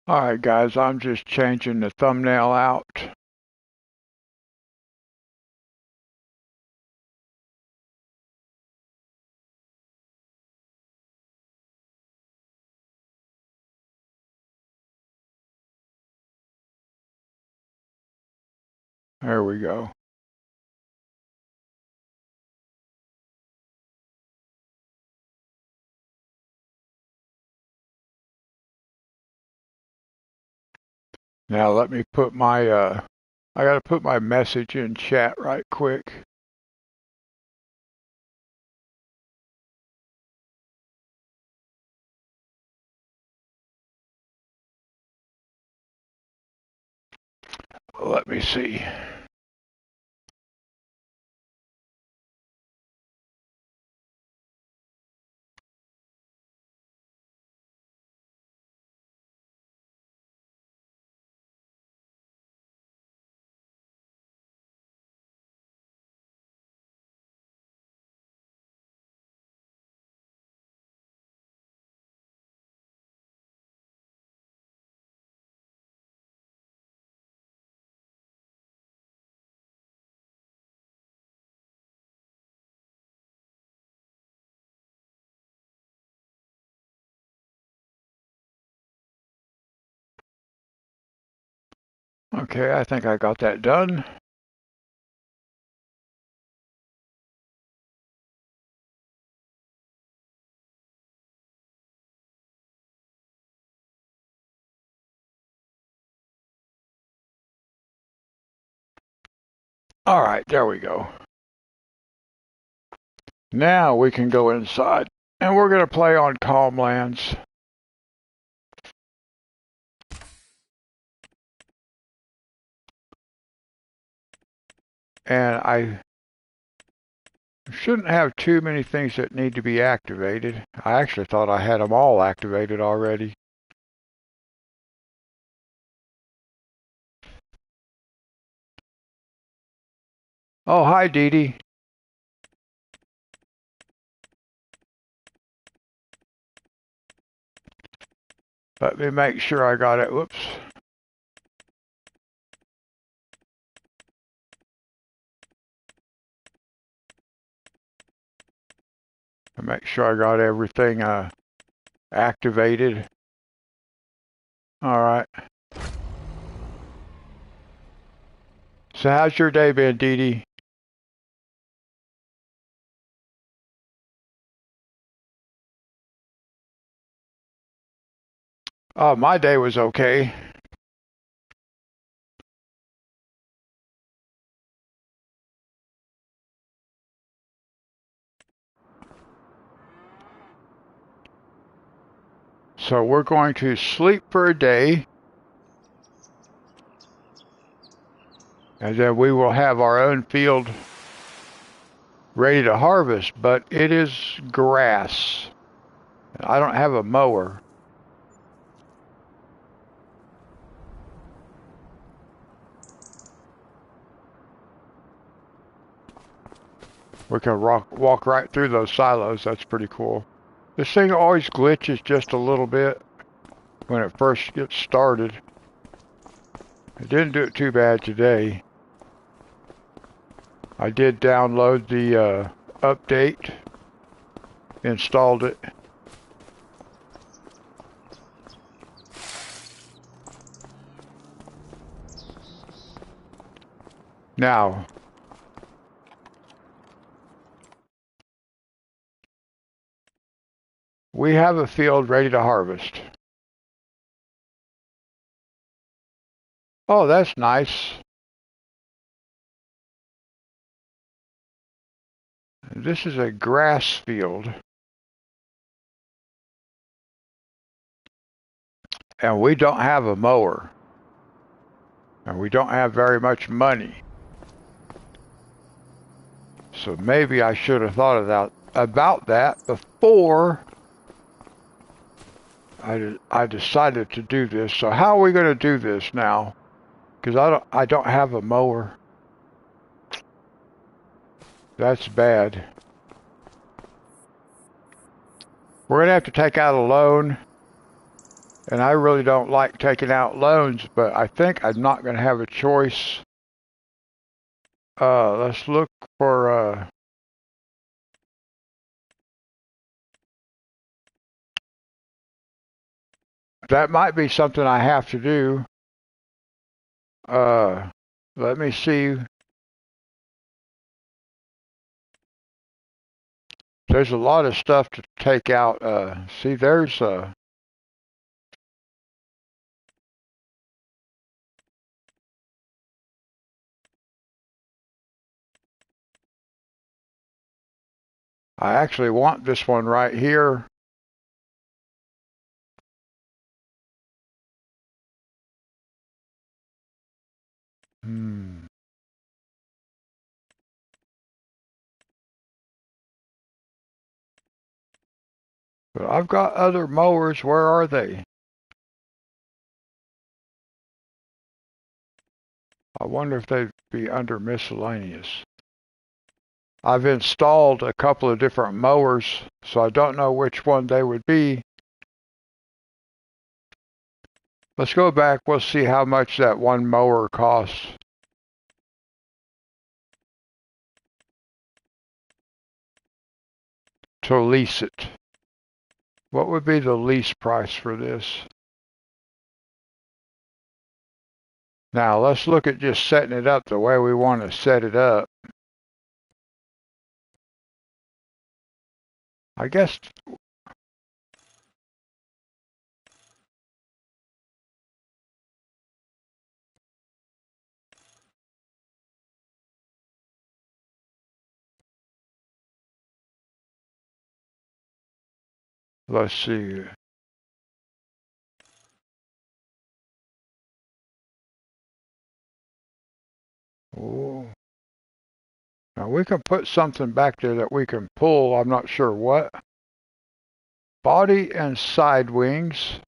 Alright guys, I'm just changing the thumbnail out. There we go. Now let me put my, I gotta put my message in chat right quick. Let me see. Okay, I think I got that done. Alright, there we go. Now we can go inside. And we're gonna play on Calm Lands. And I shouldn't have too many things that need to be activated. I actually thought I had them all activated already. Oh, hi, Dee Dee. Let me make sure I got it. Whoops. Make sure I got everything activated. All right. So how's your day been, Dee Dee? Oh, my day was okay. So we're going to sleep for a day. And then we will have our own field ready to harvest, but it is grass. I don't have a mower. We can walk right through those silos. That's pretty cool. This thing always glitches just a little bit when it first gets started. It didn't do it too bad today. I did download the update, installed it. Now, we have a field ready to harvest. Oh, that's nice. This is a grass field. And we don't have a mower. And we don't have very much money. So maybe I should have thought about that before I decided to do this. So how are we going to do this now? Because I don't have a mower. That's bad. We're going to have to take out a loan And I really don't like taking out loans, but I think I'm not going to have a choice. Let's look for, that might be something I have to do. Uh, Let me see. There's a lot of stuff to take out. See, there's, I actually want this one right here. Hmm. But I've got other mowers. Where are they? I wonder if they'd be under miscellaneous. I've installed a couple of different mowers, so I don't know which one they would be. Let's go back. We'll see how much that one mower costs. To lease it. What would be the lease price for this? Now let's look at just setting it up the way we want to set it up. I guess, let's see. Oh, now we can put something back there that we can pull. I'm not sure what. Body and side wings.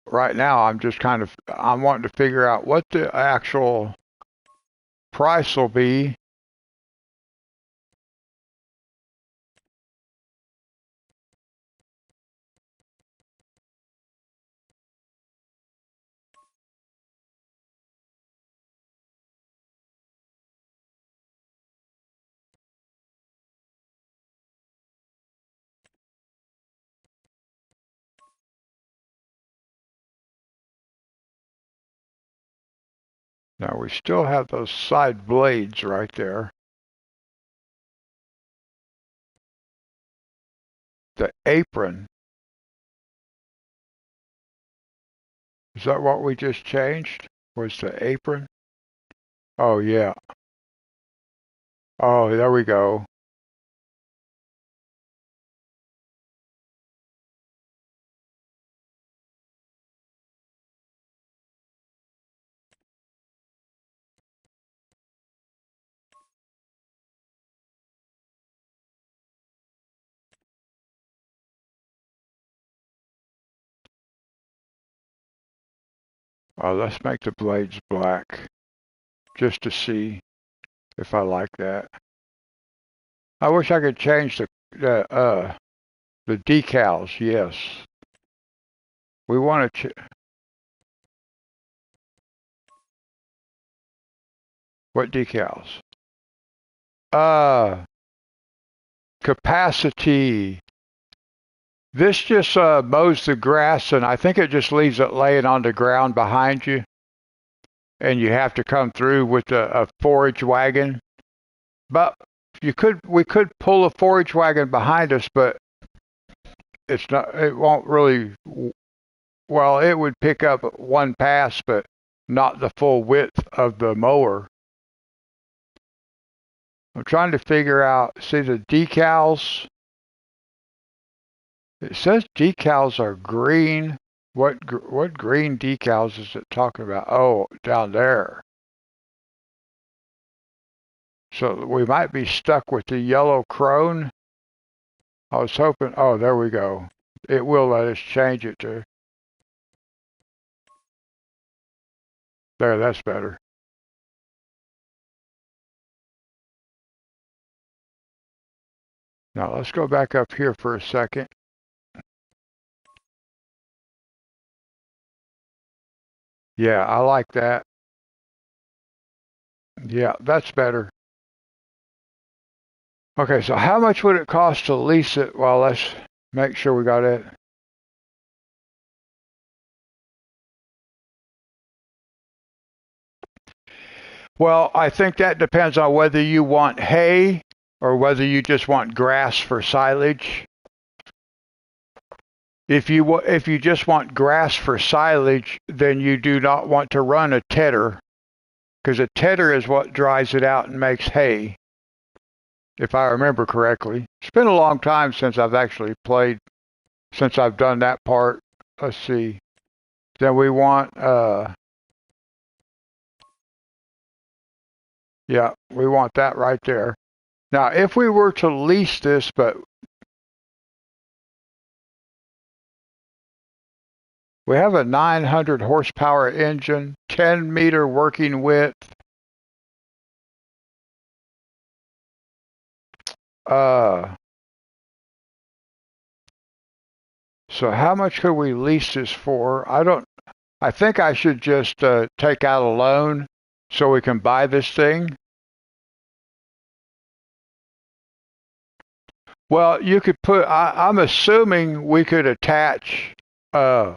Right now, I'm wanting to figure out what the actual price will be. Now we still have those side blades right there. The apron. Is that what we just changed? Was the apron? Oh, yeah. Oh, there we go. Let's make the blades black just to see if I like that. I wish I could change the decals. Yes, we want to. What decals? Uh, Capacity. This just mows the grass, and I think it just leaves it laying on the ground behind you, and you have to come through with a forage wagon. But we could pull a forage wagon behind us, but it's not. It won't really. Well, it would pick up one pass, but not the full width of the mower. I'm trying to figure out. See the decals. It says decals are green. What green decals is it talking about? Oh, down there. So we might be stuck with the yellow crone. I was hoping. Oh, there we go. It will let us change it to. There, that's better. Now let's go back up here for a second. Yeah, I like that. Yeah, that's better. Okay, so how much would it cost to lease it? Well, let's make sure we got it. Well, I think that depends on whether you want hay or whether you just want grass for silage. If you just want grass for silage, then you do not want to run a tedder, because a tedder is what dries it out and makes hay, if I remember correctly. It's been a long time since I've actually played, since I've done that part. Let's see. Then we want, yeah, we want that right there. Now, if we were to lease this, but we have a 900 horsepower engine, 10-meter working width. Uh, so how much could we lease this for? I think I should just take out a loan so we can buy this thing. Well, you could I'm assuming we could attach uh,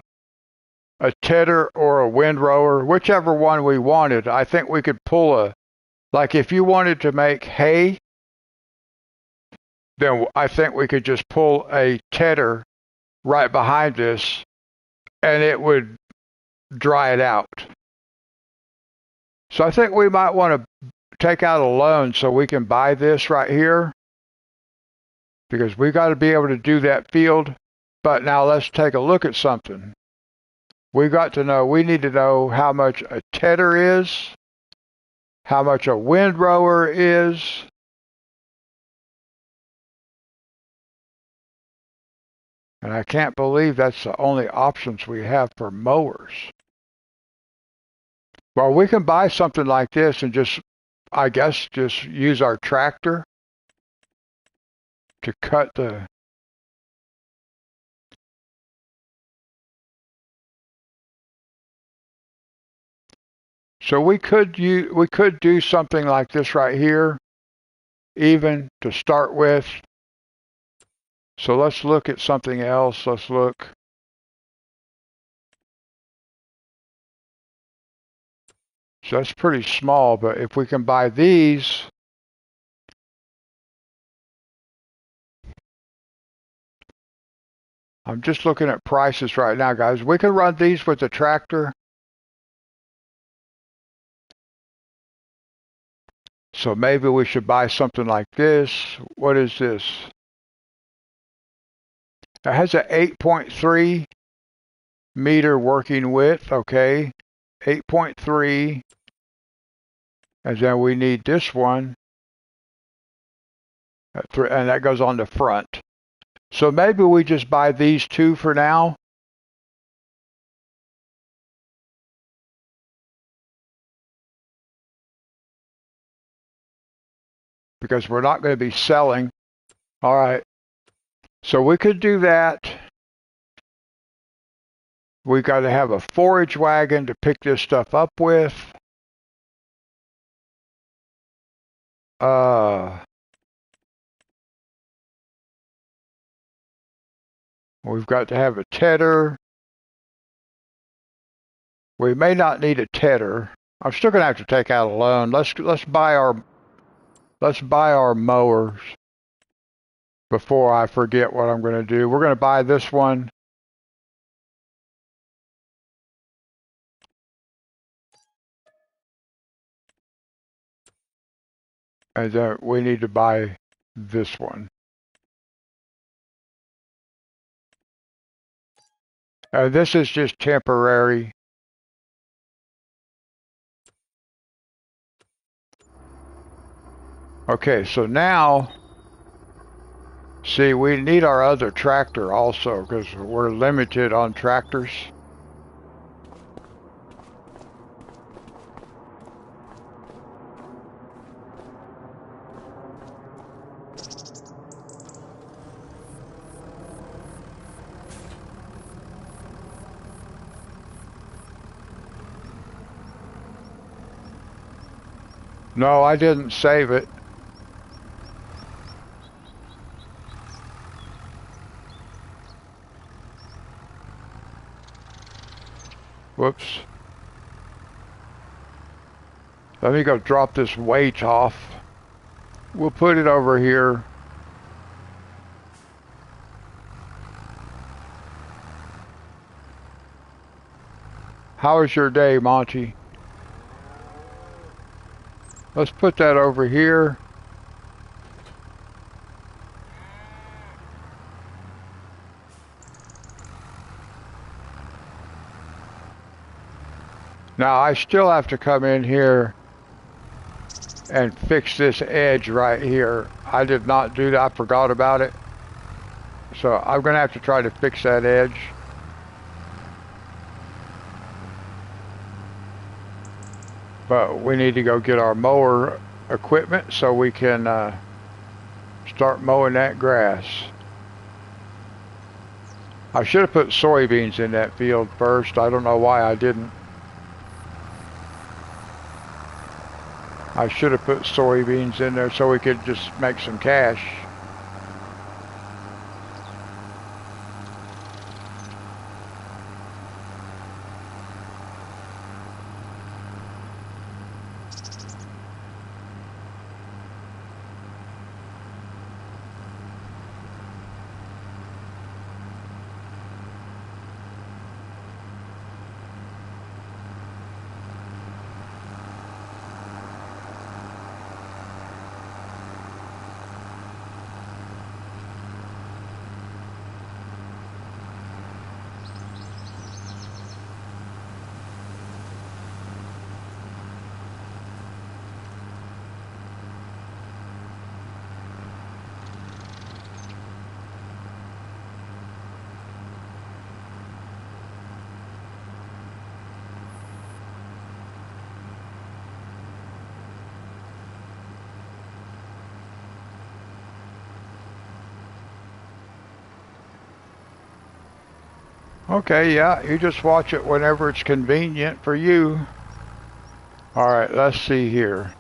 a tedder or a windrower, whichever one we wanted. I think we could like if you wanted to make hay, then I think we could just pull a tedder right behind this and it would dry it out. So I think we might want to take out a loan so we can buy this right here, because we got to be able to do that field. But now let's take a look at something. We need to know how much a tedder is, how much a windrower is. And I can't believe that's the only options we have for mowers. Well, we can buy something like this and I guess, just use our tractor to cut the... So we could do something like this right here, even to start with. So let's look at something else. Let's look. So that's pretty small, but if we can buy these, I'm just looking at prices right now, guys. We can run these with the tractor. So maybe we should buy something like this. What is this? It has an 8.3 meter working width. Okay, 8.3. And then we need this one, and that goes on the front. So maybe we just buy these two for now. Because we're not going to be selling. All right. So we could do that. We got to have a forage wagon to pick this stuff up with. We've got to have a tedder. We may not need a tedder. I'm still going to have to take out a loan. Let's buy our mowers before I forget what I'm going to do. We're going to buy this one. And then we need to buy this one. This is just temporary. Okay, so now, see, we need our other tractor also, because we're limited on tractors. No, I didn't save it. Whoops. Let me go drop this weight off. We'll put it over here. How was your day, Monty? Let's put that over here. Now I still have to come in here and fix this edge right here. I did not do that. I forgot about it. So I'm going to have to try to fix that edge. But we need to go get our mower equipment so we can start mowing that grass. I should have put soybeans in that field first. I don't know why I didn't. I should have put soybeans in there so we could just make some cash. Okay, yeah, you just watch it whenever it's convenient for you. All right, let's see here.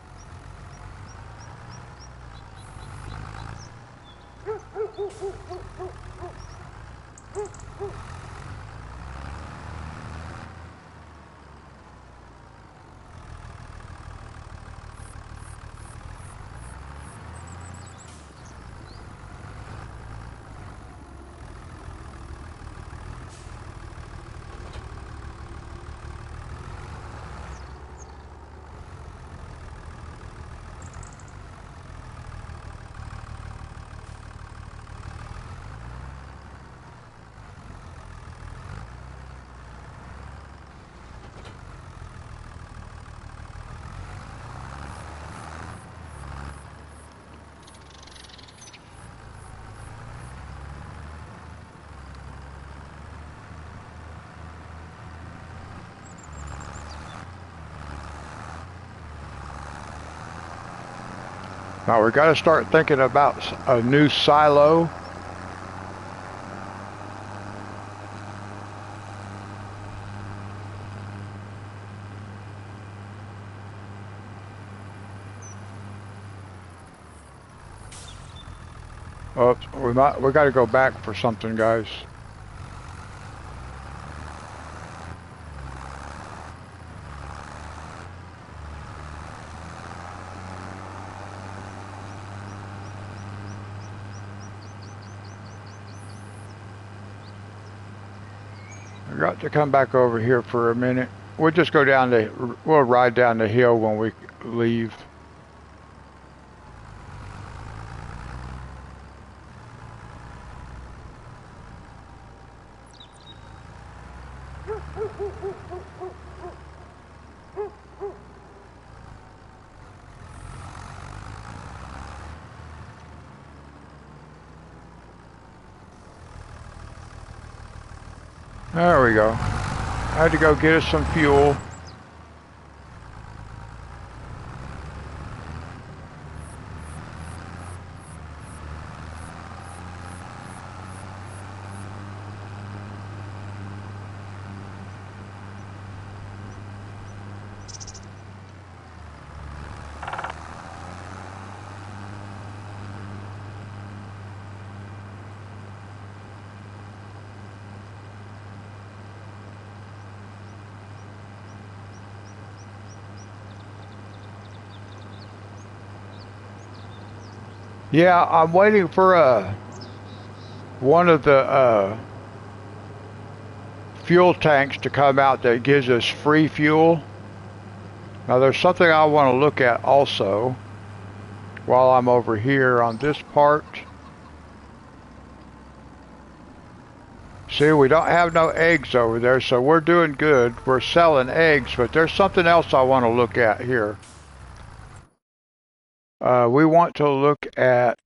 Now we got to start thinking about a new silo. Oh, we got to go back for something, guys. I got to come back over here for a minute. We'll just go down we'll ride down the hill when we leave. There we go. I had to go get us some fuel. Yeah, I'm waiting for one of the fuel tanks to come out that gives us free fuel. Now there's something I want to look at also while I'm over here on this part. See, we don't have no eggs over there, so we're doing good. We're selling eggs, but there's something else I want to look at here. We want to look at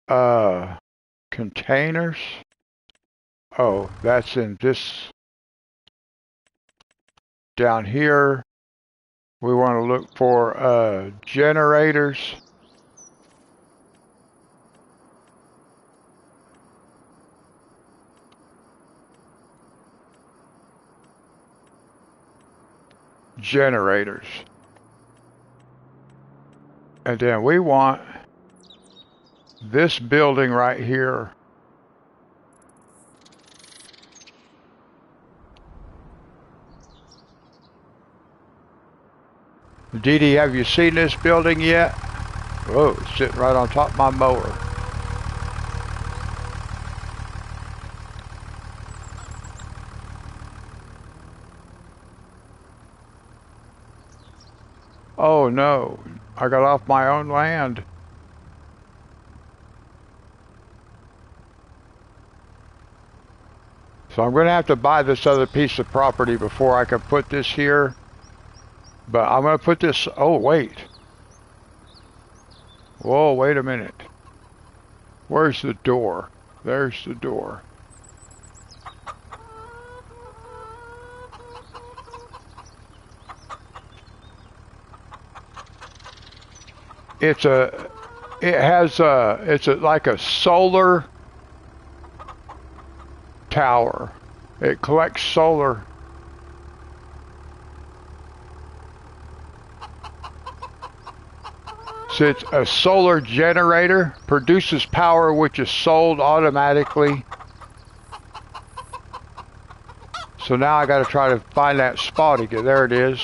uh, containers. Oh, that's in this down here. We want to look for generators. Generators. And then we want this building right here. Dee Dee, have you seen this building yet? Whoa, it's sitting right on top of my mower. Oh no, I got off my own land. So I'm going to have to buy this other piece of property before I can put this here. But I'm going to put this, oh wait. Whoa, wait a minute. Where's the door? There's the door. It's a, it has a, it's a, like a solar tower. It collects solar. So it's a solar generator, produces power which is sold automatically. So now I got to try to find that spot again. There it is.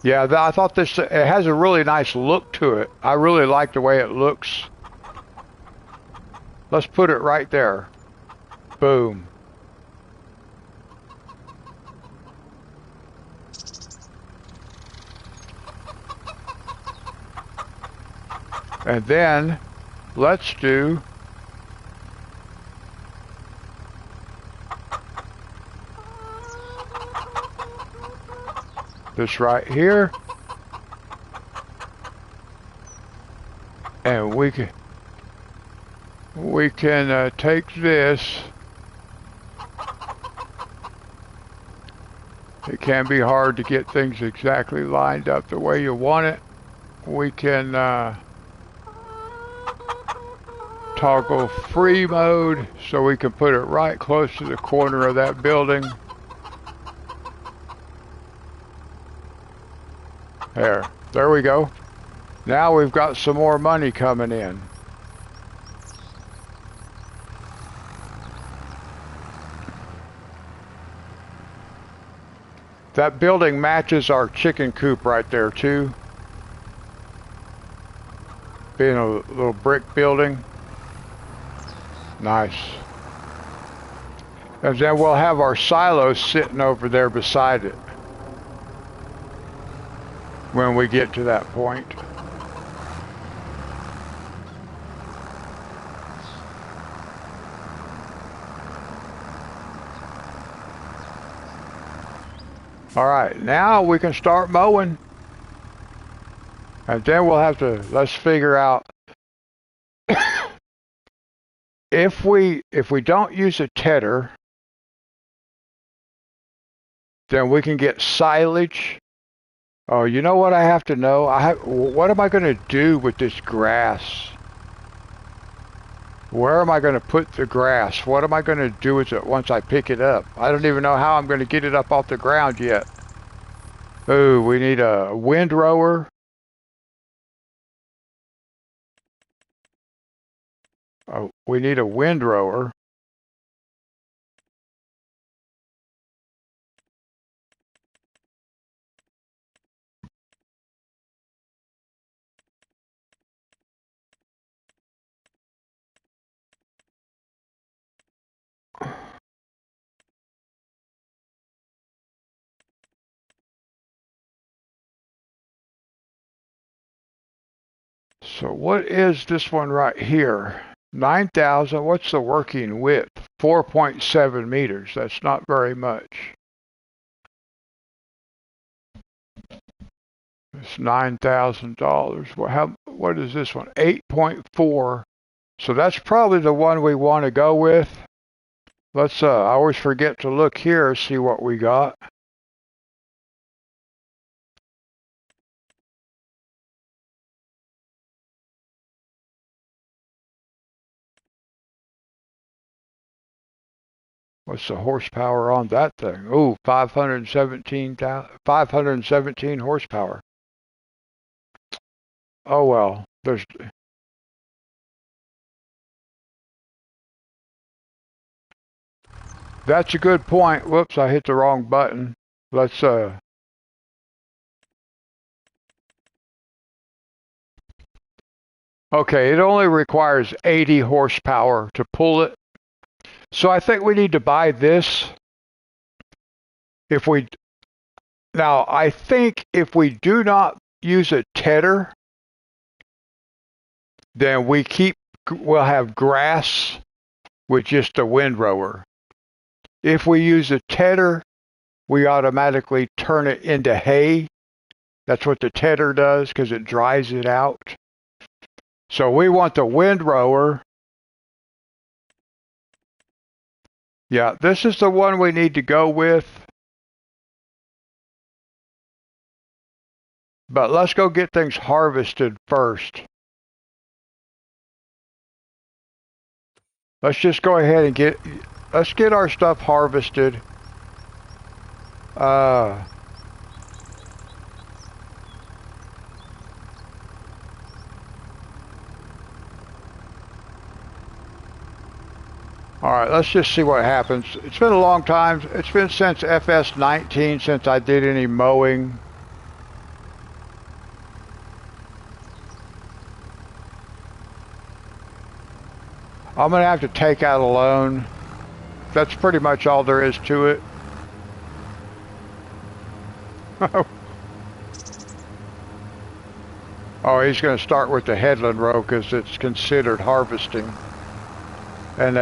Yeah, I thought this, it has a really nice look to it. I really like the way it looks. Let's put it right there. Boom. And then let's do this right here. And we can take this. It can be hard to get things exactly lined up the way you want it. We can toggle free mode so we can put it right close to the corner of that building. There we go. Now we've got some more money coming in. That building matches our chicken coop right there too. Being a little brick building. Nice. And then we'll have our silos sitting over there beside it when we get to that point. All right, now we can start mowing. And then we'll have to, let's figure out if we don't use a tedder, then we can get silage. Oh, you know what I have to know? What am I going to do with this grass? Where am I going to put the grass? What am I going to do with it once I pick it up? I don't even know how I'm going to get it up off the ground yet. Ooh, we need a windrower. Oh, we need a windrower. So what is this one right here? 9,000. What's the working width? 4.7 meters. That's not very much. It's $9,000. What is this one? 8.4. So that's probably the one we want to go with. Let's, I always forget to look here, see what we got. What's the horsepower on that thing? Ooh, 517 horsepower. Oh well, that's a good point. Whoops, I hit the wrong button. Let's okay, it only requires 80 horsepower to pull it. So I think we need to buy this. Now I think if we do not use a tedder, then we'll have grass with just a windrower. If we use a tedder, we automatically turn it into hay. That's what the tedder does because it dries it out. So we want the windrower. Yeah, this is the one we need to go with. But let's go get things harvested first. Let's just go ahead and let's get our stuff harvested. Alright, let's just see what happens. It's been a long time. It's been since FS19 since I did any mowing. I'm going to have to take out a loan. That's pretty much all there is to it. Oh, he's going to start with the headland row because it's considered harvesting. And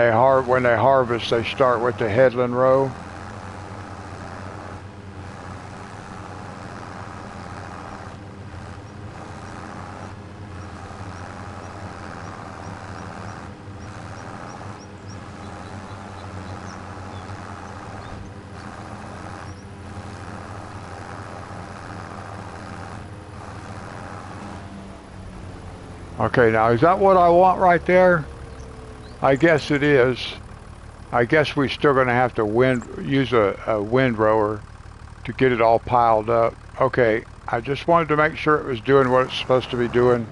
when they harvest, they start with the headland row. Okay, now is that what I want right there? I guess it is. I guess we're still going to have to use a windrower to get it all piled up. Okay, I just wanted to make sure it was doing what it's supposed to be doing.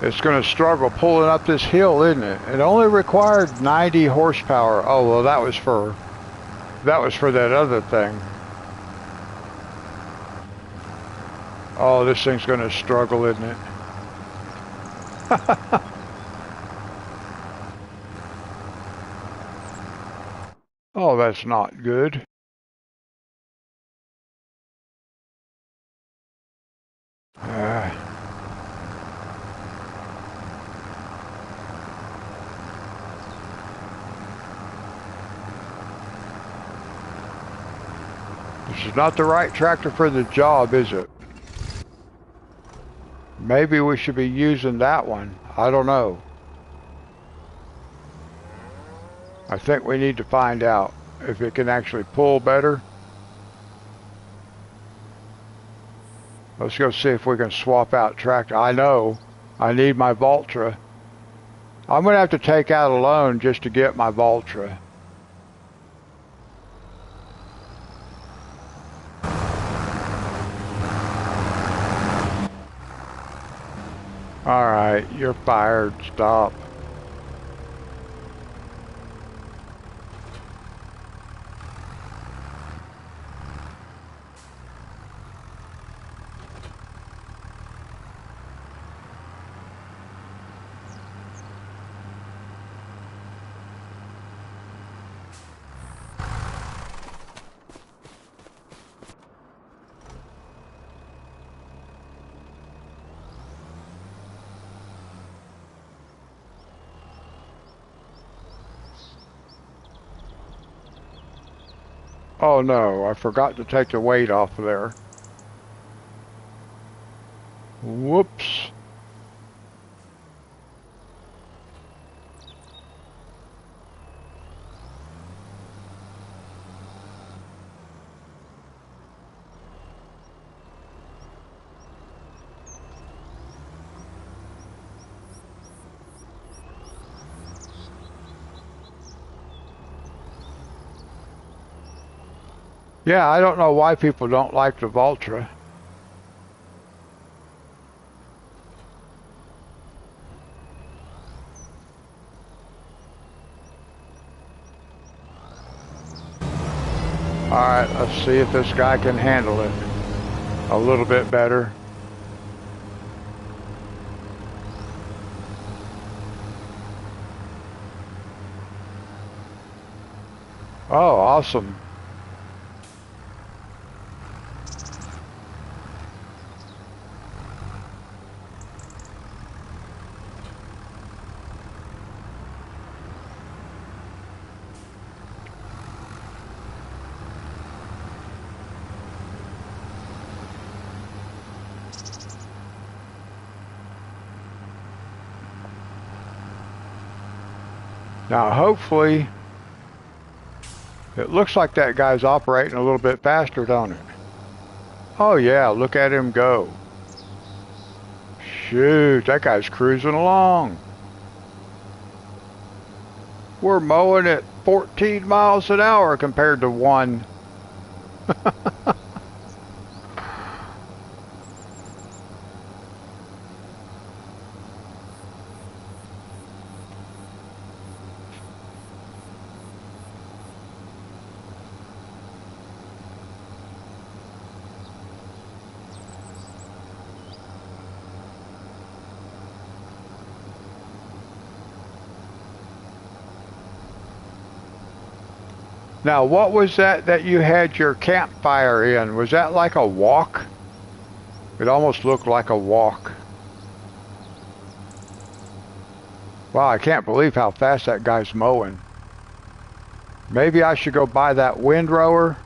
It's going to struggle pulling up this hill, isn't it? It only required 90 horsepower. Oh, well, that was for that other thing. Oh, this thing's going to struggle, isn't it? Oh, that's not good. This is not the right tractor for the job, is it? Maybe we should be using that one. I don't know. I think we need to find out if it can actually pull better. Let's go see if we can swap out tractor. I know. I need my Valtra. I'm going to have to take out a loan just to get my Valtra. Alright, you're fired. Stop. Oh no, I forgot to take the weight off of there. Whoops. Yeah, I don't know why people don't like the Vultra. Alright, let's see if this guy can handle it a little bit better. Oh, awesome. Now, hopefully, it looks like that guy's operating a little bit faster, don't it? Oh, yeah, look at him go. Shoot, that guy's cruising along. We're mowing at 14 miles an hour compared to 1. Now, what was that you had your campfire in? Was that like a walk? It almost looked like a walk. Wow, I can't believe how fast that guy's mowing. Maybe I should go buy that windrower.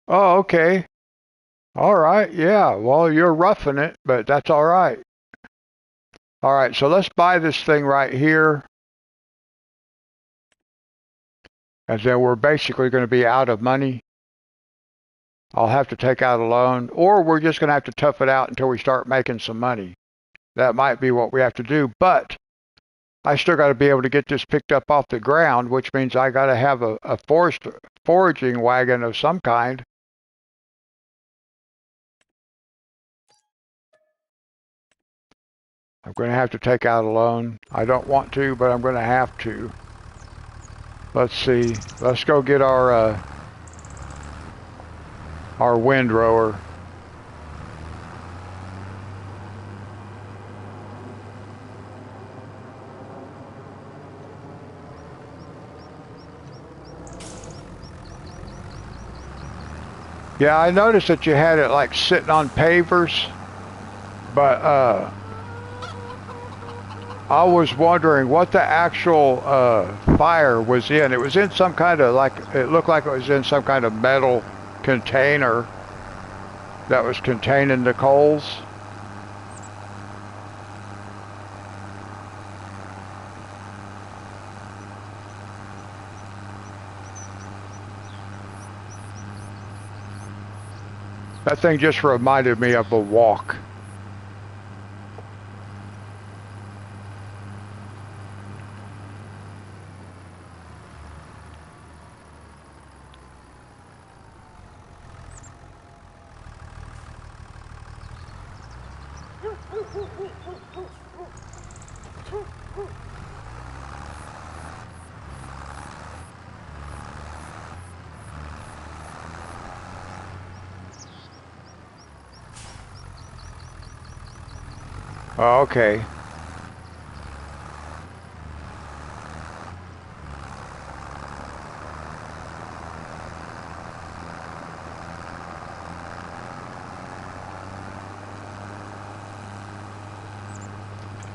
Oh, okay. All right. Yeah. Well, you're roughing it, but that's all right. All right. So let's buy this thing right here. And then we're basically going to be out of money. I'll have to take out a loan, or we're just going to have to tough it out until we start making some money. That might be what we have to do. But I still got to be able to get this picked up off the ground, which means I got to have a foraging wagon of some kind. I'm going to have to take out a loan. I don't want to, but I'm going to have to. Let's see. Let's go get our windrower. Yeah, I noticed that you had it like sitting on pavers, but I was wondering what the actual fire was in. It was in some kind of it looked like it was in some kind of metal container that was containing the coals. That thing just reminded me of a walk. Oh, okay.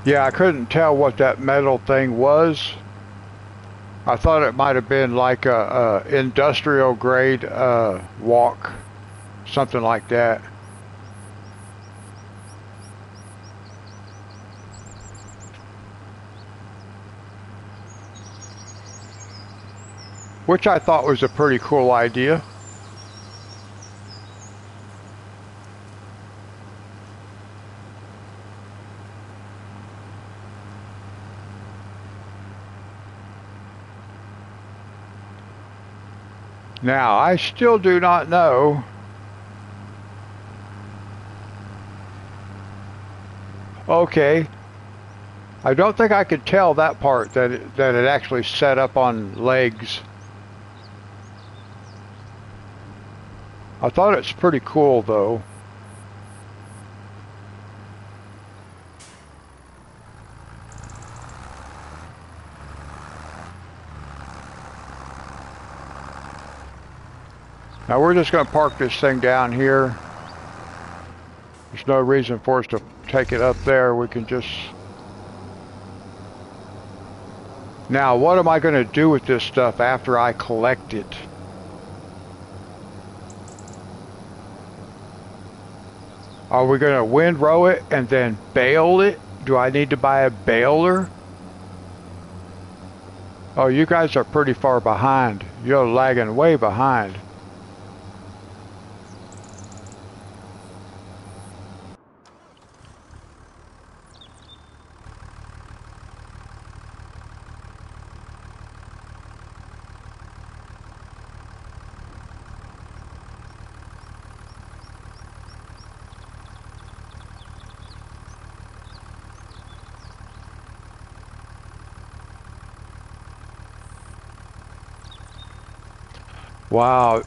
Yeah, I couldn't tell what that metal thing was. I thought it might have been like a industrial grade walk, something like that. Which I thought was a pretty cool idea. Now, I still do not know. Okay, I don't think I could tell that part that it actually set up on legs. I thought it's pretty cool though. Now we're just going to park this thing down here. There's no reason for us to take it up there. We can just... Now, what am I going to do with this stuff after I collect it? Are we going to windrow it and then bale it? Do I need to buy a baler? Oh, you guys are pretty far behind. You're lagging way behind. Wow,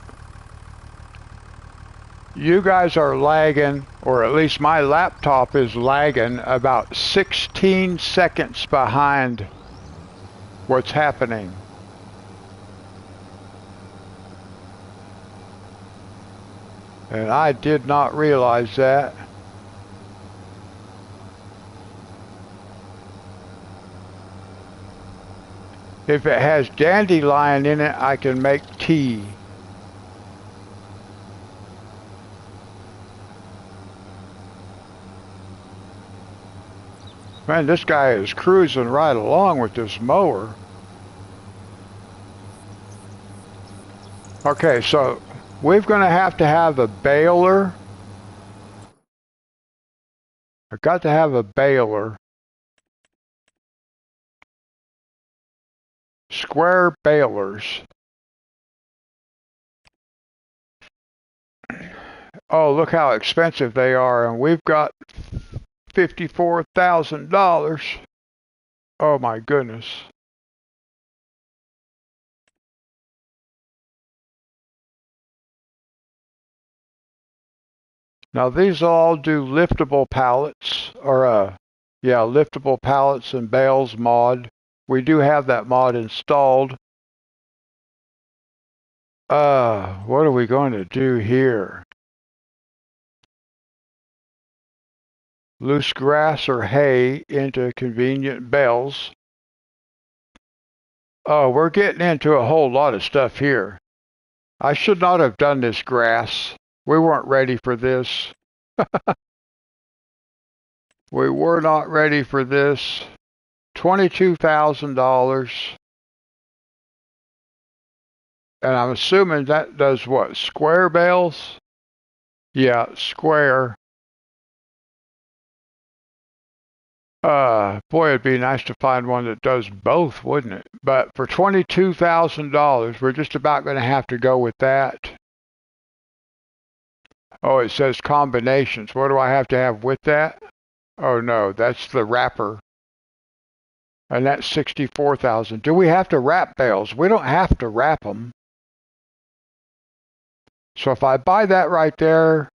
you guys are lagging, or at least my laptop is lagging about 16 seconds behind what's happening. And I did not realize that. If it has dandelion in it, I can make tea. Man, this guy is cruising right along with this mower. Okay, so we're going to have a baler. I've got to have a baler. Square balers. Oh, look how expensive they are, and we've got $54,000. Oh my goodness. Now these all do liftable pallets, or yeah, liftable pallets and bales mod. We do have that mod installed. What are we going to do here? Loose grass or hay into convenient bales. Oh, we're getting into a whole lot of stuff here. I should not have done this grass. We weren't ready for this. We were not ready for this. $22,000. And I'm assuming that does what? Square bales? Yeah, square. Boy, it'd be nice to find one that does both, wouldn't it? But for $22,000, we're just about going to have to go with that. Oh, it says combinations. What do I have to have with that? Oh no, that's the wrapper. And that's 64,000. Do we have to wrap bales? We don't have to wrap them. So if I buy that right there,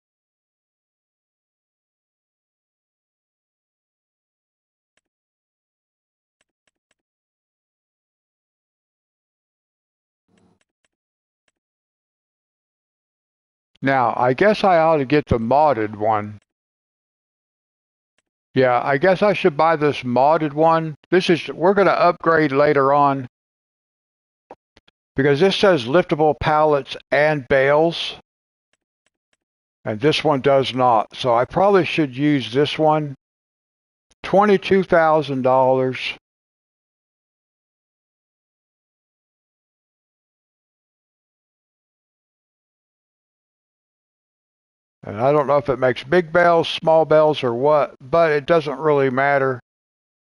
now I guess I ought to get the modded one. Yeah, I guess I should buy this modded one. We're going to upgrade later on because this says liftable pallets and bales, and this one does not. So I probably should use this one. $22,000. And I don't know if it makes big bales, small bales, or what, but it doesn't really matter.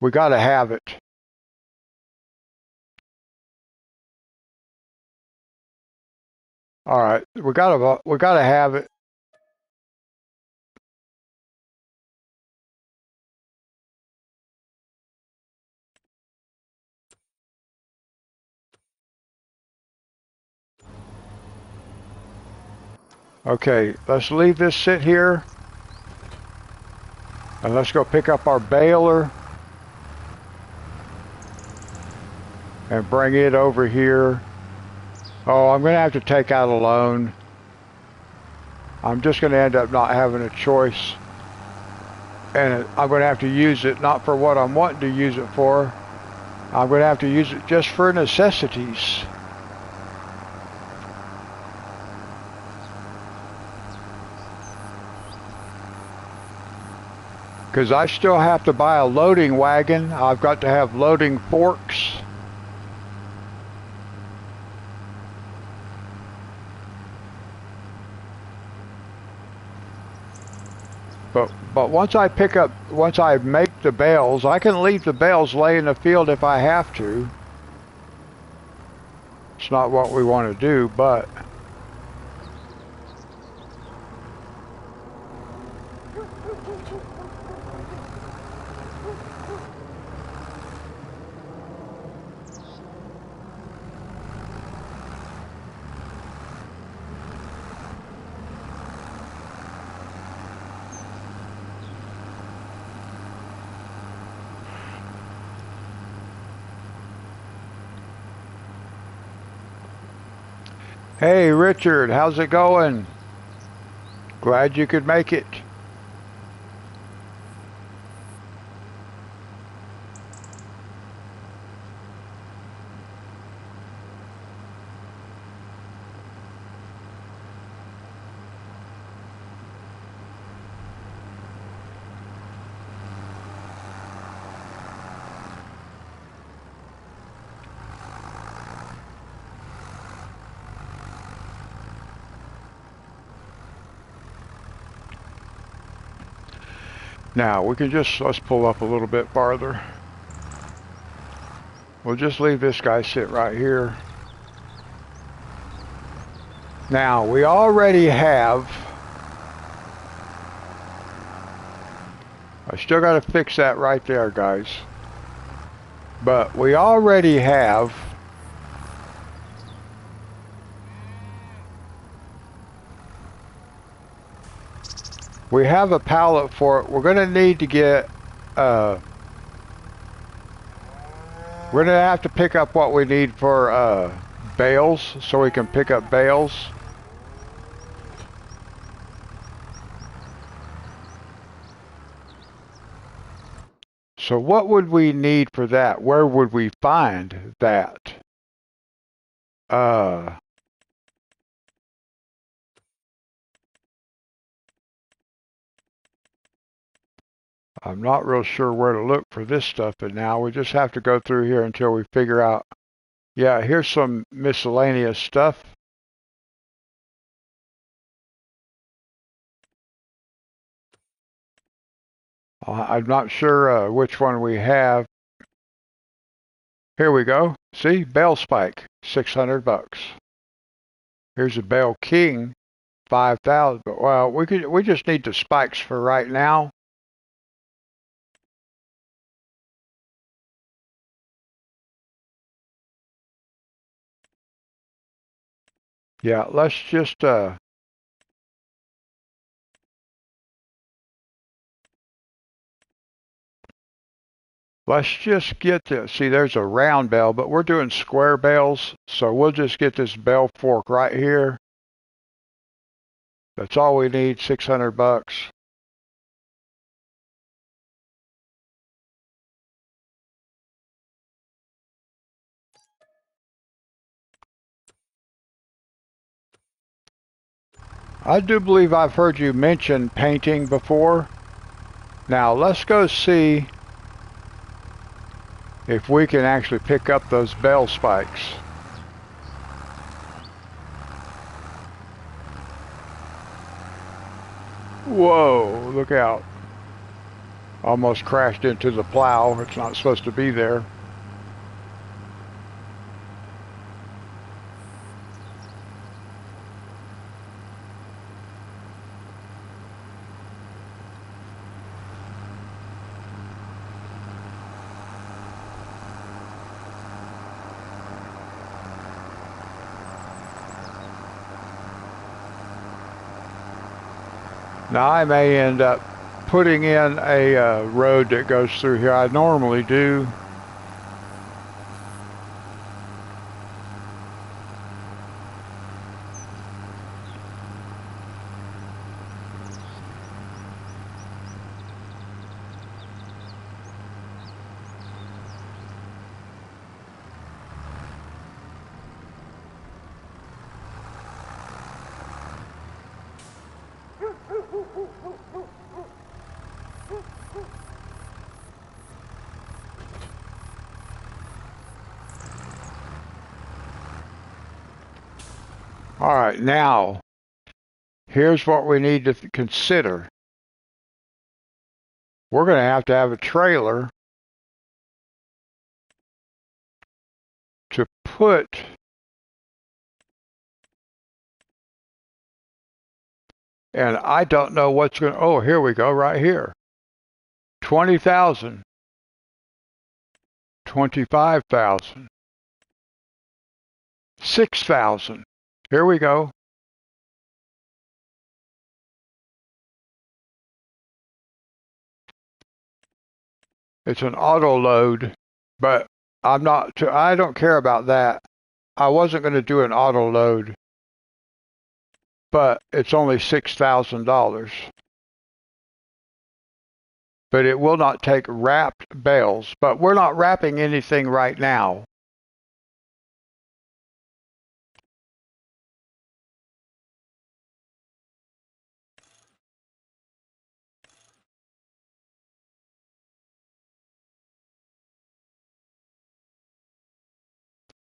We got to have it. All right, we gotta have it. Okay, let's leave this sit here, and let's go pick up our baler and bring it over here. Oh, I'm gonna have to take out a loan. I'm just gonna end up not having a choice, and I'm gonna have to use it not for what I'm wanting to use it for. I'm gonna have to use it just for necessities. Because I still have to buy a loading wagon. I've got to have loading forks. But once I make the bales, I can leave the bales lay in the field if I have to. It's not what we want to do, but hey, Richard, how's it going? Glad you could make it. Now, let's pull up a little bit farther. We'll just leave this guy sit right here. Now, we already have, I still got to fix that right there, guys. But we already have a pallet for it. We're going to need to get, we're going to have to pick up what we need for bales, so we can pick up bales. So what would we need for that? Where would we find that? Uh, I'm not real sure where to look for this stuff, but now we just have to go through here until we figure out. Yeah, here's some miscellaneous stuff. I'm not sure which one we have. Here we go. See, bale spike, 600 bucks. Here's a bale king, 5,000. But well, we just need the spikes for right now. Yeah, let's just get this. See, there's a round bale, but we're doing square bales, so we'll just get this bale fork right here. That's all we need, 600 bucks. I do believe I've heard you mention painting before. Now let's go see if we can actually pick up those bell spikes. Whoa, look out. Almost crashed into the plow. It's not supposed to be there. Now I may end up putting in a road that goes through here. I normally do. All right, now, here's what we need to consider. We're going to have a trailer to put and I don't know what's going to, oh, here we go, right here. 20,000, 25,000, 6,000. Here we go. It's an auto load, but I don't care about that. I wasn't going to do an auto load, but it's only $6,000. But it will not take wrapped bales, but we're not wrapping anything right now.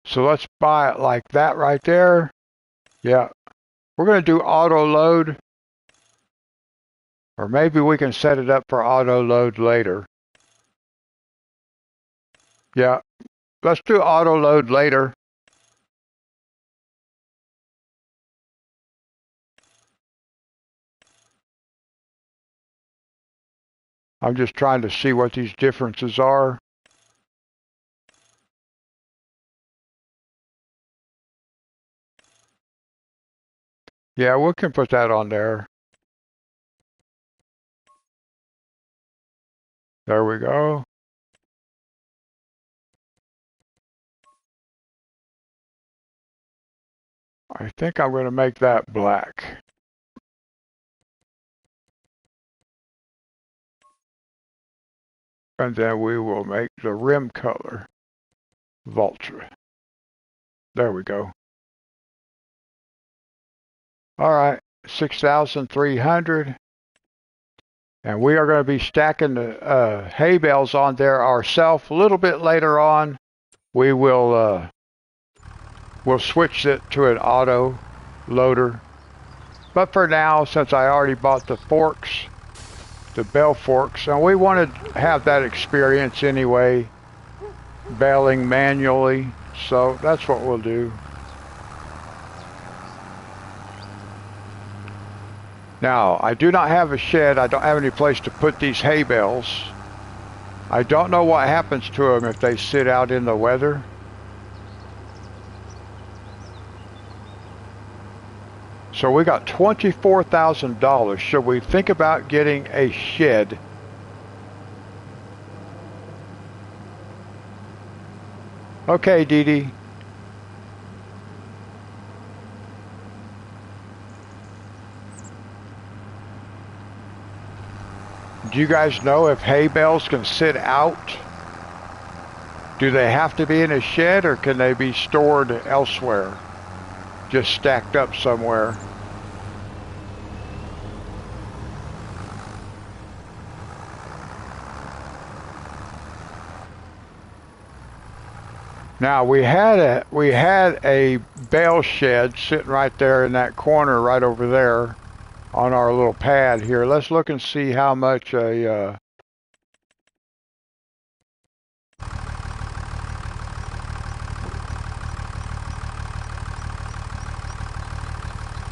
So let's buy it like that right there. Yeah. We're going to do auto load. Or maybe we can set it up for auto load later. Yeah. Let's do auto load later. I'm just trying to see what these differences are. Yeah, we can put that on there. There we go. I think I'm going to make that black. And then we will make the rim color Vulture. There we go. All right, 6,300. And we are going to be stacking the hay bales on there ourselves. A little bit later on, we will we'll switch it to an auto loader. But for now, since I already bought the forks, the bell forks, and we want to have that experience anyway, baling manually. So that's what we'll do. Now, I do not have a shed. I don't have any place to put these hay bales. I don't know what happens to them if they sit out in the weather. So we got $24,000. Should we think about getting a shed? Okay, Dee Dee. Do you guys know if hay bales can sit out? Do they have to be in a shed or can they be stored elsewhere? Just stacked up somewhere? Now we had a bale shed sitting right there in that corner right over there on our little pad here. Let's look and see how much a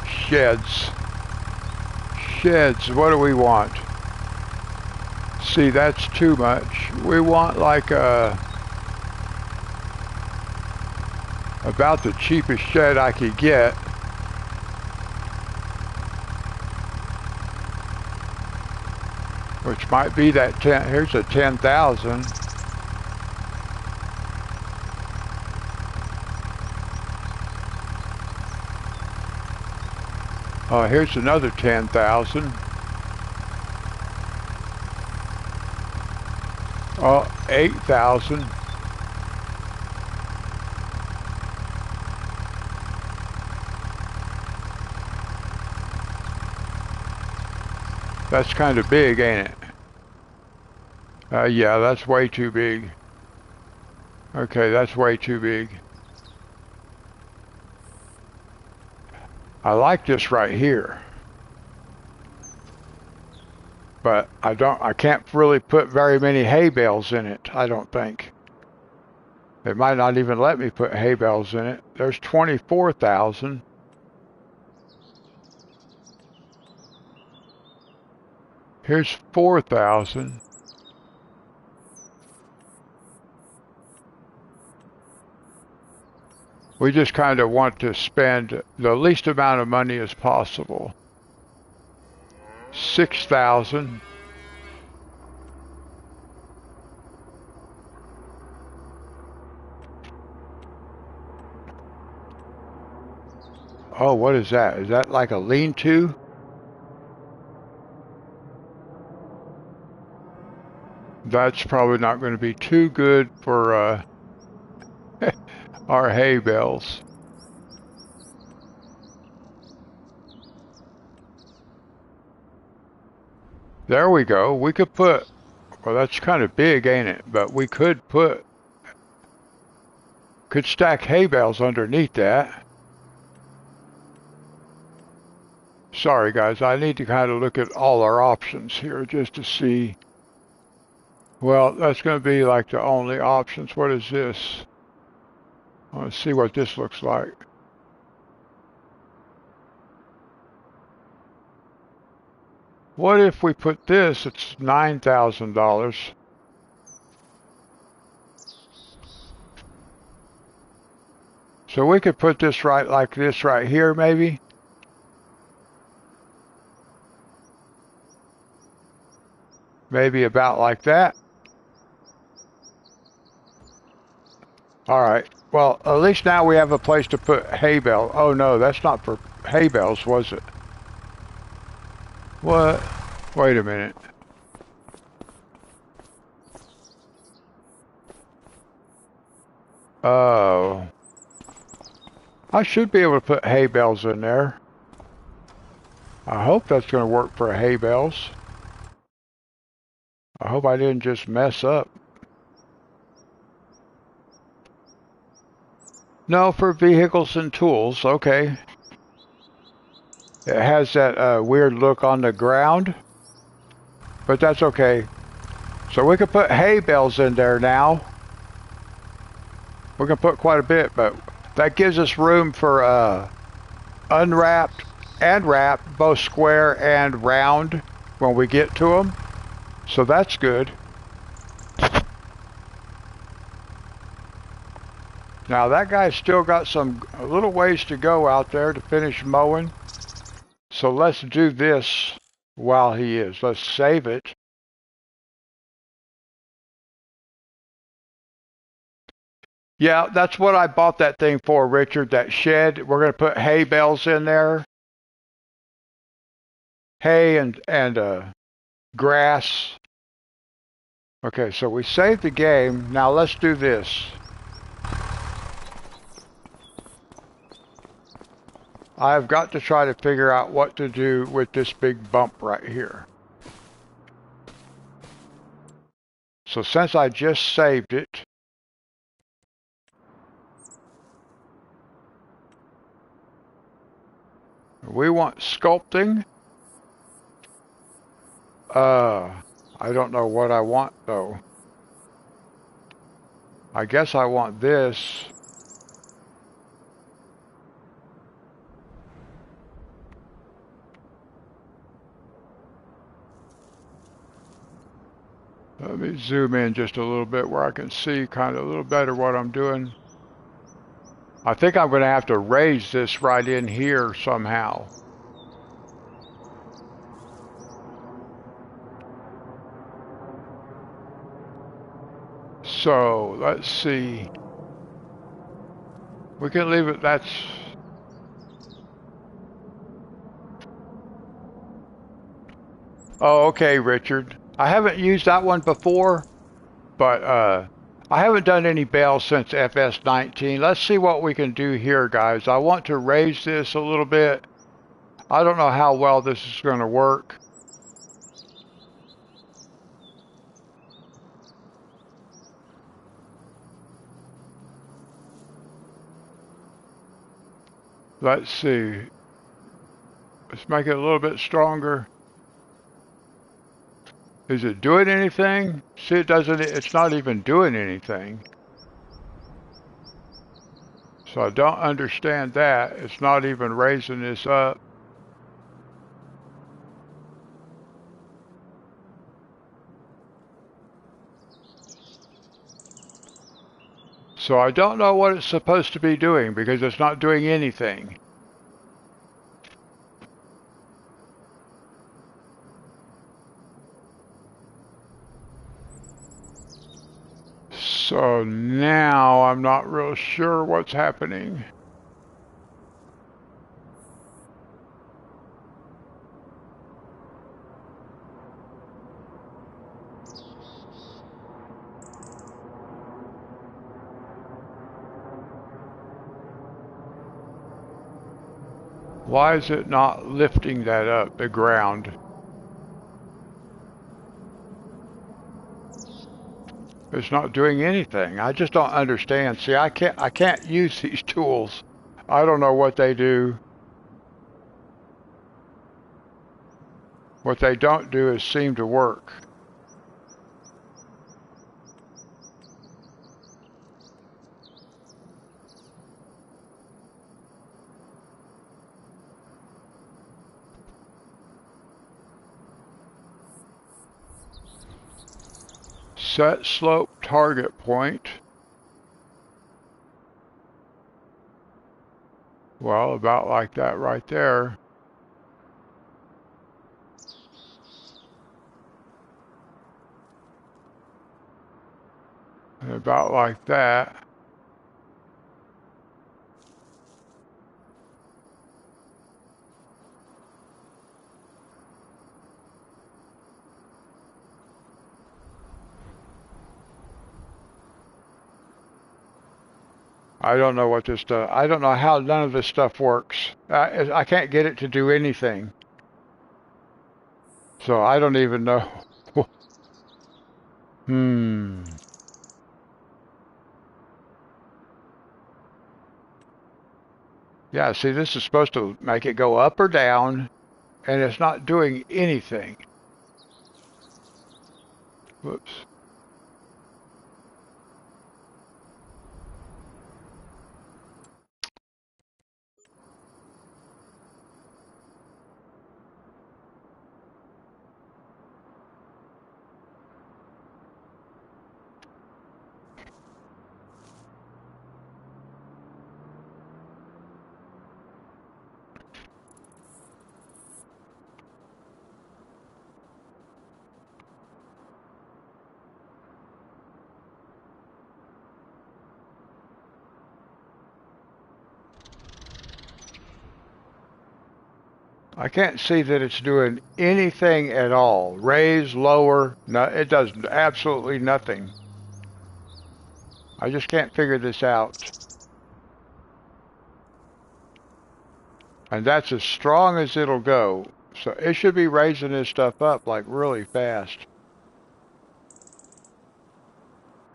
sheds. Sheds, what do we want? See, that's too much. We want like about the cheapest shed I could get. Which might be that 10, here's a 10,000. Here's another 10,000. Oh, 8,000. That's kind of big, ain't it? Yeah, that's way too big. Okay, that's way too big. I like this right here. But I can't really put very many hay bales in it, I don't think. It might not even let me put hay bales in it. There's 24,000. Here's 4,000. We just kind of want to spend the least amount of money as possible. 6,000. Oh, what is that? Is that like a lean-to? That's probably not going to be too good for our hay bales. There we go. We could put, well, that's kind of big, ain't it? But we could stack hay bales underneath that. Sorry, guys. I need to kind of look at all our options here just to see. Well, that's going to be like the only options. What is this? I want to see what this looks like. What if we put this? It's $9,000. So we could put this right like this right here, maybe. Maybe about like that. All right. Well, at least now we have a place to put hay bale. Oh no, that's not for hay bales, was it? What? Wait a minute. Oh. I should be able to put hay bales in there. I hope that's going to work for hay bales. I hope I didn't just mess up. No, for vehicles and tools, okay. It has that weird look on the ground, but that's okay. So we could put hay bales in there now. We're going to put quite a bit, but that gives us room for unwrapped and wrapped, both square and round when we get to them. So that's good. Now that guy's still got a little ways to go out there to finish mowing. So let's do this while he is. Let's save it. Yeah, that's what I bought that thing for, Richard, that shed. We're going to put hay bales in there. Hay and grass. Okay, so we saved the game. Now let's do this. I've got to try to figure out what to do with this big bump right here. So since I just saved it, We want sculpting. I don't know what I want though. I guess I want this. Let me zoom in just a little bit where I can see kind of a little better what I'm doing. I think I'm going to have to raise this right in here somehow. So let's see. We can leave it. That's. Oh, okay, Richard. I haven't used that one before, but I haven't done any bells since FS19. Let's see what we can do here, guys. I want to raise this a little bit. I don't know how well this is going to work. Let's see. Let's make it a little bit stronger. Is it doing anything? See, it's not even doing anything. So I don't understand that. It's not even raising this up. So I don't know what it's supposed to be doing because it's not doing anything. So now I'm not real sure what's happening. Why is it not lifting that up, the ground? It's not doing anything. I just don't understand. See, I can't use these tools. I don't know what they do. What they don't do is seem to work. Set slope target point. Well, about like that right there. And about like that. I don't know what this does. I don't know how none of this stuff works. I can't get it to do anything. So I don't even know. Yeah, see, this is supposed to make it go up or down, and it's not doing anything. Whoops. I can't see that it's doing anything at all. Raise, lower, no, it does absolutely nothing. I just can't figure this out. And that's as strong as it'll go. So it should be raising this stuff up like really fast.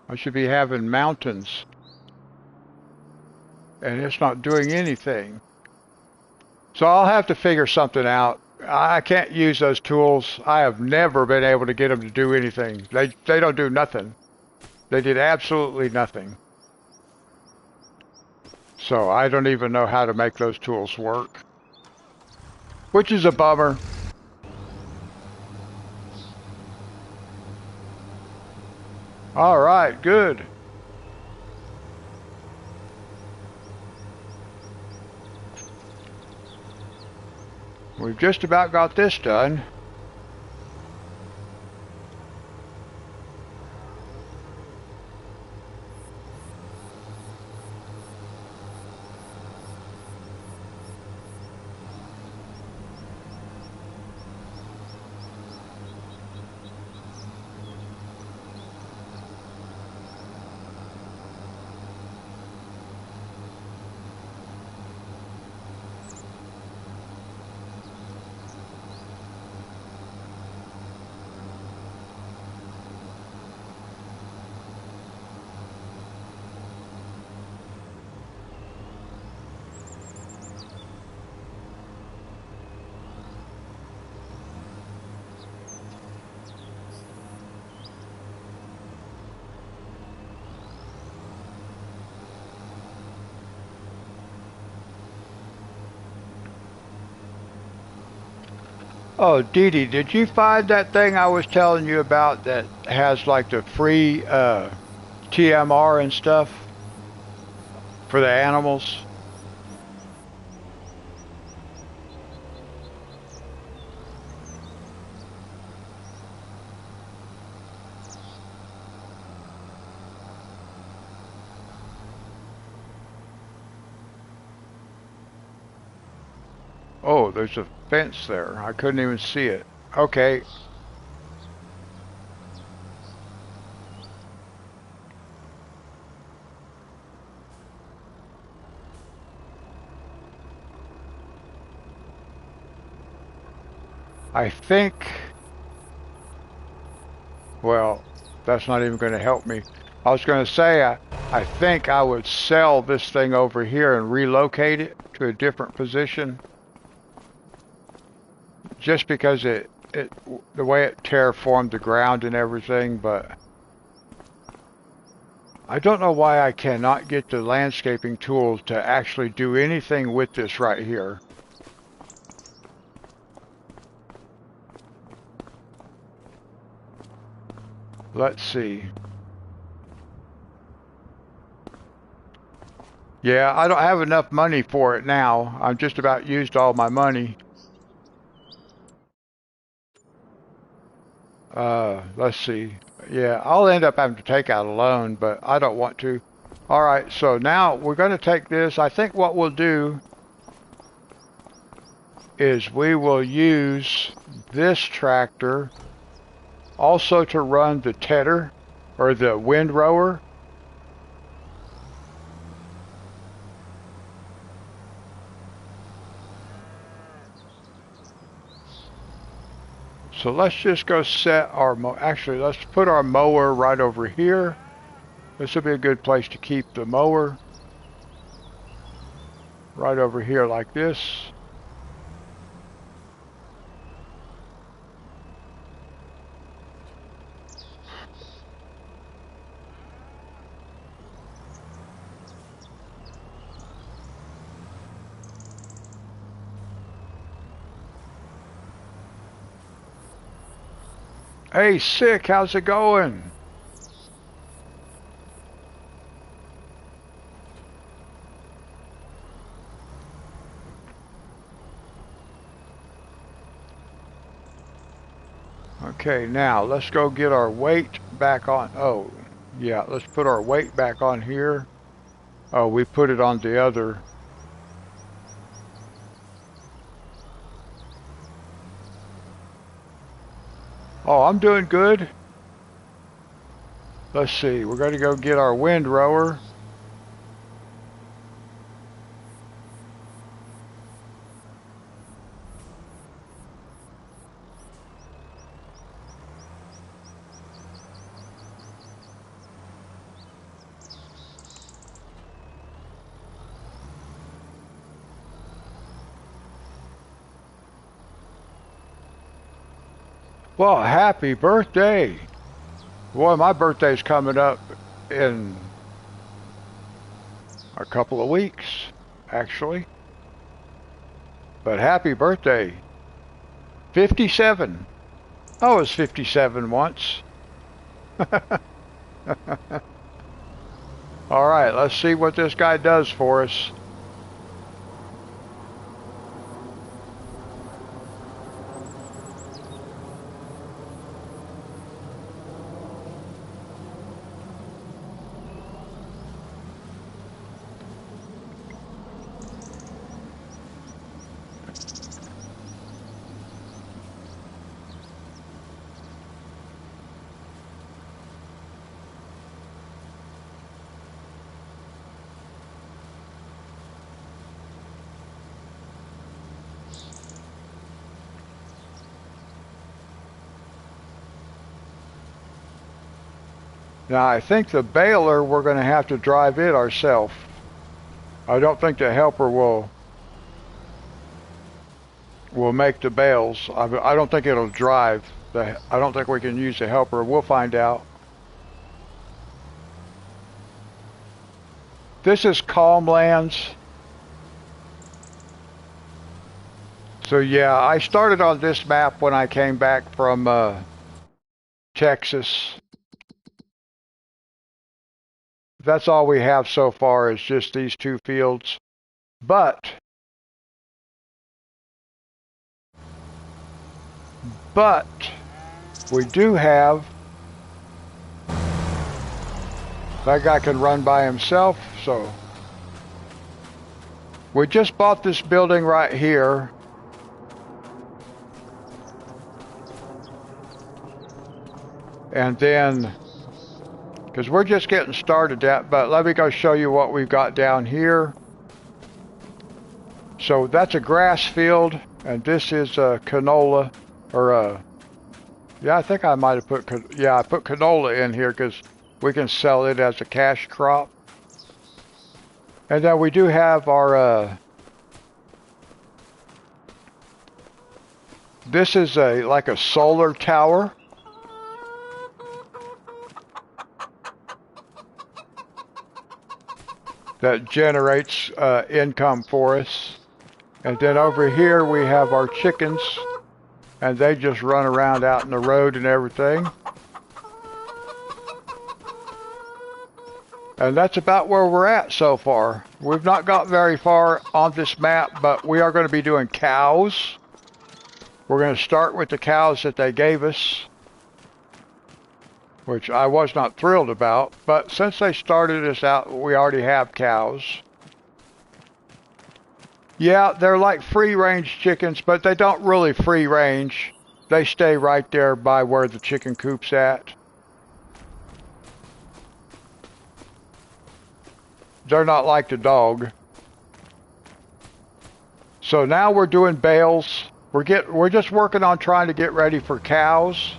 I should be having mountains. And it's not doing anything. So I'll have to figure something out. I can't use those tools. I have never been able to get them to do anything. They don't do nothing. They did absolutely nothing. So I don't even know how to make those tools work, which is a bummer. All right, good. We've just about got this done. Oh, Dee Dee, did you find that thing I was telling you about that has like the free TMR and stuff for the animals? Oh, there's a fence there. I couldn't even see it. Okay. I think, well, that's not even going to help me. I was going to say, I think I would sell this thing over here and relocate it to a different position just because the way it terraformed the ground and everything, but I don't know why I cannot get the landscaping tools to actually do anything with this right here. Let's see. Yeah, I don't have enough money for it now. I've just about used all my money. Let's see. Yeah, I'll end up having to take out a loan, but I don't want to. All right, so now we're going to take this. I think what we'll do is we will use this tractor also to run the tedder or the windrower. So let's just go set our actually let's put our mower right over here. This will be a good place to keep the mower. Right over here like this. Hey, Sick, how's it going? Okay, now let's go get our weight back on. Oh, yeah, let's put our weight back on here. Oh, we put it on the other. Oh, I'm doing good. Let's see, we're going to go get our windrower. Well, happy birthday. Boy, my birthday's coming up in a couple of weeks, actually. But happy birthday. 57. I was 57 once. All right, let's see what this guy does for us. Now, I think the baler, we're going to have to drive it ourselves. I don't think the helper will make the bales. I don't think it'll drive. I don't think we can use the helper. We'll find out. This is Calm Lands. So yeah, I started on this map when I came back from Texas. That's all we have so far is just these two fields. But we do have, that guy can run by himself, so we just bought this building right here. And then, because we're just getting started at, but let me go show you what we've got down here. So that's a grass field, and this is a canola, or yeah, I think I might have put, I put canola in here because we can sell it as a cash crop. And then we do have our, this is like a solar tower. That generates income for us. And then over here we have our chickens, and they just run around out in the road and everything. And that's about where we're at so far. We've not got very far on this map, but we are going to be doing cows. We're going to start with the cows that they gave us, which I was not thrilled about, but since they started us out, we already have cows. Yeah, they're like free-range chickens, but they don't really free-range. They stay right there by where the chicken coop's at. They're not like the dog. So now we're doing bales. We're just working on trying to get ready for cows.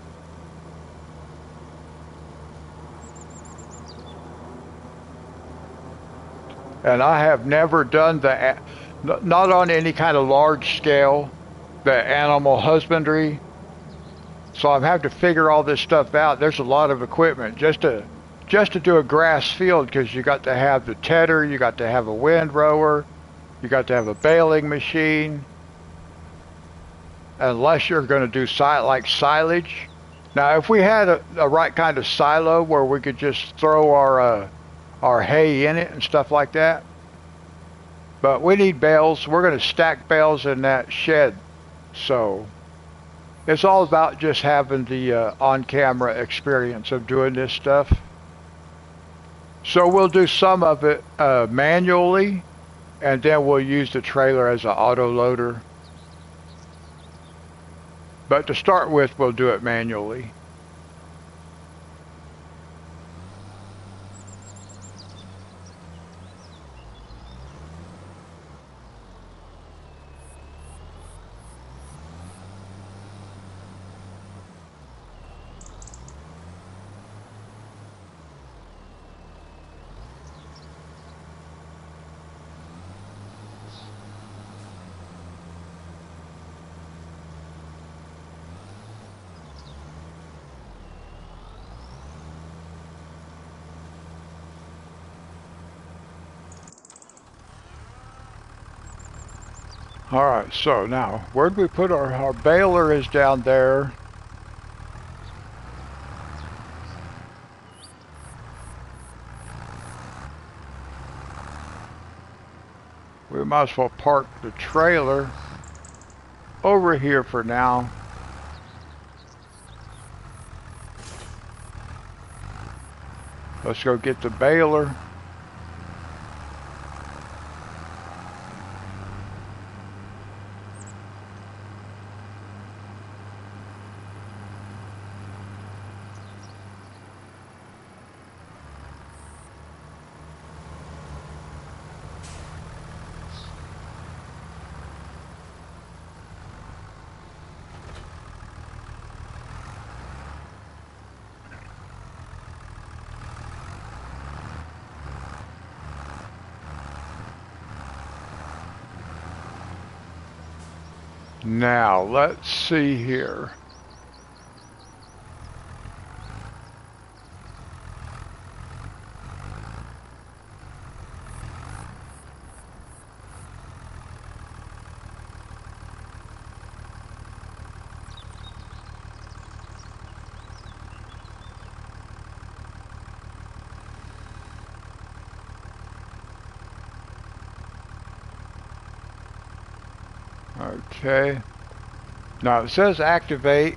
And I have never done not on any kind of large scale, the animal husbandry. So I'm having to figure all this stuff out. There's a lot of equipment just to do a grass field, because you got to have the tedder, you got to have a windrower, you got to have a baling machine. Unless you're going to do like silage. Now, if we had a right kind of silo where we could just throw our hay in it and stuff like that. But we need bales. We're going to stack bales in that shed. So it's all about just having the on-camera experience of doing this stuff. So we'll do some of it manually, and then we'll use the trailer as an auto loader. But to start with, we'll do it manually. Alright, so now, where'd we put our baler is down there. We might as well park the trailer over here for now. Let's go get the baler. Now, let's see here. Okay. Now it says activate.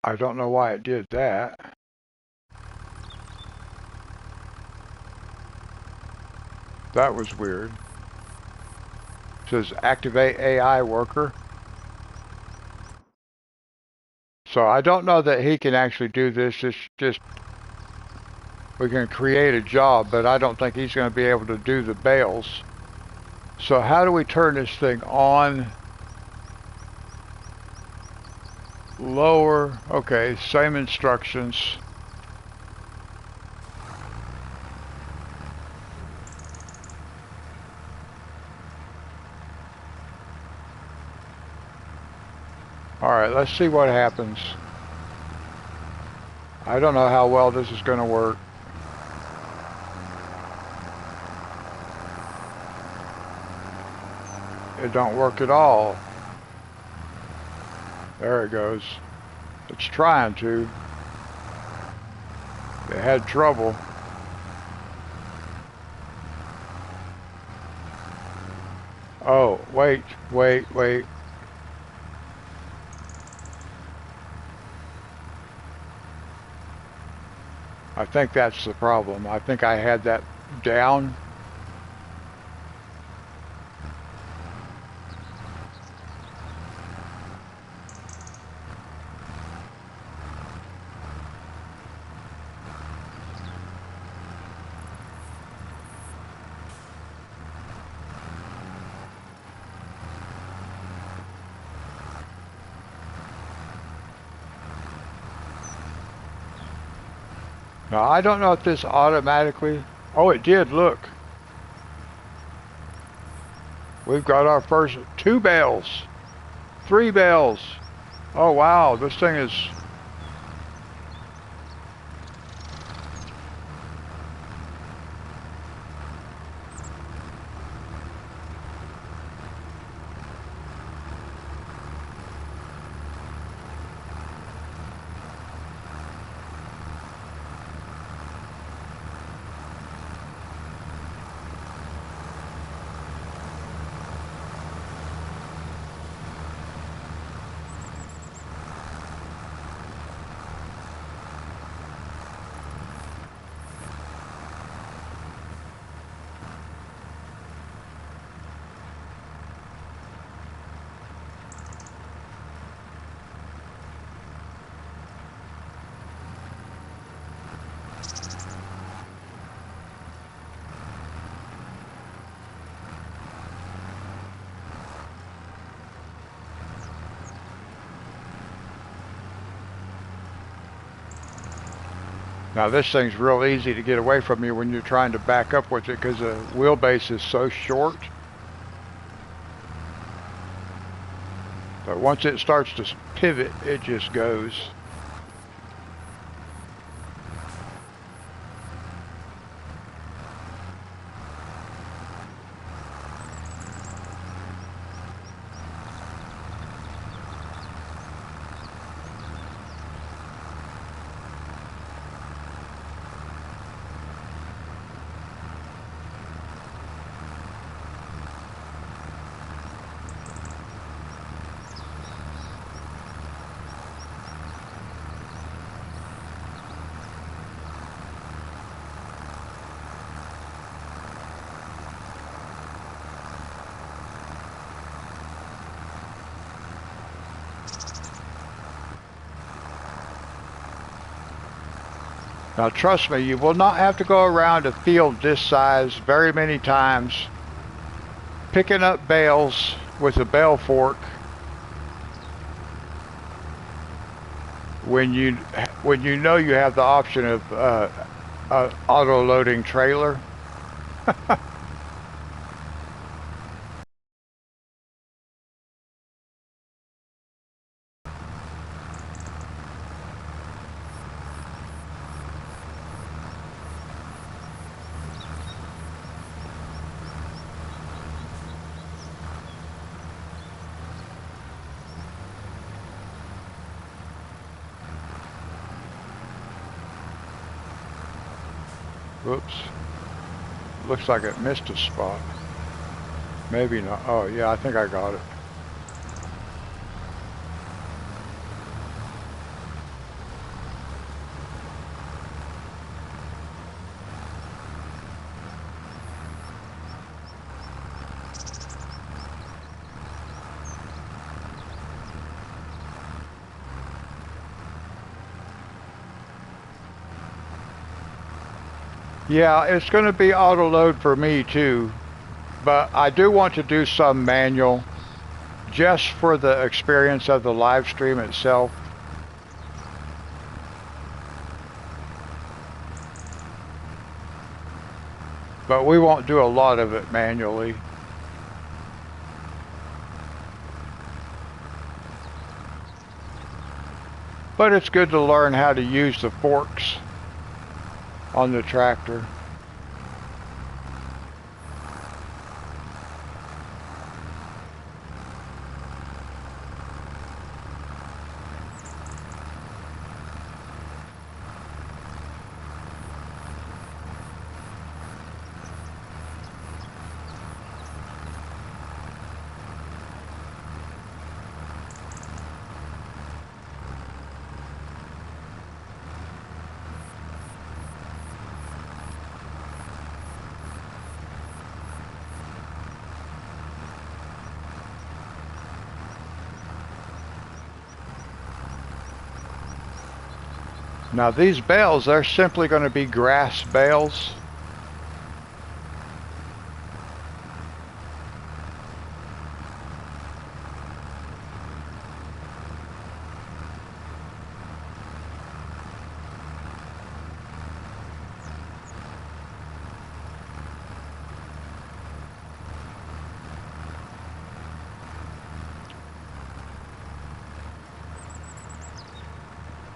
I don't know why it did that. That was weird. It says activate AI worker. So I don't know that he can actually do this. It's just we can create a job, but I don't think he's going to be able to do the bales. So how do we turn this thing on? Lower. Okay, same instructions. Alright, let's see what happens. I don't know how well this is going to work. It don't work at all. There it goes. It's trying to. It had trouble. Oh, wait. I think that's the problem. I think I had that down. Now, I don't know if this automatically... Oh, it did, look. We've got our first 2 bales. 3 bales. Oh, wow, this thing is... Now this thing's real easy to get away from you when you're trying to back up with it because the wheelbase is so short. But once it starts to pivot, it just goes. Now trust me, you will not have to go around a field this size very many times picking up bales with a bale fork when you know you have the option of auto loading trailer. Whoops. Looks like it missed a spot. Maybe not. Oh yeah, I think I got it. Yeah, it's going to be auto load for me too, but I do want to do some manual just for the experience of the live stream itself. But we won't do a lot of it manually. But it's good to learn how to use the forks on the tractor. Now these bales, they're simply going to be grass bales.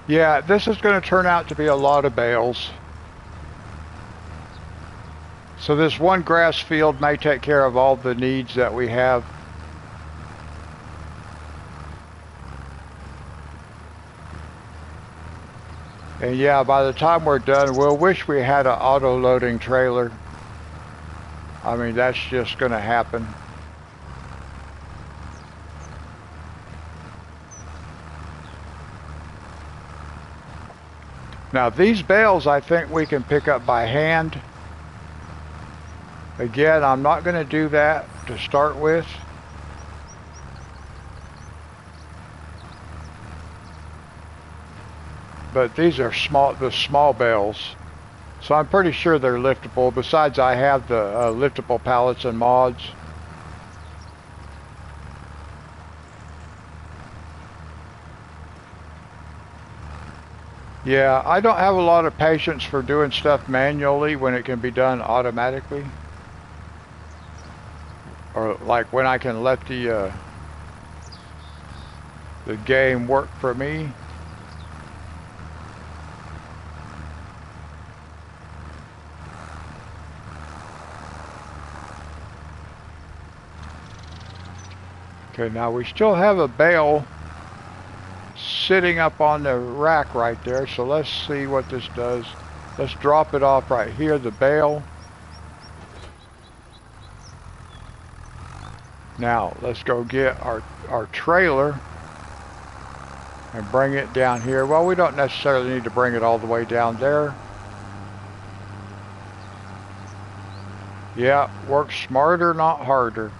Yeah, this is going to turn out to be a lot of bales. So this one grass field may take care of all the needs that we have. And yeah, by the time we're done, we'll wish we had an auto-loading trailer. I mean, that's just going to happen. Now these bales I think we can pick up by hand. Again, I'm not going to do that to start with. But these are the small bales. So I'm pretty sure they're liftable. Besides, I have the liftable pallets and mods. Yeah, I don't have a lot of patience for doing stuff manually when it can be done automatically. Or like when I can let the game work for me. Okay, now we still have a bale sitting up on the rack right there, so let's see what this does. Let's drop it off right here, the bale. Now let's go get our trailer and bring it down here. Well, we don't necessarily need to bring it all the way down there. Yeah, work smarter, not harder.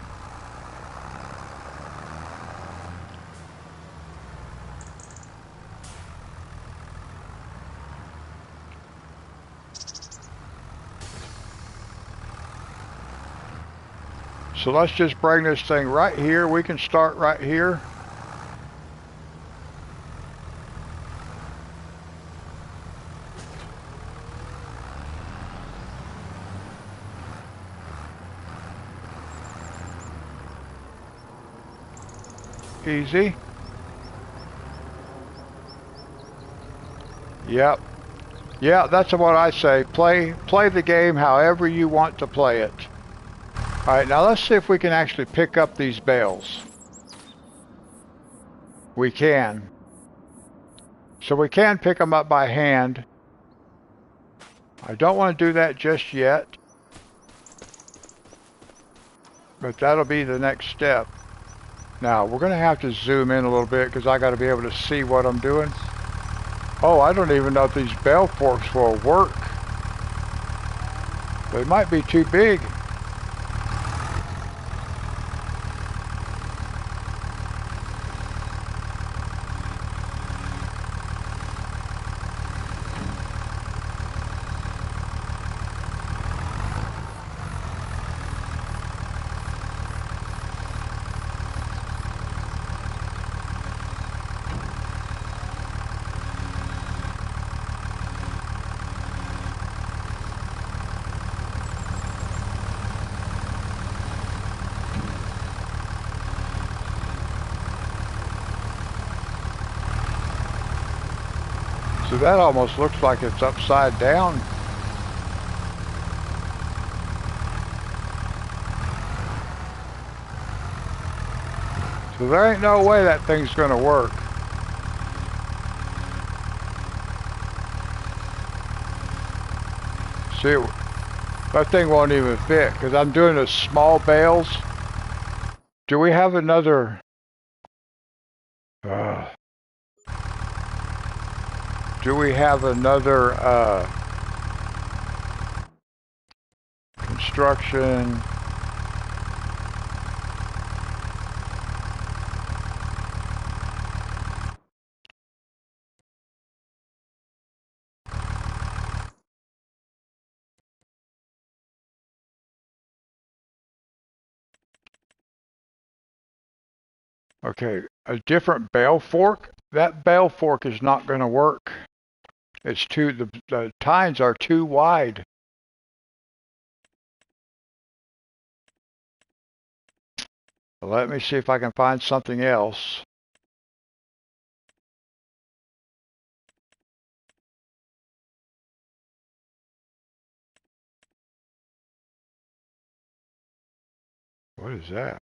So let's just bring this thing right here. We can start right here. Easy. Yep. Yeah, that's what I say. Play the game however you want to play it. Alright, now let's see if we can actually pick up these bales. We can. So we can pick them up by hand. I don't want to do that just yet. But that'll be the next step. Now, we're going to have to zoom in a little bit because I got to be able to see what I'm doing. Oh, I don't even know if these bale forks will work. They might be too big. So that almost looks like it's upside down. So there ain't no way that thing's going to work. See, that thing won't even fit because I'm doing the small bales. Do we have another... do we have another construction? Okay, a different bale fork? That bale fork is not going to work. It's too, the tines are too wide. Let me see if I can find something else. What is that?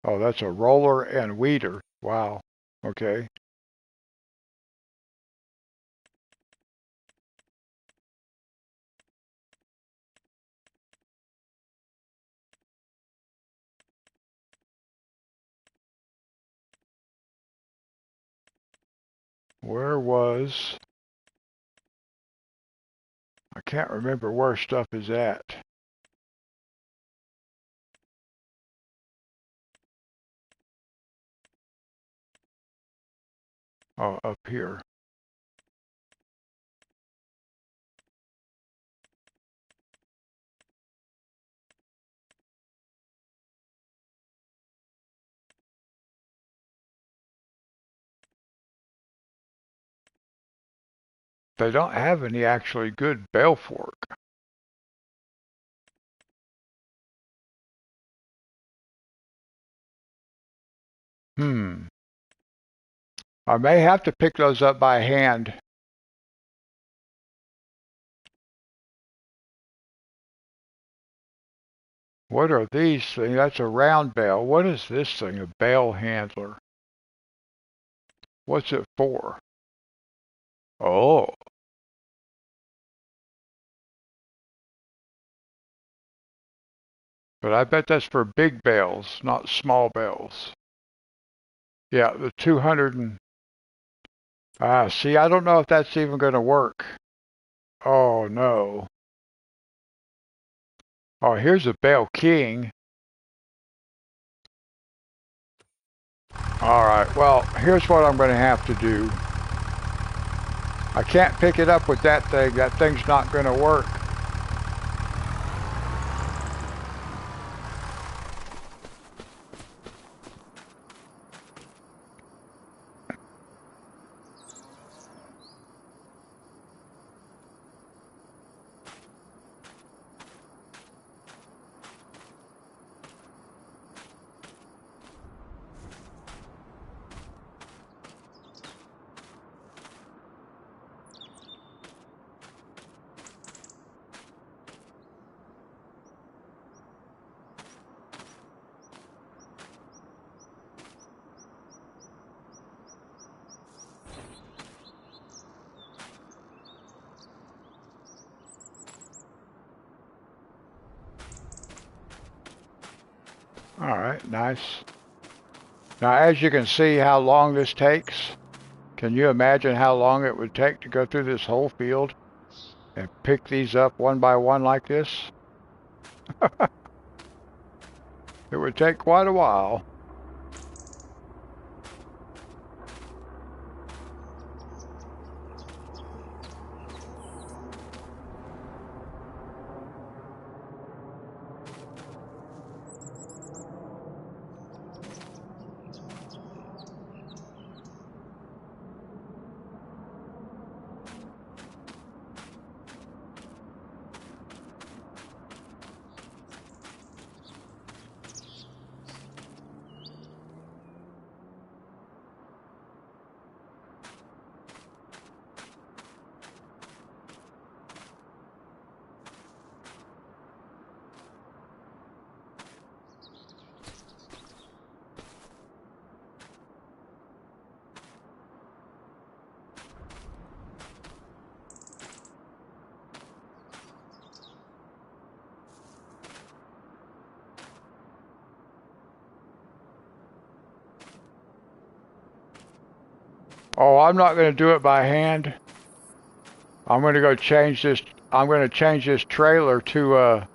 Oh, that's a roller and weeder. Wow. Okay. Where was... I can't remember where stuff is at. Oh, up here. They don't have any actually good bale fork. I may have to pick those up by hand. What are these things? That's a round bale. What is this thing? A bale handler. What's it for? Oh. But I bet that's for big bales, not small bales. Yeah, the 200 and... see, I don't know if that's even going to work. Oh, no. Oh, here's a bale king. All right, well, here's what I'm going to have to do. I can't pick it up with that thing. That thing's not going to work. All right, nice. Now, as you can see how long this takes, can you imagine how long it would take to go through this whole field and pick these up one by one like this? It would take quite a while. Oh, I'm not going to do it by hand. I'm going to go change this. I'm going to change this trailer to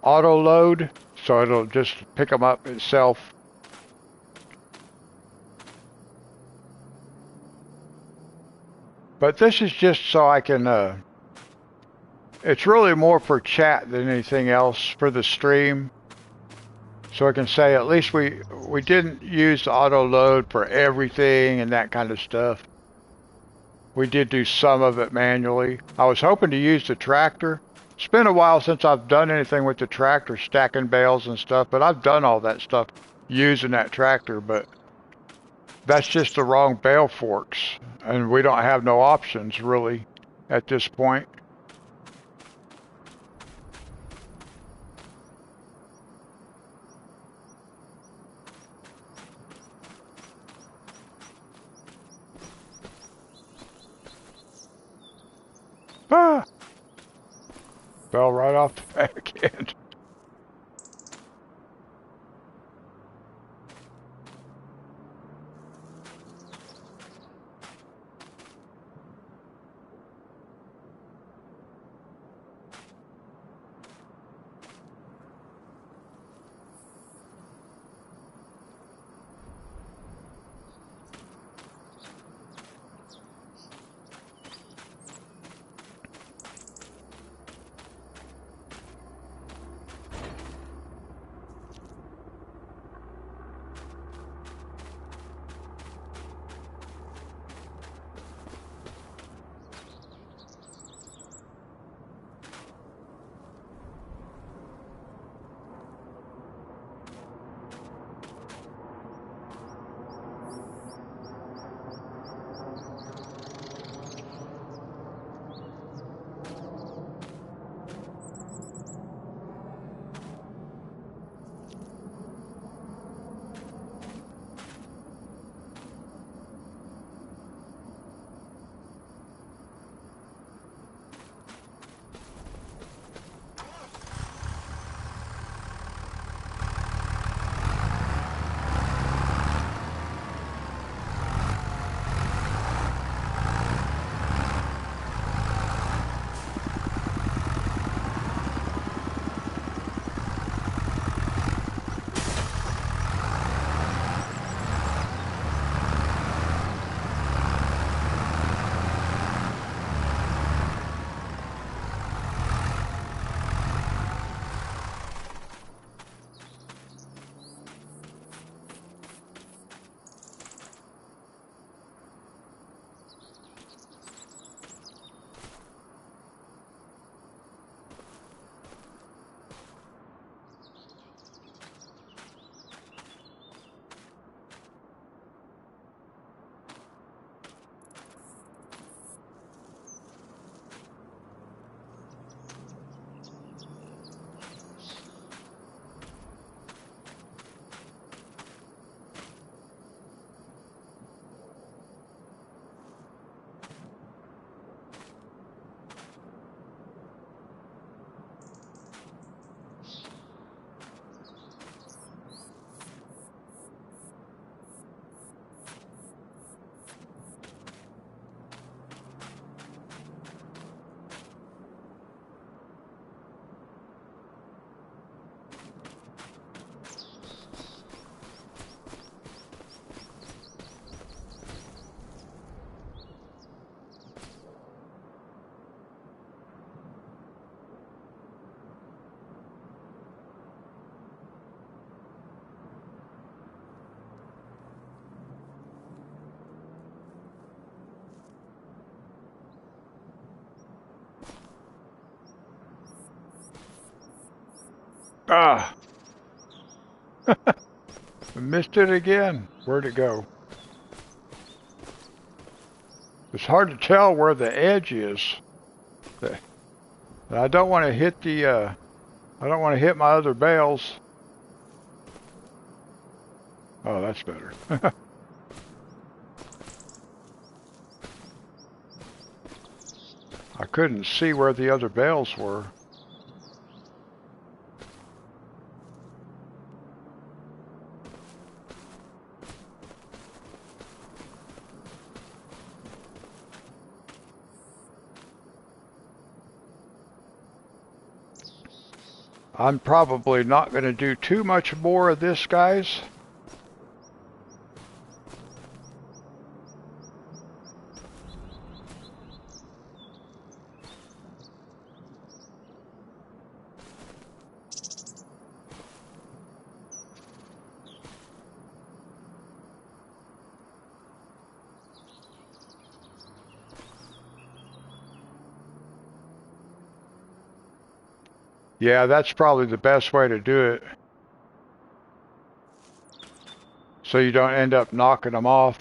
auto load, so it'll just pick them up itself. But this is just so I can. It's really more for chat than anything else for the stream. So I can say at least we didn't use the auto load for everything and that kind of stuff. We did do some of it manually. I was hoping to use the tractor. It's been a while since I've done anything with the tractor, stacking bales and stuff, but I've done all that stuff using that tractor, but that's just the wrong bale forks, and we don't have no options really at this point. Ah! Fell right off the back end. Ah, I missed it again. Where'd it go? It's hard to tell where the edge is. I don't want to hit the, I don't want to hit my other bales. Oh, that's better. I couldn't see where the other bales were. I'm probably not going to do too much more of this, guys. Yeah, that's probably the best way to do it. So you don't end up knocking them off.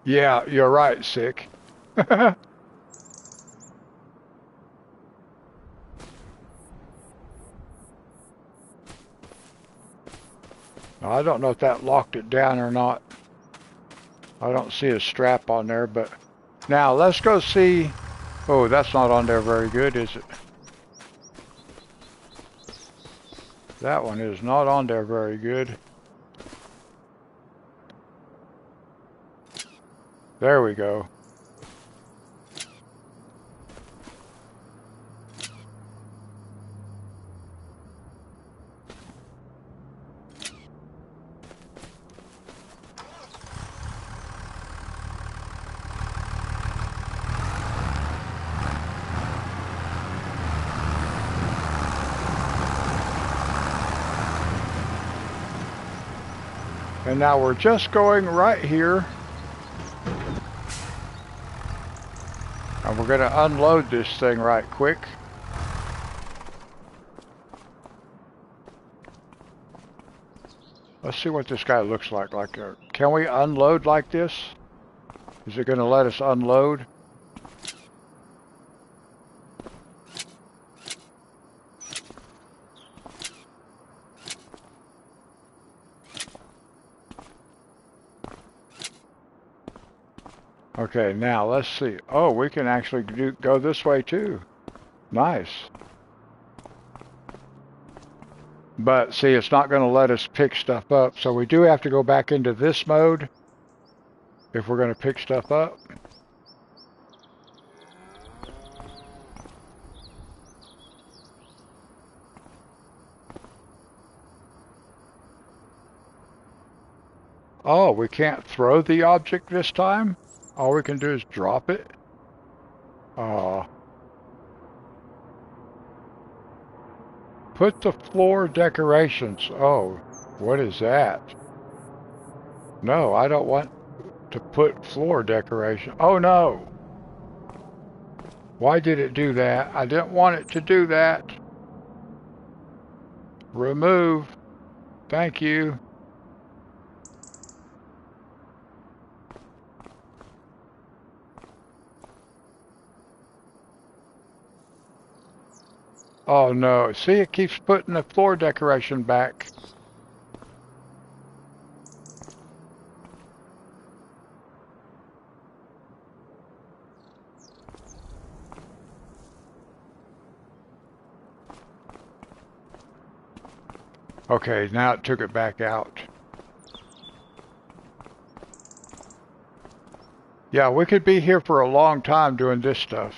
Yeah, you're right, Sick. I don't know if that locked it down or not. I don't see a strap on there, but now let's go see. Oh, that's not on there very good, is it? That one is not on there very good. There we go. And now we're just going right here. And we're going to unload this thing right quick. Let's see what this guy looks like. Can we unload like this? Is it going to let us unload? Okay, now let's see. Oh, we can actually go this way too. Nice. But see, it's not going to let us pick stuff up, so we do have to go back into this mode if we're going to pick stuff up. Oh, we can't throw the object this time? All we can do is drop it? Oh. Put the floor decorations. Oh, what is that? No, I don't want to put floor decoration. Oh no! Why did it do that? I didn't want it to do that. Remove. Thank you. Oh no, see, it keeps putting the floor decoration back. Okay, now it took it back out. Yeah, we could be here for a long time doing this stuff.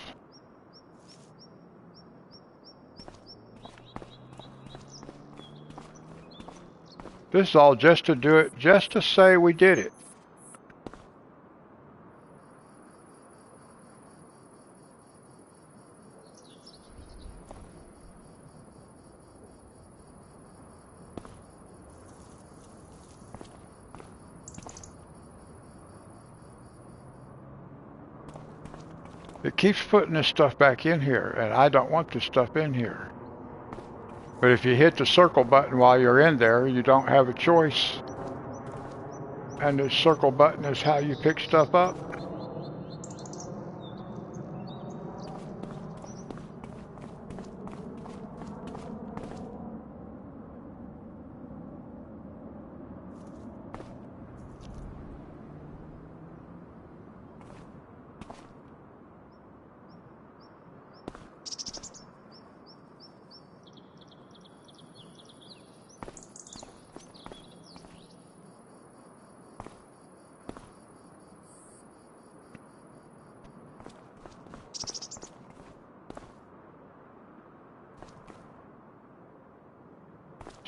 This is all just to do it, just to say we did it. It keeps putting this stuff back in here, and I don't want this stuff in here. But if you hit the circle button while you're in there, you don't have a choice. And the circle button is how you pick stuff up.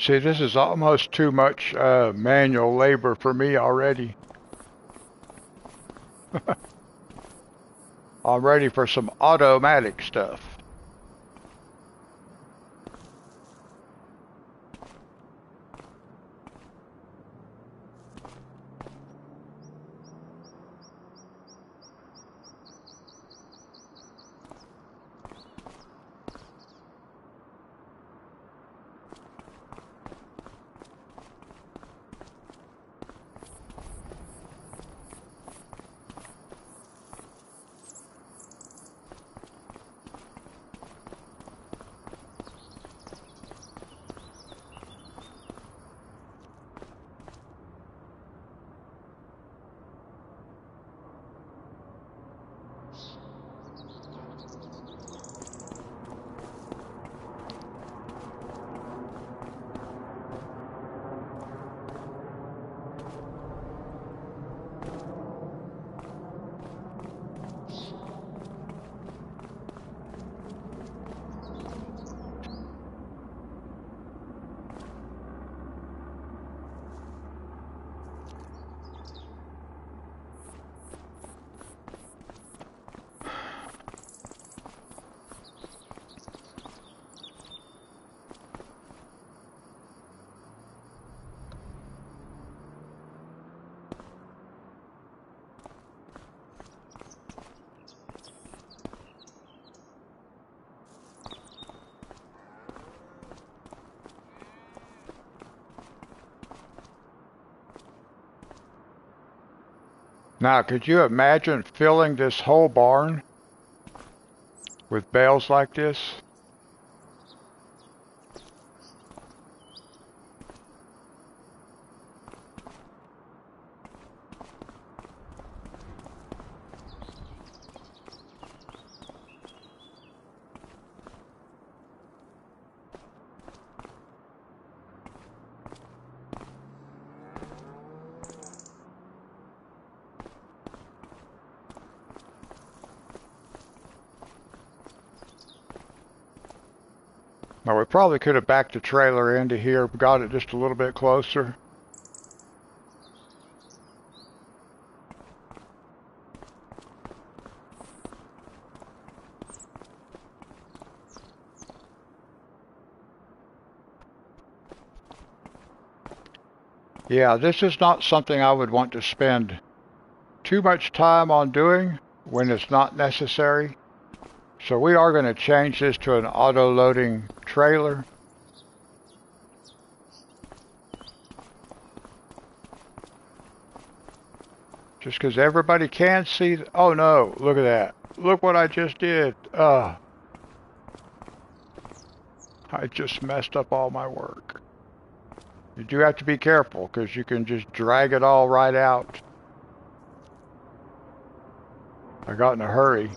See, this is almost too much manual labor for me already. I'm ready for some automatic stuff. Now, could you imagine filling this whole barn with bales like this? Now, we probably could have backed the trailer into here, got it just a little bit closer. Yeah, this is not something I would want to spend too much time on doing when it's not necessary. So we are going to change this to an auto-loading trailer. Just because everybody can see. Oh no, look at that. Look what I just did. I just messed up all my work. You do have to be careful because you can just drag it all right out. I got in a hurry.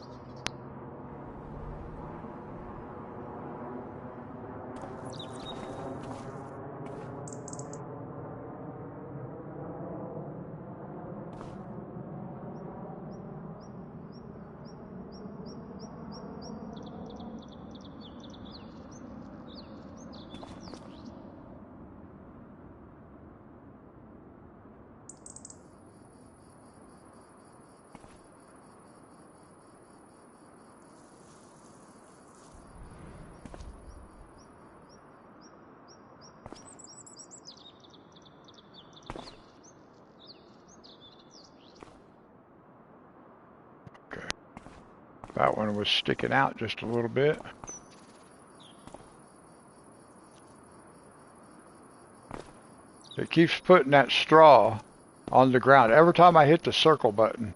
That one was sticking out just a little bit. It keeps putting that straw on the ground every time I hit the circle button.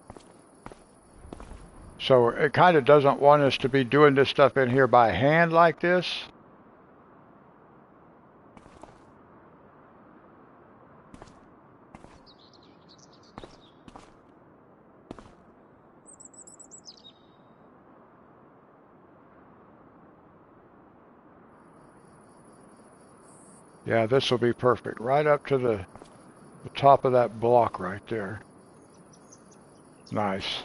So it kind of doesn't want us to be doing this stuff in here by hand like this. Yeah, this will be perfect. Right up to the top of that block right there. Nice.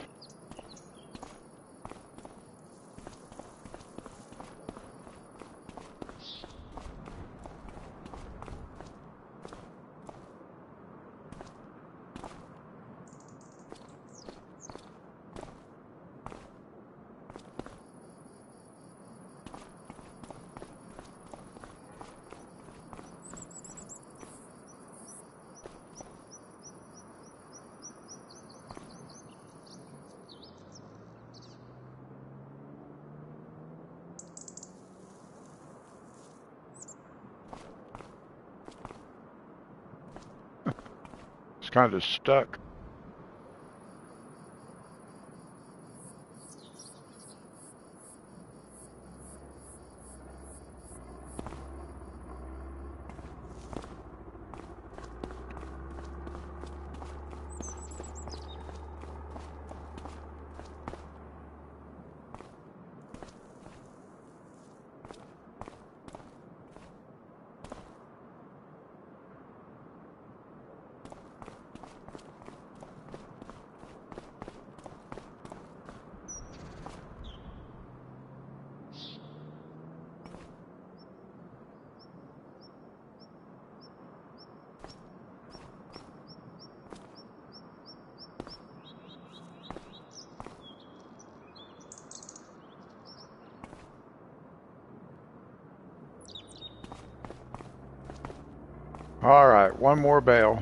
It's kind of stuck. All right, one more bale.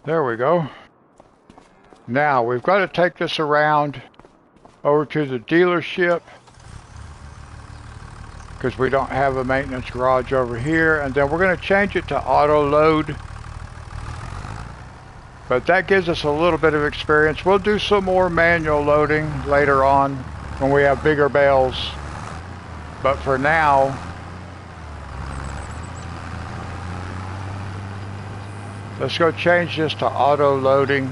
There we go. Now we've got to take this around over to the dealership because we don't have a maintenance garage over here, and then we're going to change it to auto load. But that gives us a little bit of experience. We'll do some more manual loading later on when we have bigger bales. But for now, let's go change this to auto loading.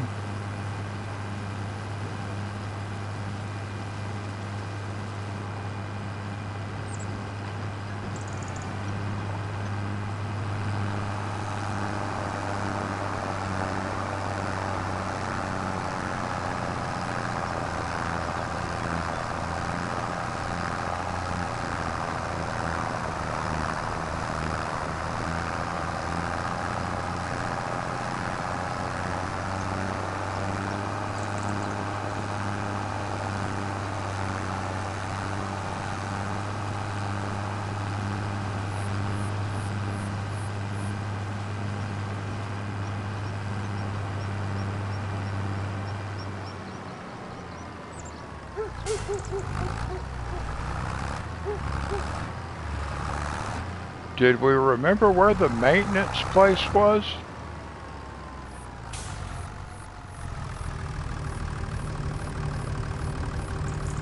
Did we remember where the maintenance place was?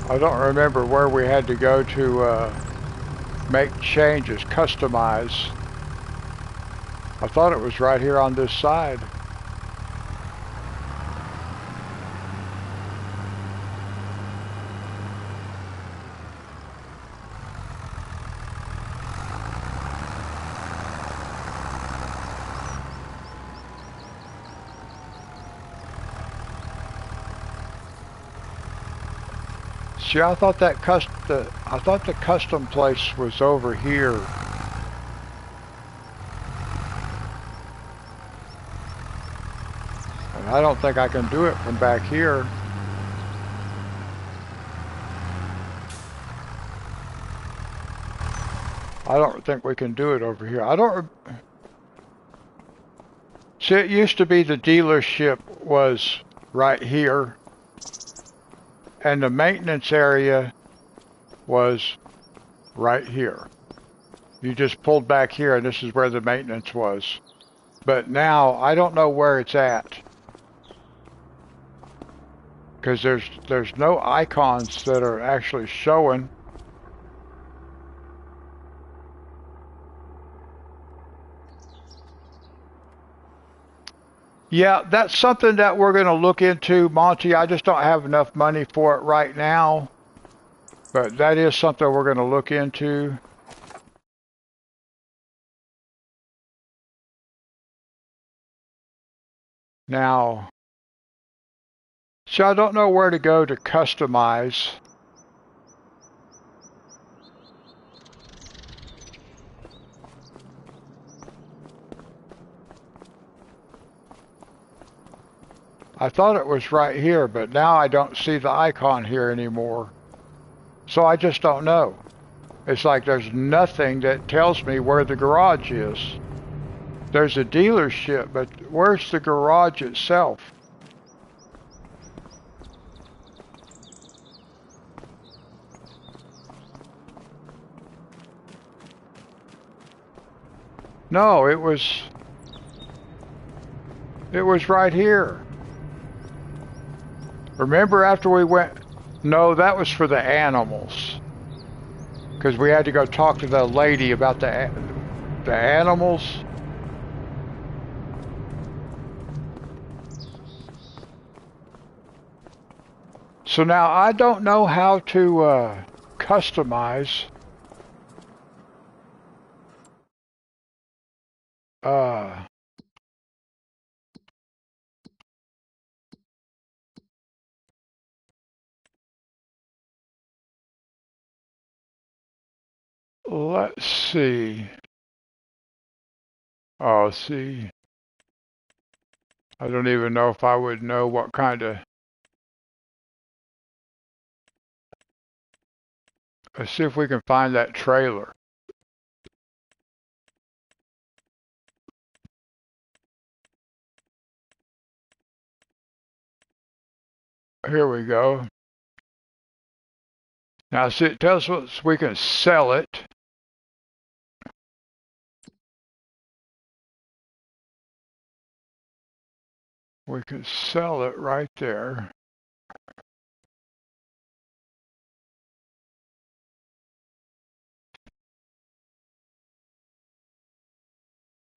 I don't remember where we had to go to make changes, customize. I thought it was right here on this side. See, I thought the custom place was over here. And I don't think I can do it from back here. I don't think we can do it over here. See, it used to be the dealership was right here, and the maintenance area was right here. You just pulled back here, and this is where the maintenance was. But now, I don't know where it's at. Because there's no icons that are actually showing. Yeah, that's something that we're going to look into, Monty. I just don't have enough money for it right now. But that is something we're going to look into. Now, so I don't know where to go to customize. I thought it was right here, but now I don't see the icon here anymore. So I just don't know. It's like there's nothing that tells me where the garage is. There's a dealership, but where's the garage itself? No, it was right here. Remember after we went? No, that was for the animals. Because we had to go talk to the lady about the animals. So now I don't know how to customize. Let's see. Oh, see. I don't even know if I would know what kind of... Let's see if we can find that trailer. Here we go. Now, see, it tells us we can sell it. We can sell it right there.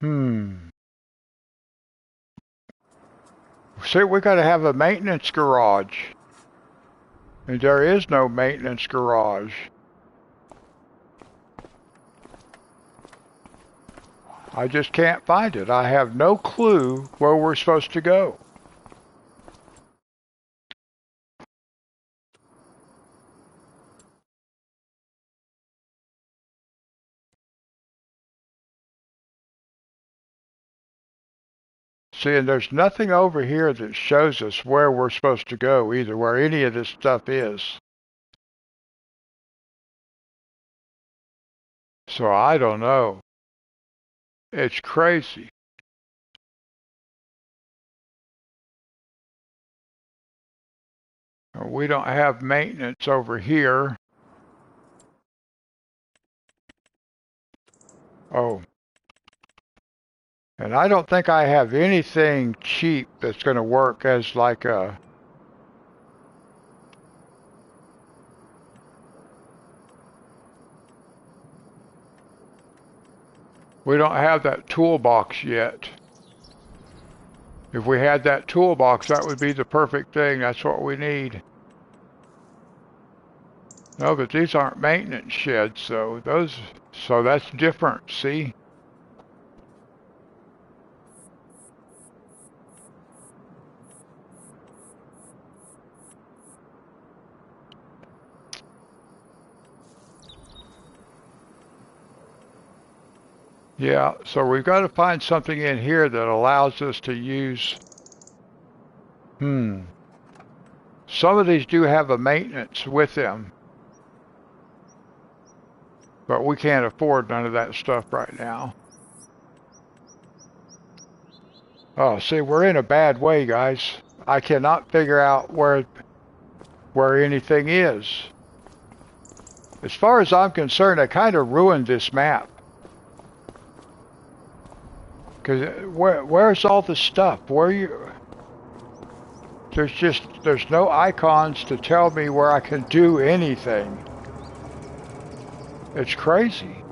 See, we got to have a maintenance garage. And there is no maintenance garage. I just can't find it. I have no clue where we're supposed to go. See, and there's nothing over here that shows us where we're supposed to go either, where any of this stuff is. So I don't know. It's crazy. We don't have maintenance over here. Oh. And I don't think I have anything cheap that's going to work as like a... We don't have that toolbox yet. If we had that toolbox, that would be the perfect thing. That's what we need. No, but these aren't maintenance sheds, so that's different, see? Yeah, so we've got to find something in here that allows us to use... Some of these do have a maintenance with them. But we can't afford none of that stuff right now. Oh, see, we're in a bad way, guys. I cannot figure out where anything is. As far as I'm concerned, I kind of ruined this map. Because where's all the stuff? There's no icons to tell me where I can do anything. It's crazy.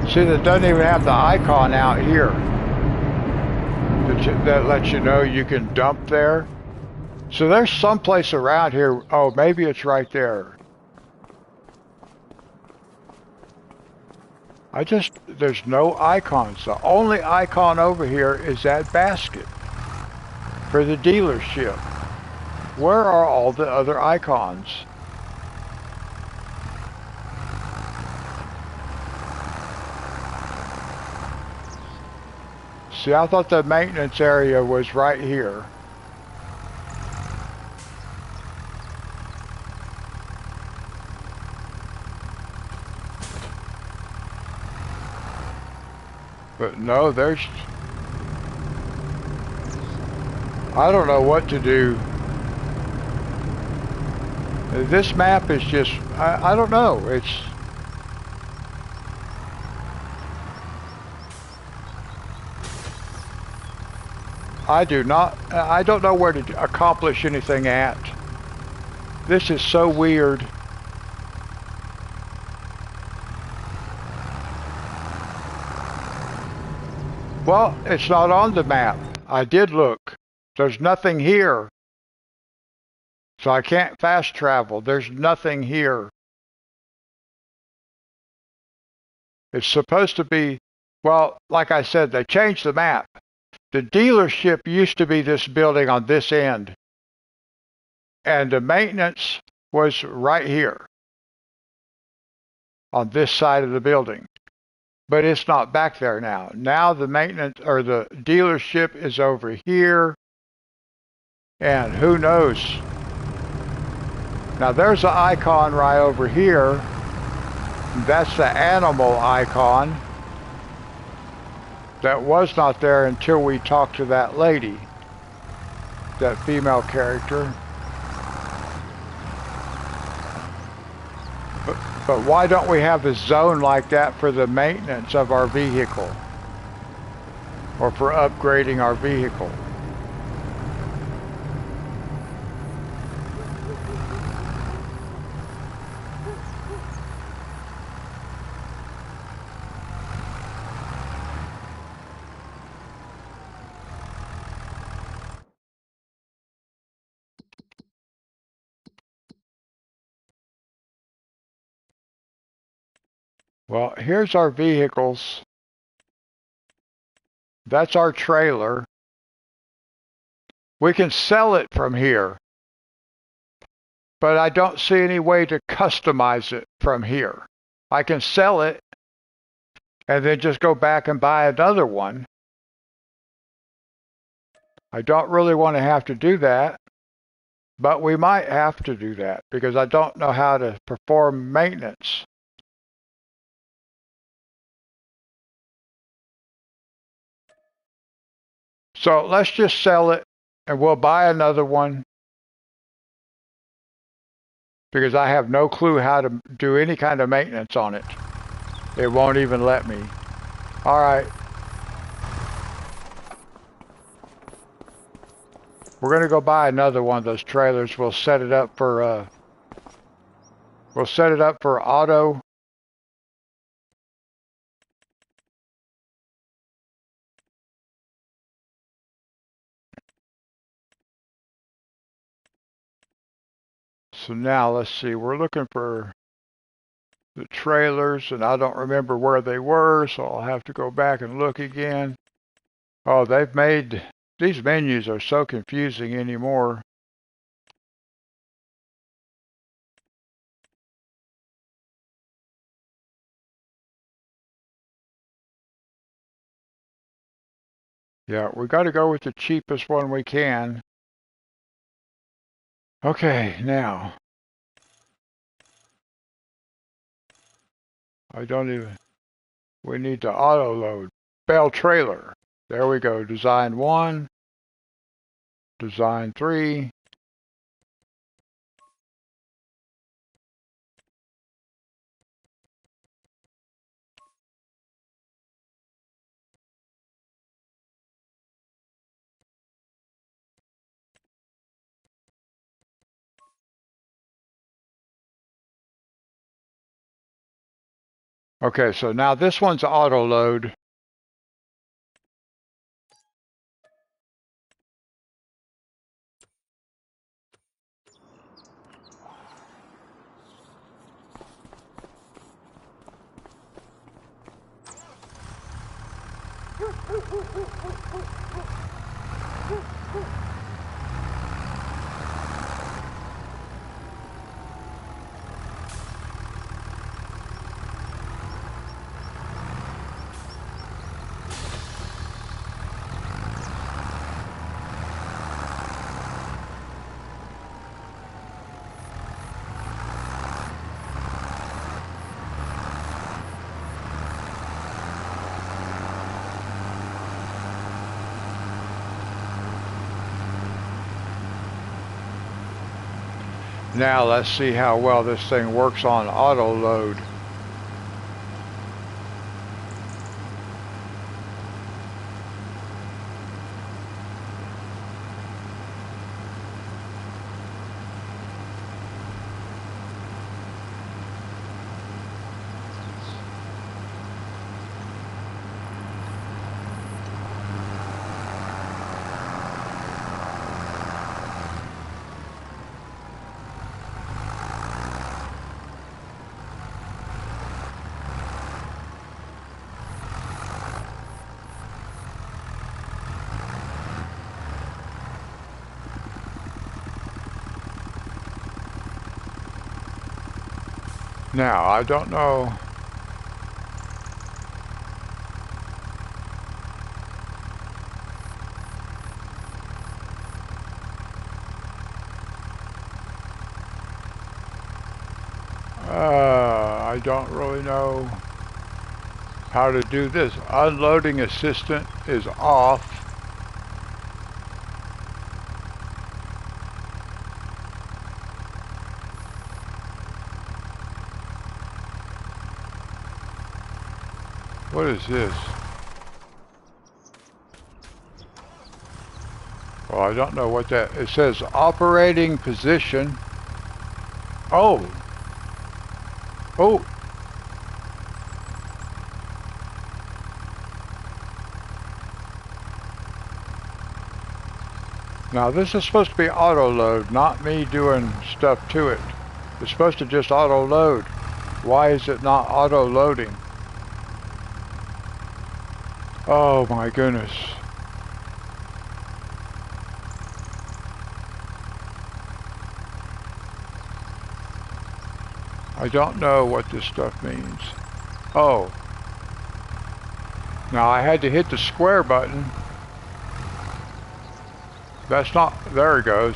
See, that doesn't even have the icon out here that lets you know you can dump there. So there's someplace around here. Oh, maybe it's right there. There's no icons. The only icon over here is that basket for the dealership. Where are all the other icons? See, I thought the maintenance area was right here. But no, I don't know what to do. This map is just, I don't know. I don't know where to accomplish anything at. This is so weird. Well, it's not on the map. I did look. There's nothing here. So I can't fast travel. There's nothing here. It's supposed to be, well, like I said, they changed the map. The dealership used to be this building on this end. And the maintenance was right here on this side of the building. But it's not back there now. Now the maintenance or the dealership is over here. And who knows? Now there's an icon right over here. That's the animal icon. That was not there until we talked to that lady. That female character. But why don't we have a zone like that for the maintenance of our vehicle? Or for upgrading our vehicle? Well, here's our vehicles. That's our trailer. We can sell it from here. But I don't see any way to customize it from here. I can sell it and then just go back and buy another one. I don't really want to have to do that. But we might have to do that because I don't know how to perform maintenance. So let's just sell it and we'll buy another one because I have no clue how to do any kind of maintenance on it. It won't even let me. All right. We're going to go buy another one of those trailers. We'll set it up for auto. So now let's see. We're looking for the trailers and I don't remember where they were, so I'll have to go back and look again. Oh, they've made these menus are so confusing anymore. Yeah, we got to go with the cheapest one we can. Okay, now I don't even. We need to auto load. Bell trailer. There we go. Design 1, design 3. Okay, so now this one's auto load. Now let's see how well this thing works on auto load. Now, I don't know. I don't really know how to do this. Unloading assistant is off. What is this? Well, I don't know what that. It says operating position. Oh. Oh. Now this is supposed to be auto load, not me doing stuff to it. It's supposed to just auto load. Why is it not auto loading? Oh my goodness. I don't know what this stuff means. Oh. Now I had to hit the square button. That's not, there it goes.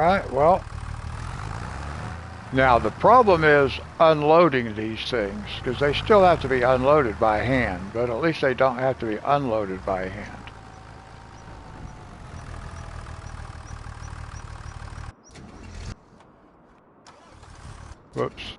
right, well, now the problem is unloading these things, because they still have to be unloaded by hand, but at least they don't have to be unloaded by hand. Whoops.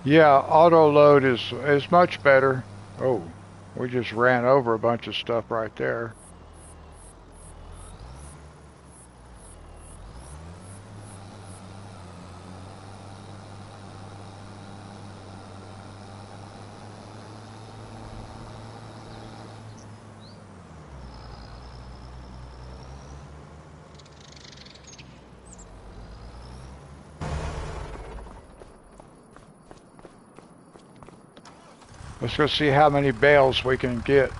Yeah, auto load is much better. Oh, we just ran over a bunch of stuff right there. Let's go see how many bales we can get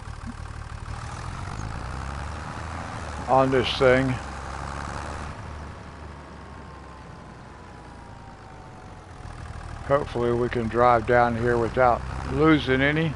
on this thing. Hopefully we can drive down here without losing any.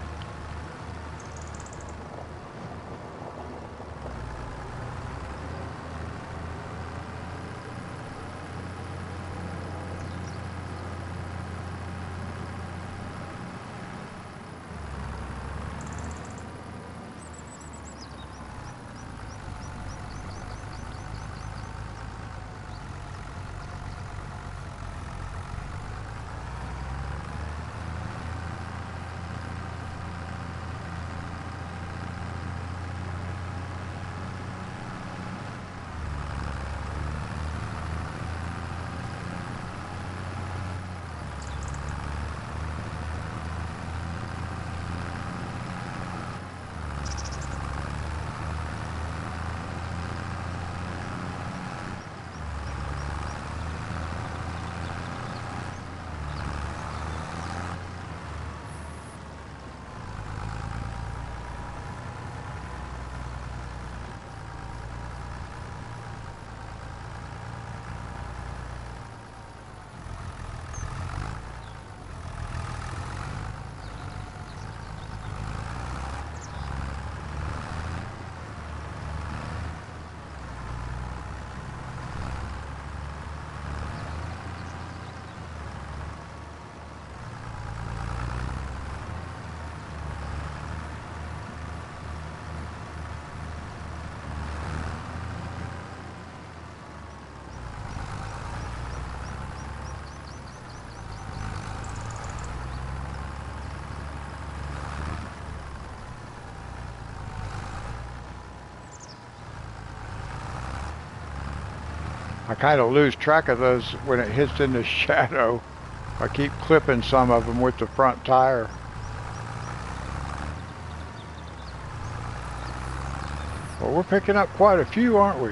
I kind of lose track of those when it hits in the shadow. I keep clipping some of them with the front tire. Well, we're picking up quite a few, aren't we?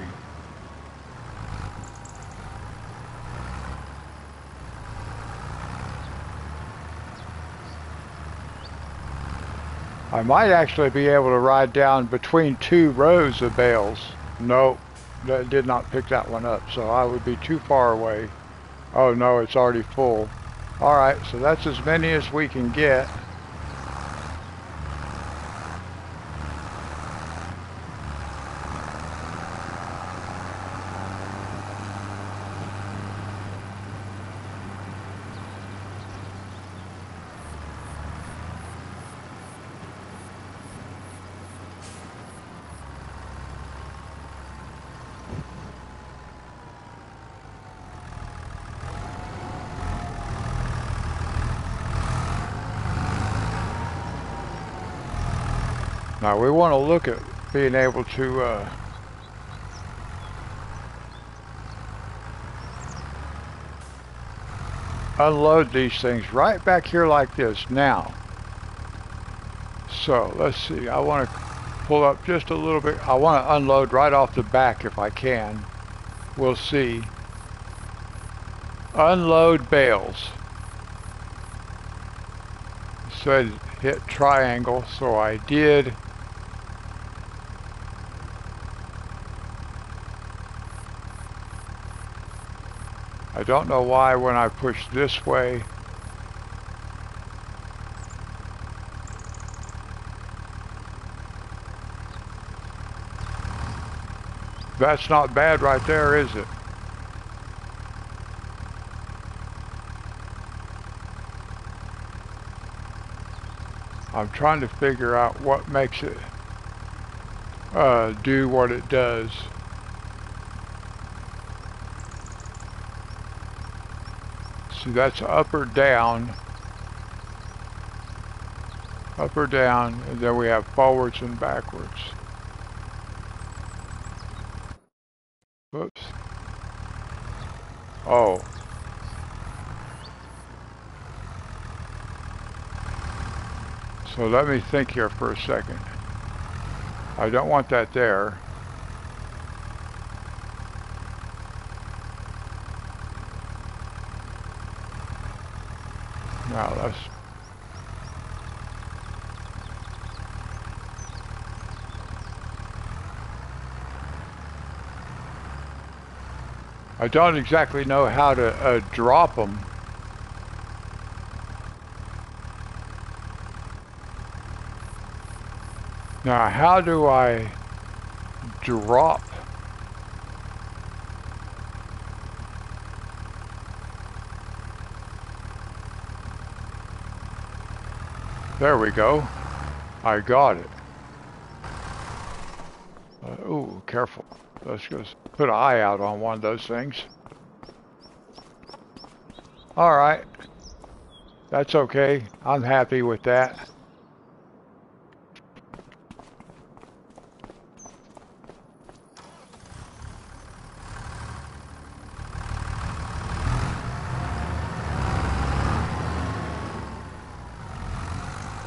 I might actually be able to ride down between two rows of bales. Nope, that did not pick that one up, so I would be too far away. Oh no, it's already full. Alright, so that's as many as we can get. Now we want to look at being able to unload these things right back here like this now. So let's see, I want to pull up just a little bit. I want to unload right off the back if I can. We'll see. Unload bales. It said hit triangle, so I did. I don't know why when I push this way That's not bad right there, is it? I'm trying to figure out what makes it do what it does. See, that's up or down, and then we have forwards and backwards. Whoops. Oh. So let me think here for a second. I don't want that there. Now let's... I don't exactly know how to drop them. Now, how do I drop? There we go. I got it. Ooh, careful. Let's just put an eye out on one of those things. All right. That's okay. I'm happy with that.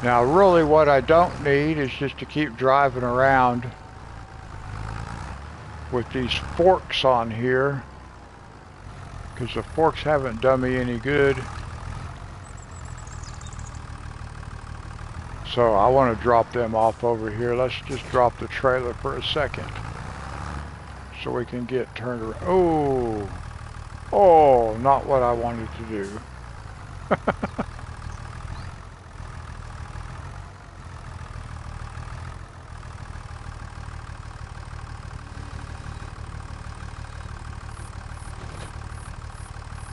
Now, really what I don't need is just to keep driving around with these forks on here, because the forks haven't done me any good. So I want to drop them off over here. Let's just drop the trailer for a second so we can get turned around. Oh, not what I wanted to do.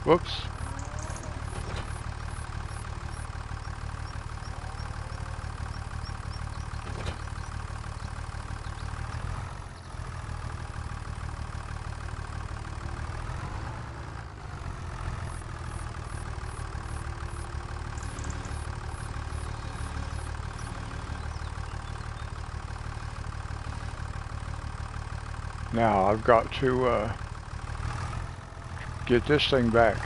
Whoops. Now I've got to get this thing back.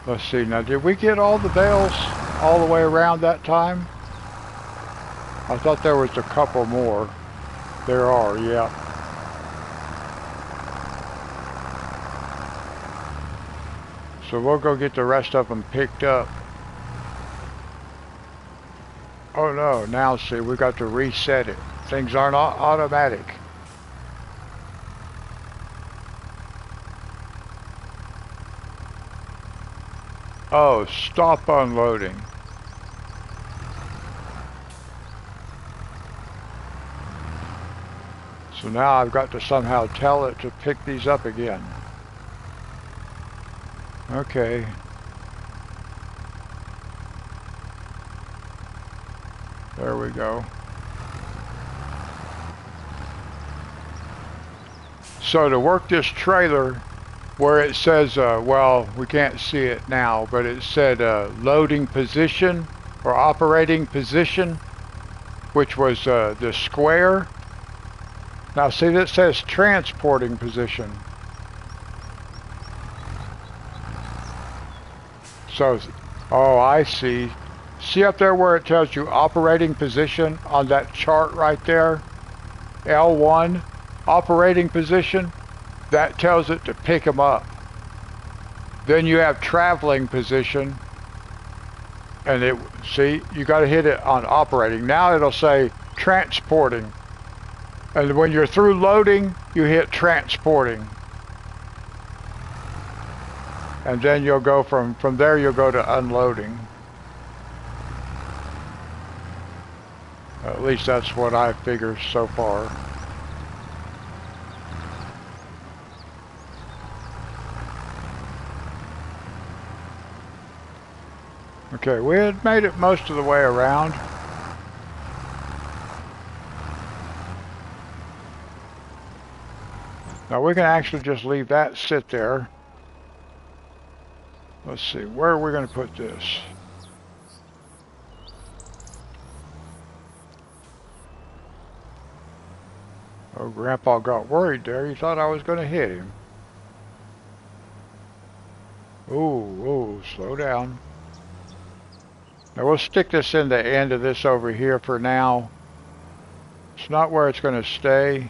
Let's see, now did we get all the bales all the way around that time? I thought there was a couple more. There are, yeah. So we'll go get the rest of them picked up. Oh no, now see, we got to reset it. Things aren't automatic. Oh, stop unloading. So now I've got to somehow tell it to pick these up again. Okay. There we go. So to work this trailer, where it says, well, we can't see it now, but it said loading position or operating position, which was the square. Now see, that says transporting position. So, oh, I see. See up there where it tells you operating position on that chart right there? L1, operating position. That tells it to pick them up. Then you have traveling position. And it, see, you got to hit it on operating. Now it'll say transporting. And when you're through loading, you hit transporting. And then you'll go from there you'll go to unloading. At least that's what I figured so far. Okay, we had made it most of the way around. Now we can actually just leave that sit there. Let's see, where are we going to put this? Oh, Grandpa got worried there. He thought I was going to hit him. Ooh, slow down. Now we'll stick this in the end of this over here for now. It's not where it's going to stay.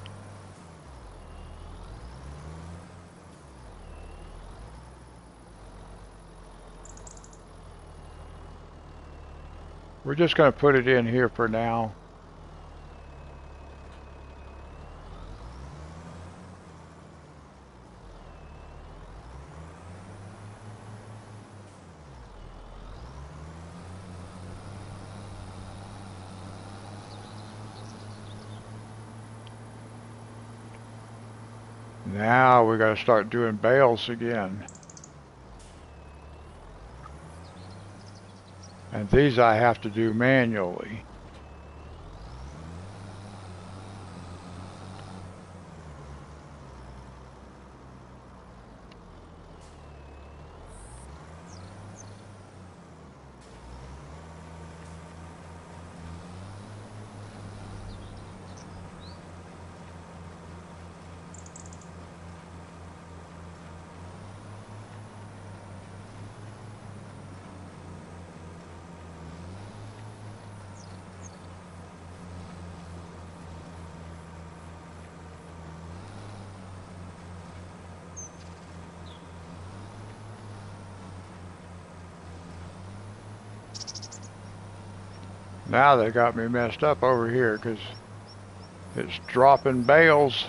We're just going to put it in here for now. Now we got to start doing bales again. And these I have to do manually. Now they got me messed up over here because it's dropping bales,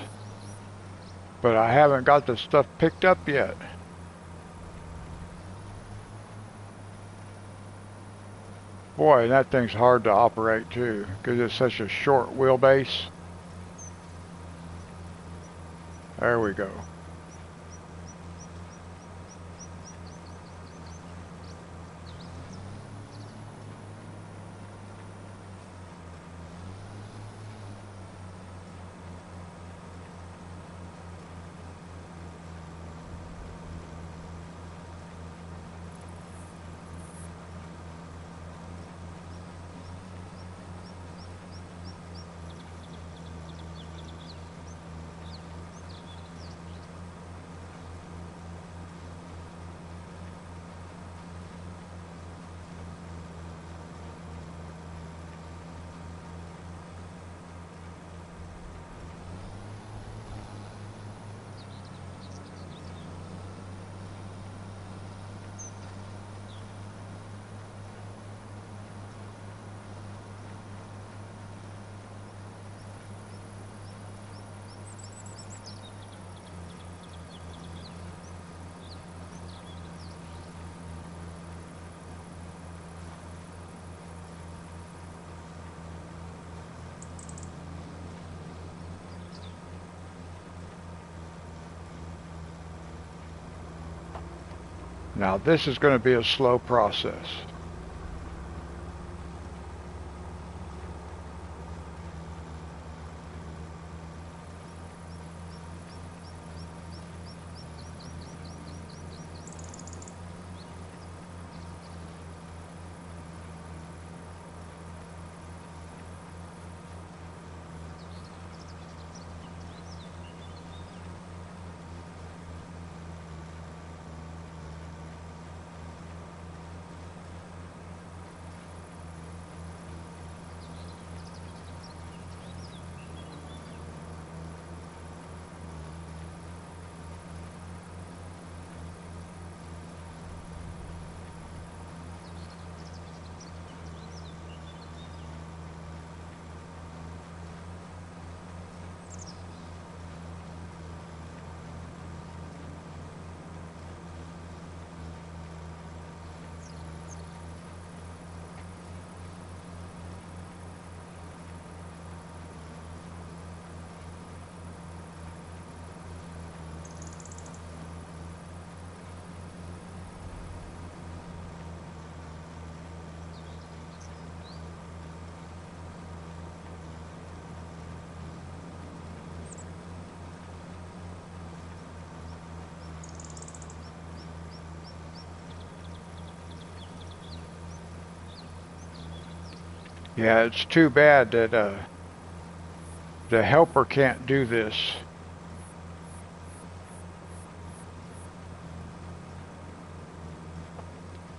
but I haven't got the stuff picked up yet. Boy, that thing's hard to operate too because it's such a short wheelbase. There we go. Now this is going to be a slow process. Yeah, it's too bad that the helper can't do this.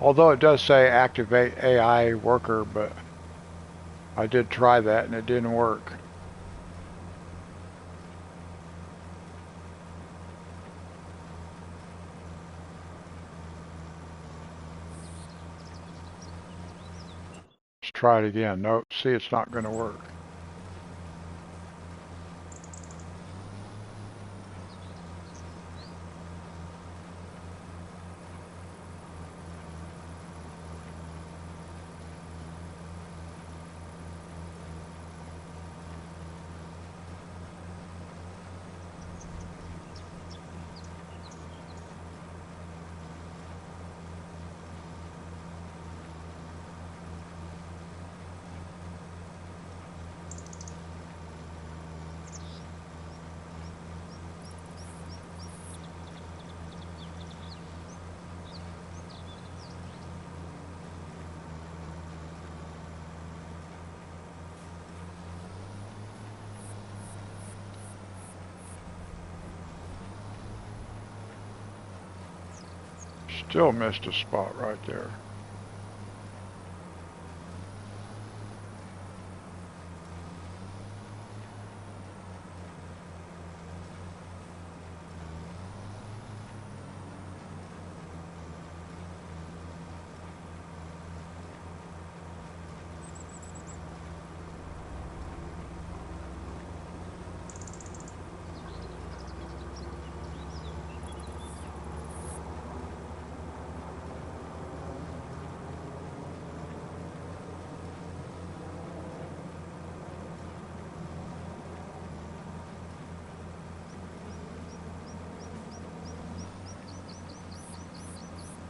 Although it does say activate AI worker, but I did try that and it didn't work. Let's try it again. Nope, see, it's not going to work. Still missed a spot right there.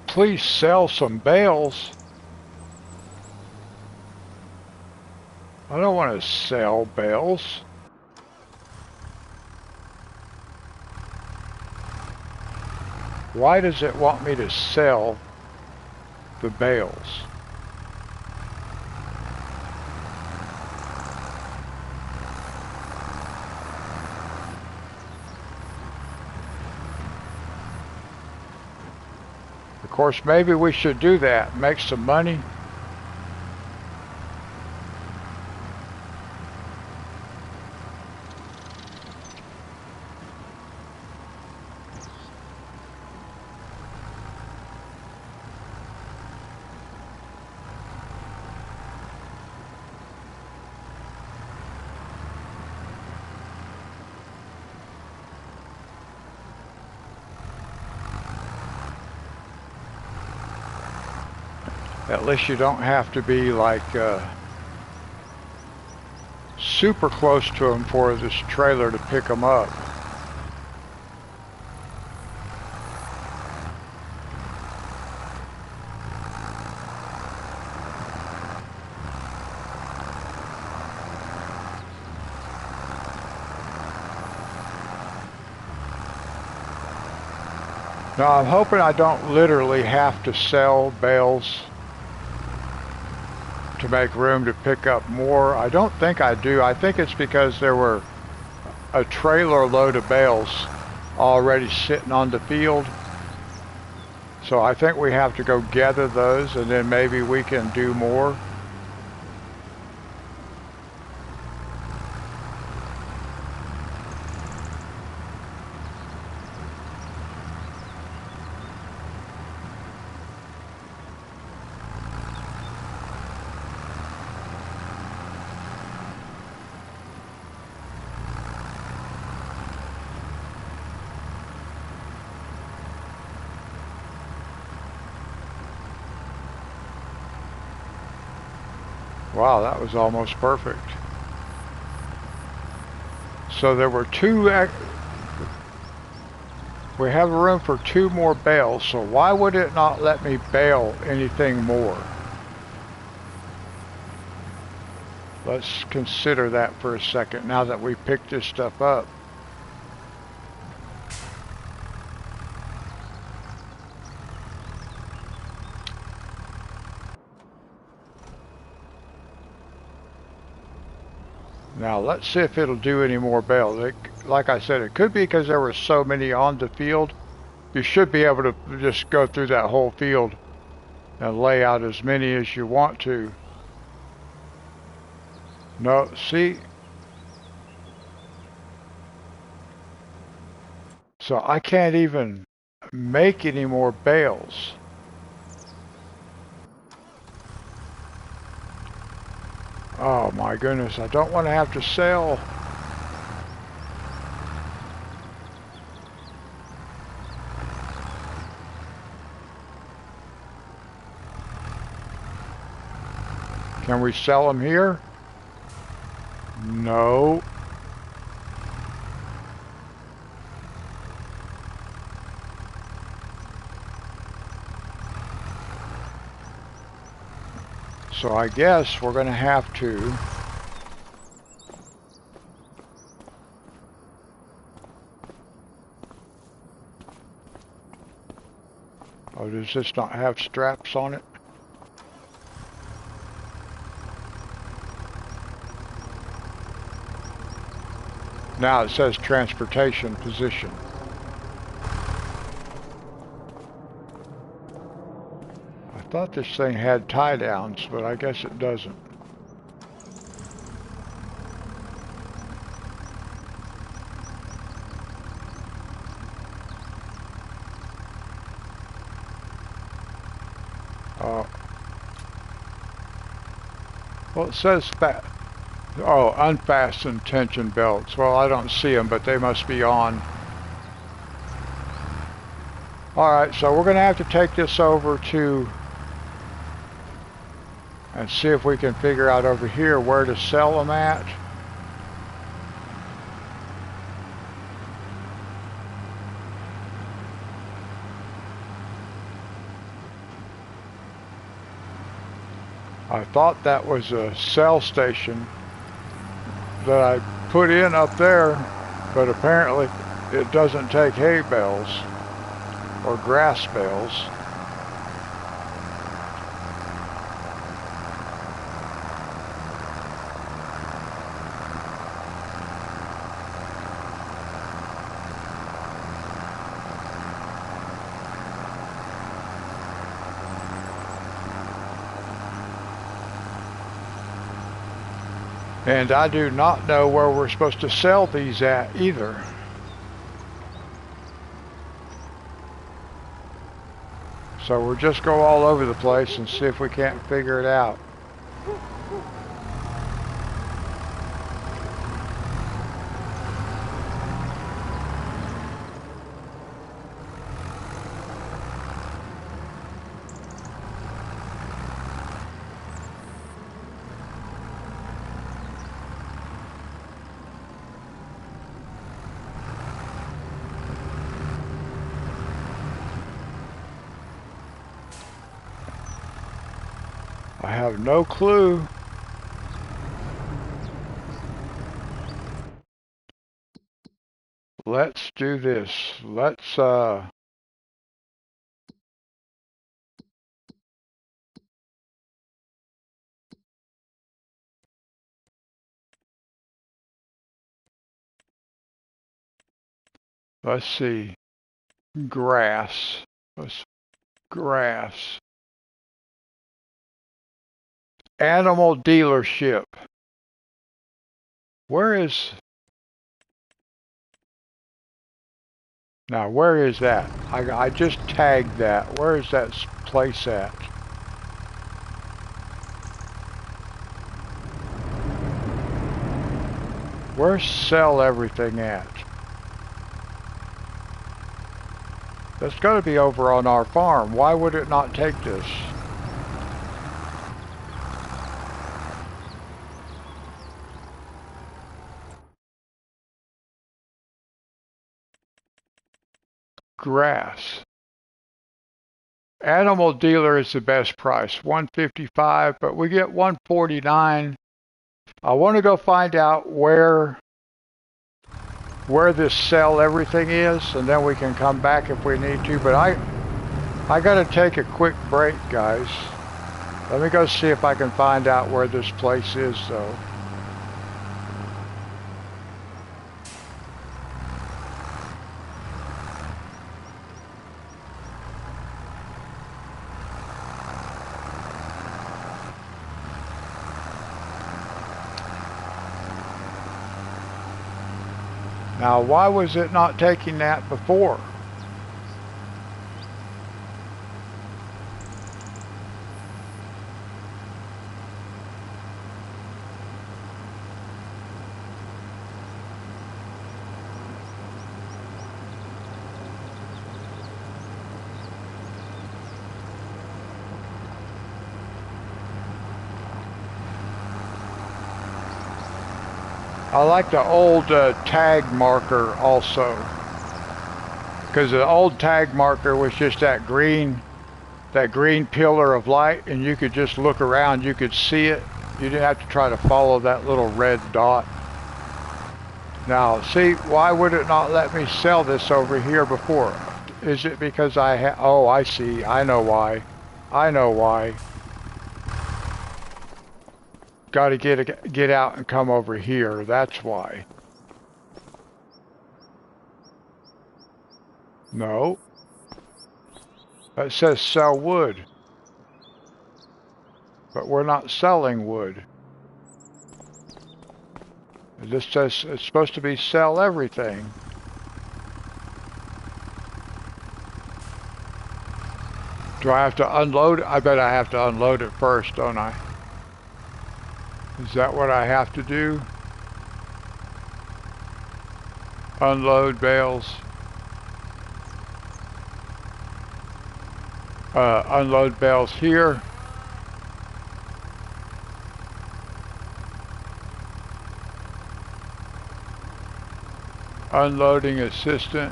Please sell some bales. I don't want to sell bales. Why does it want me to sell the bales? Of course, maybe we should do that, make some money. At least you don't have to be like super close to them for this trailer to pick them up. Now I'm hoping I don't literally have to sell bales to make room to pick up more. I don't think I do. I think it's because there were a trailer load of bales already sitting on the field. So I think we have to go gather those and then maybe we can do more. Wow, that was almost perfect. So there were we have room for 2 more bales, so why would it not let me bale anything more? Let's consider that for a second now that we picked this stuff up. Now let's see if it'll do any more bales. Like I said, it could be because there were so many on the field. You should be able to just go through that whole field and lay out as many as you want to. No, see? So I can't even make any more bales. Oh my goodness, I don't want to have to sell. Can we sell them here? No. So I guess we're going to have to oh, does this not have straps on it? Now it says transportation position. I thought this thing had tie downs, but I guess it doesn't. Well, it says unfastened tension belts. Well, I don't see them, but they must be on. Alright, so we're going to have to take this over to and see if we can figure out over here where to sell them at. I thought that was a sell station that I put in up there, but apparently it doesn't take hay bales or grass bales. And I do not know where we're supposed to sell these at either. So we'll just go all over the place and see if we can't figure it out. I have no clue. Let's do this. Let's see. Grass. Grass. Animal dealership. Where is... Now, where is that? I just tagged that. Where is that place at? Where's sell everything at? That's got to be over on our farm. Why would it not take this? Grass. Animal dealer is the best price, $155, but we get $149. I want to go find out where this sell everything is, and then we can come back if we need to. But I got to take a quick break, guys. Let me go see if I can find out where this place is, though. Now, why was it not taking that before? I like the old tag marker also, because the old tag marker was just that green pillar of light, and you could just look around, you could see it. You didn't have to try to follow that little red dot. Now, see, why would it not let me sell this over here before? Is it because oh, I see. I know why. I know why. Got to get out and come over here. That's why. No. It says sell wood. But we're not selling wood. This says it's supposed to be sell everything. Do I have to unload it? I bet I have to unload it first, don't I? Is that what I have to do? Unload bales. Unload bales here. Unloading assistant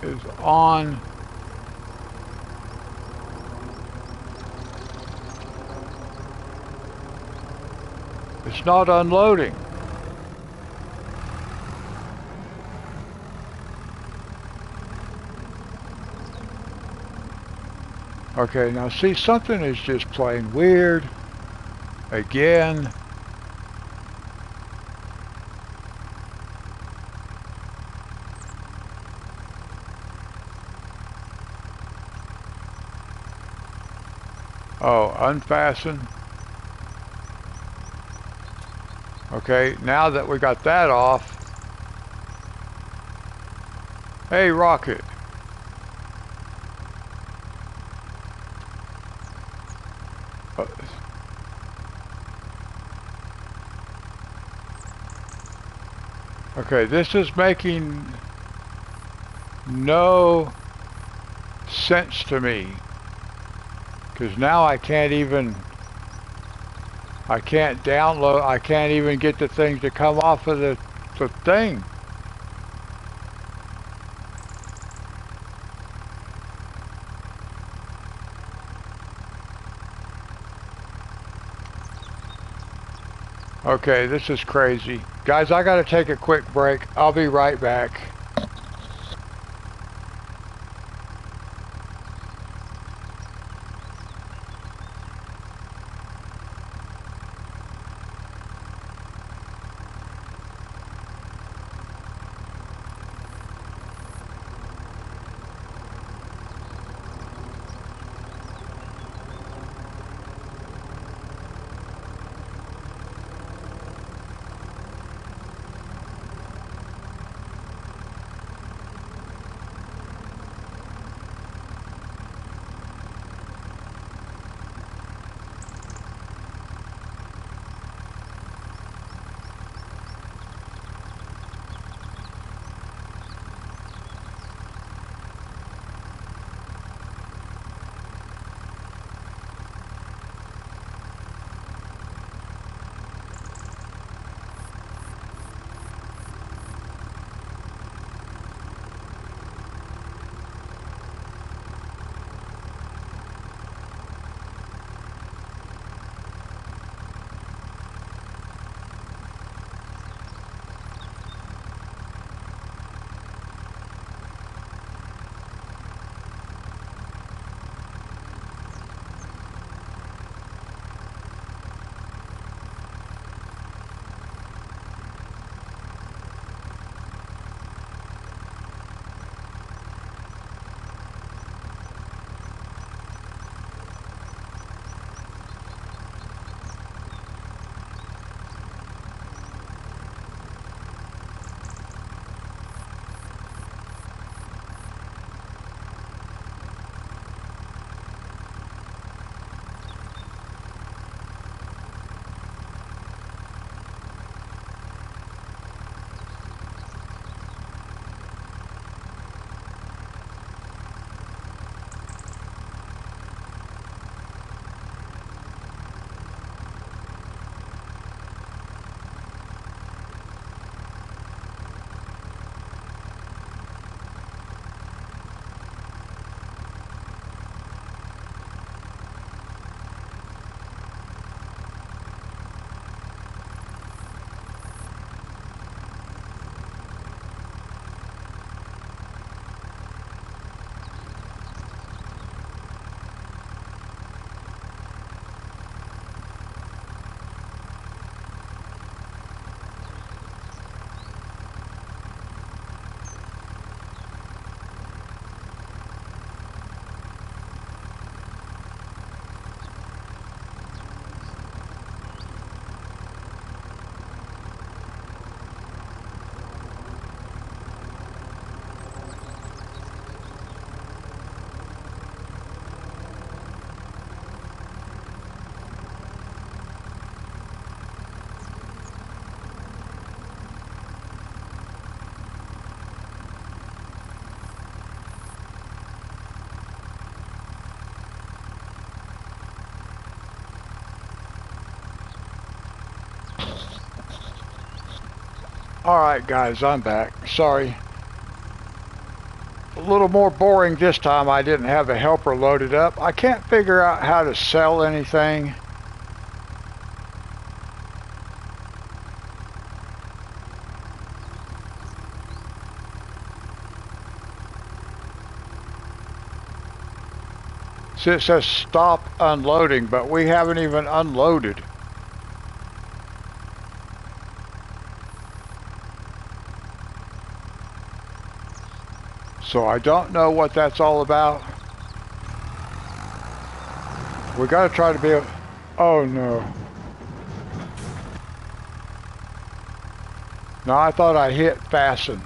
is on. It's not unloading. Okay, now see, something is just plain weird. Again. Oh, unfasten. Okay, now that we got that off. Hey, Rocket. Okay, this is making no sense to me. Because now I can't download, I can't even get the things to come off of the thing. Okay, this is crazy. Guys, I gotta take a quick break. I'll be right back. Alright guys, I'm back. Sorry. A little more boring this time. I didn't have the helper loaded up. I can't figure out how to sell anything. See, it says stop unloading, but we haven't even unloaded. So I don't know what that's all about. We gotta try to be able... Oh no. No, I thought I hit fasten.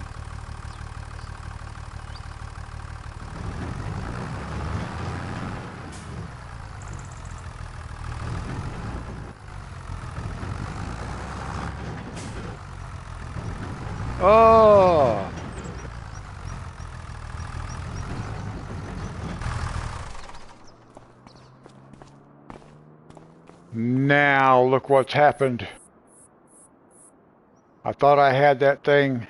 Oh. Now look what's happened. I thought I had that thing.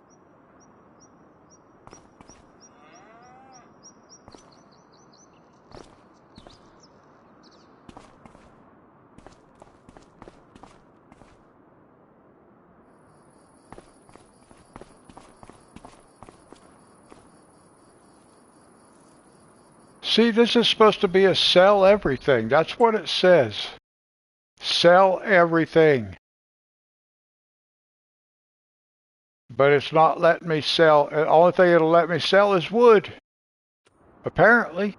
See, this is supposed to be a sell everything. That's what it says. Sell everything. But it's not letting me sell. The only thing it'll let me sell is wood. Apparently.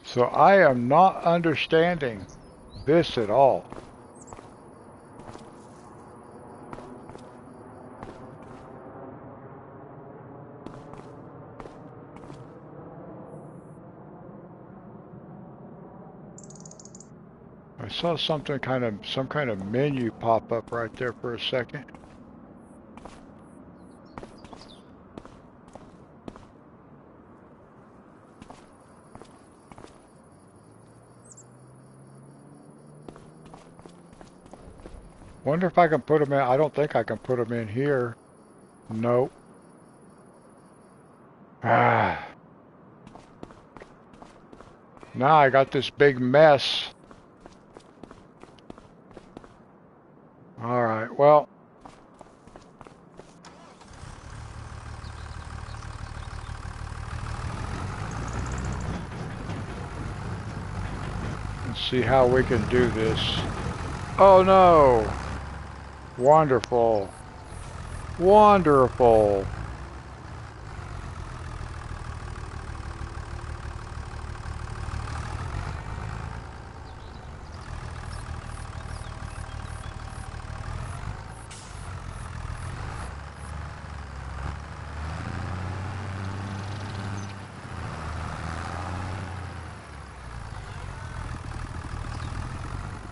So I am not understanding this at all. I saw some kind of menu pop up right there for a second. Wonder if I can put them in. I don't think I can put them in here. Nope. Ah. Now I got this big mess. All right, well. Let's see how we can do this. Oh no. Wonderful. Wonderful.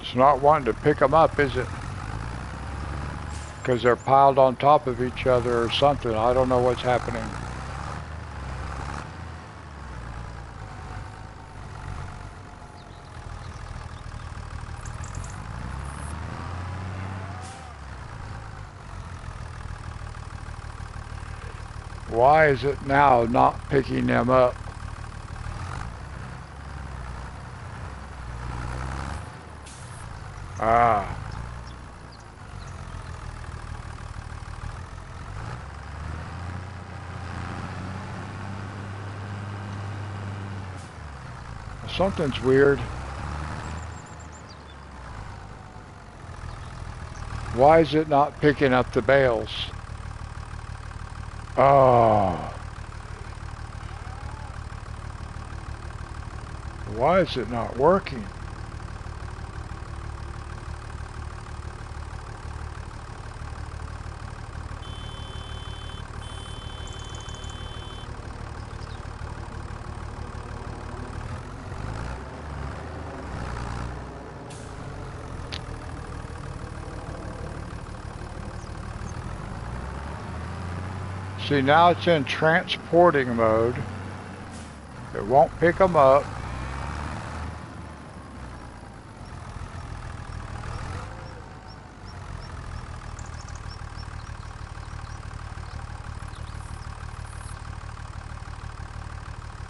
It's not wanting to pick them up, is it? Because they're piled on top of each other or something. I don't know what's happening. Why is it now not picking them up? Ah. Something's weird. Why is it not picking up the bales? Oh. Why is it not working? See, now it's in transporting mode. It won't pick them up.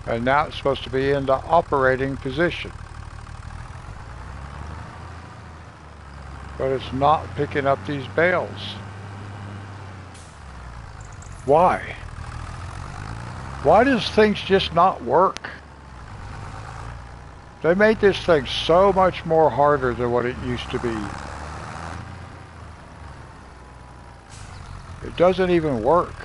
And now it's supposed to be in the operating position. But it's not picking up these bales. Why? Why does things just not work? They made this thing so much more harder than what it used to be. It doesn't even work.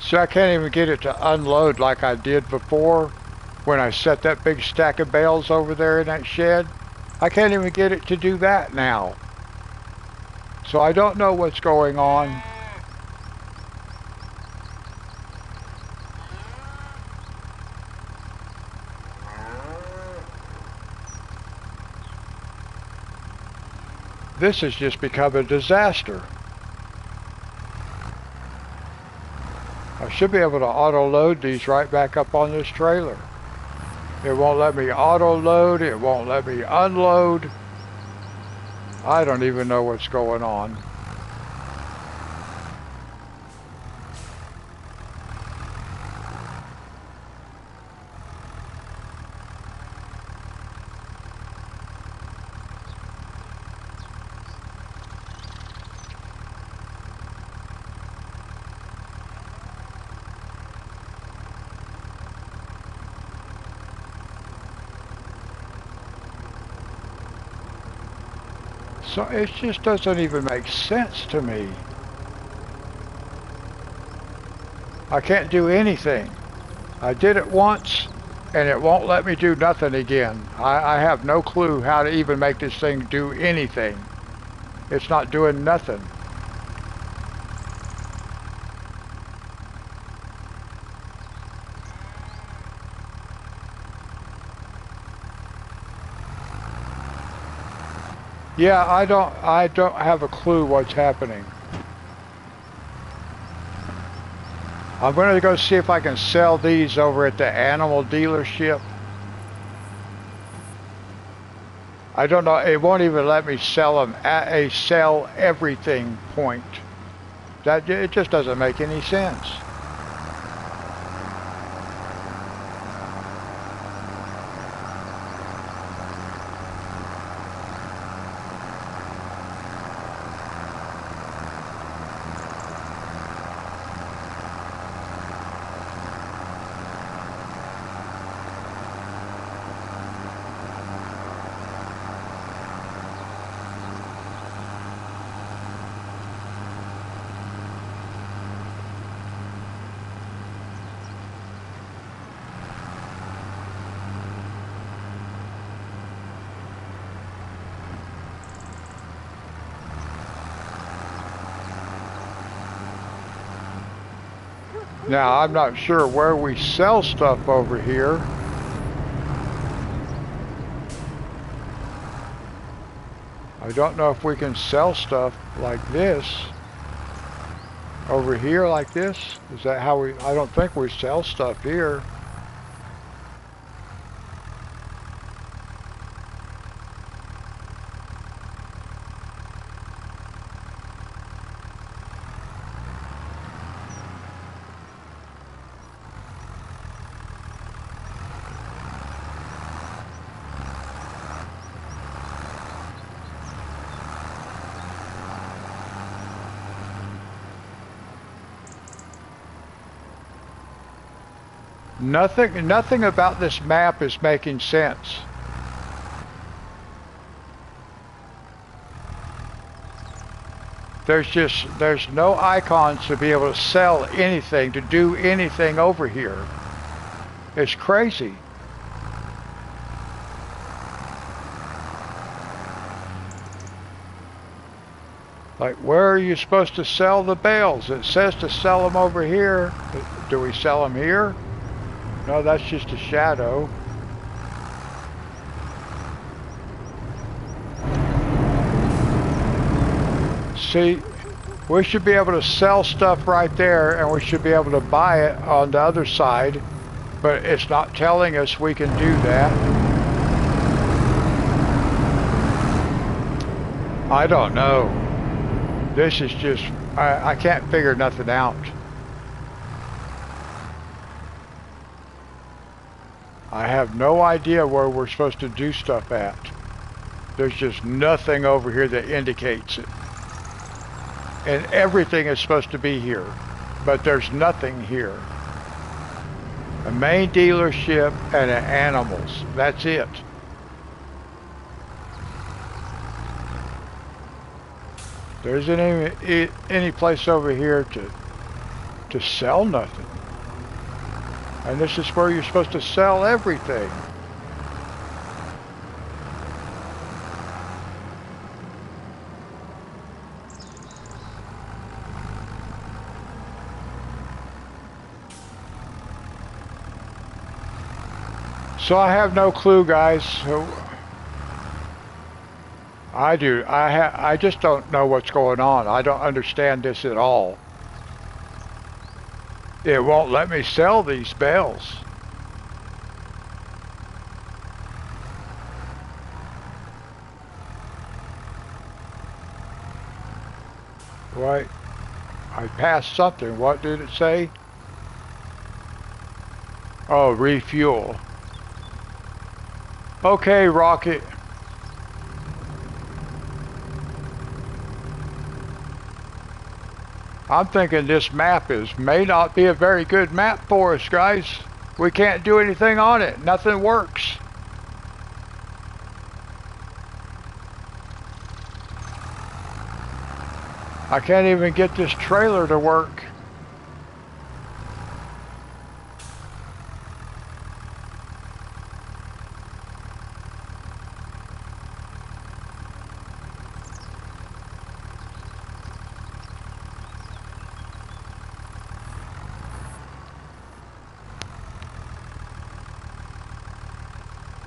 So I can't even get it to unload like I did before when I set that big stack of bales over there in that shed. I can't even get it to do that now. So I don't know what's going on. This has just become a disaster. I should be able to auto-load these right back up on this trailer. It won't let me auto-load, it won't let me unload. I don't even know what's going on. So it just doesn't even make sense to me. I can't do anything. I did it once and it won't let me do nothing again. I have no clue how to even make this thing do anything. It's not doing nothing. Yeah, I don't have a clue what's happening. I'm going to go see if I can sell these over at the animal dealership. I don't know, it won't even let me sell them at a sell everything point. It just doesn't make any sense. Now, I'm not sure where we sell stuff over here. I don't know if we can sell stuff like this. Over here like this? Is that how we... I don't think we sell stuff here. Nothing about this map is making sense. There's no icons to be able to sell anything, to do anything over here. It's crazy. Like, where are you supposed to sell the bales? It says to sell them over here. Do we sell them here? No, that's just a shadow. See, we should be able to sell stuff right there, and we should be able to buy it on the other side, but it's not telling us we can do that. I don't know. This is just, I can't figure nothing out. I have no idea where we're supposed to do stuff at. There's just nothing over here that indicates it. And everything is supposed to be here, but there's nothing here. A main dealership and animals, that's it. There isn't any place over here to sell nothing. And this is where you're supposed to sell everything. So I have no clue, guys. So I do. I just don't know what's going on. I don't understand this at all. It won't let me sell these bales. Right. I passed something. What did it say? Oh, refuel. Okay, Rocket. I'm thinking this map may not be a very good map for us, guys. We can't do anything on it. Nothing works. I can't even get this trailer to work.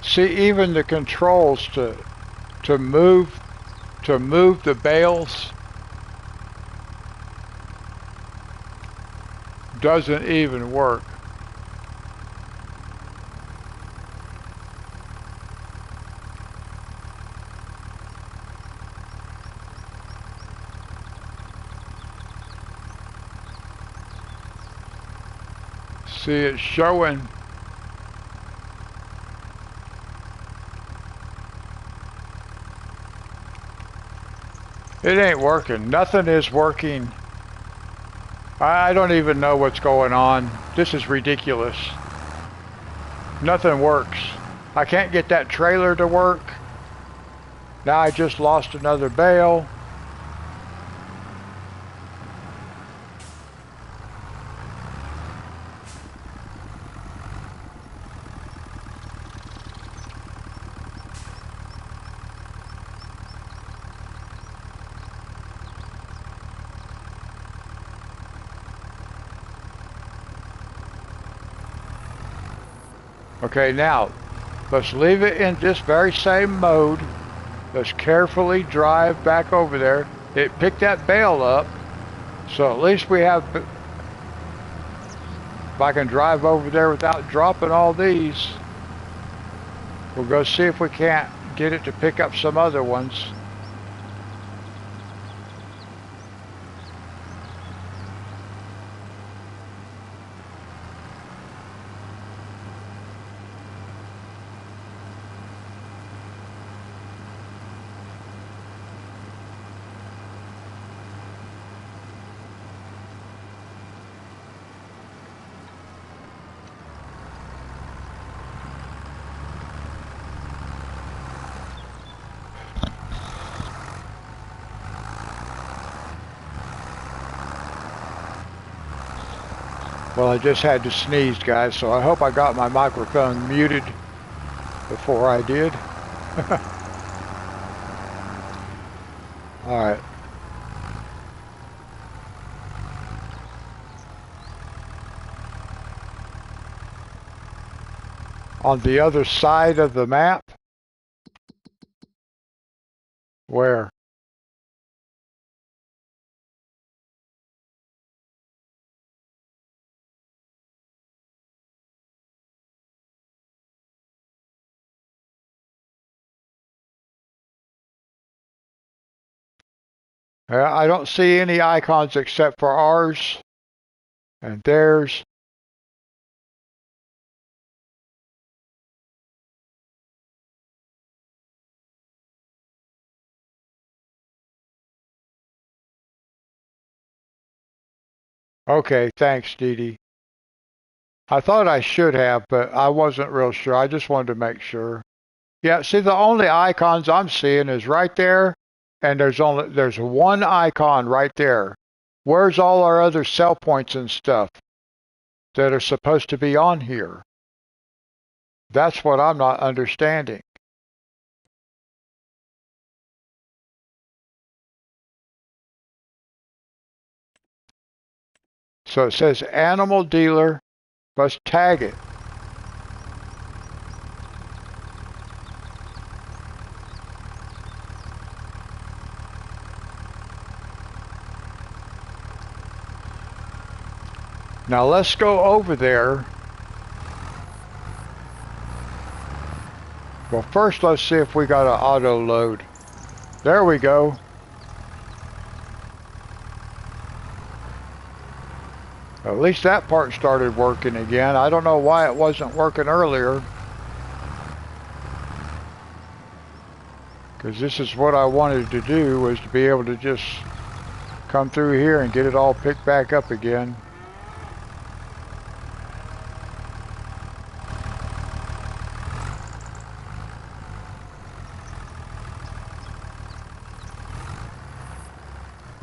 See, even the controls to move the bales doesn't even work. See, it's showing. It ain't working. Nothing is working. I don't even know what's going on. This is ridiculous. Nothing works. I can't get that trailer to work. Now I just lost another bale. Okay, now, let's leave it in this very same mode. Let's carefully drive back over there. It picked that bale up, so at least we have... If I can drive over there without dropping all these, we'll go see if we can't get it to pick up some other ones. Well, I just had to sneeze, guys, so I hope I got my microphone muted before I did. All right. On the other side of the map? Where? I don't see any icons except for ours and theirs. Okay, thanks, Dee Dee. I thought I should have, but I wasn't real sure. I just wanted to make sure. Yeah, see, the only icons I'm seeing is right there, and there's one icon right there. Where's all our other sell points and stuff that are supposed to be on here? That's what I'm not understanding. So it says animal dealer must tag it. Now let's go over there. Well, first let's see if we got an auto load. There we go. At least that part started working again. I don't know why it wasn't working earlier. Because this is what I wanted to do, was to be able to just come through here and get it all picked back up again.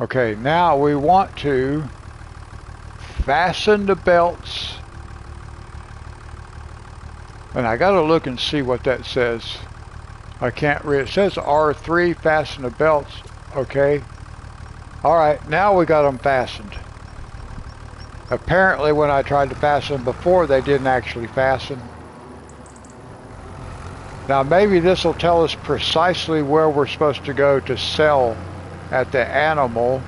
Okay, now we want to fasten the belts. And I gotta look and see what that says. I can't read. It says R3, fasten the belts. Okay. Alright, now we got them fastened. Apparently when I tried to fasten them before, they didn't actually fasten. Now maybe this will tell us precisely where we're supposed to go to sell at the animal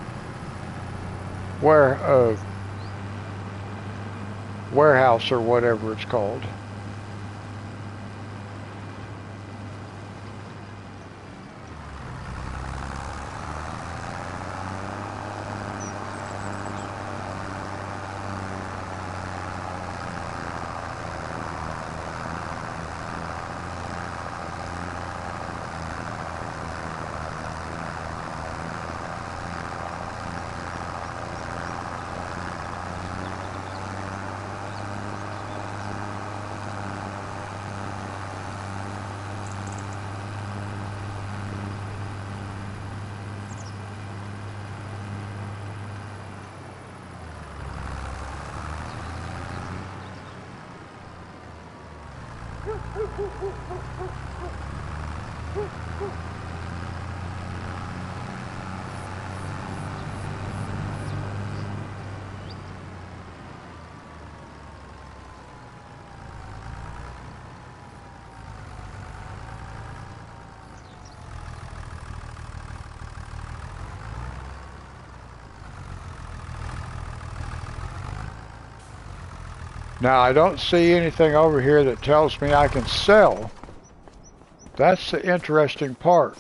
warehouse or whatever it's called. Now I don't see anything over here that tells me I can sell. That's the interesting part.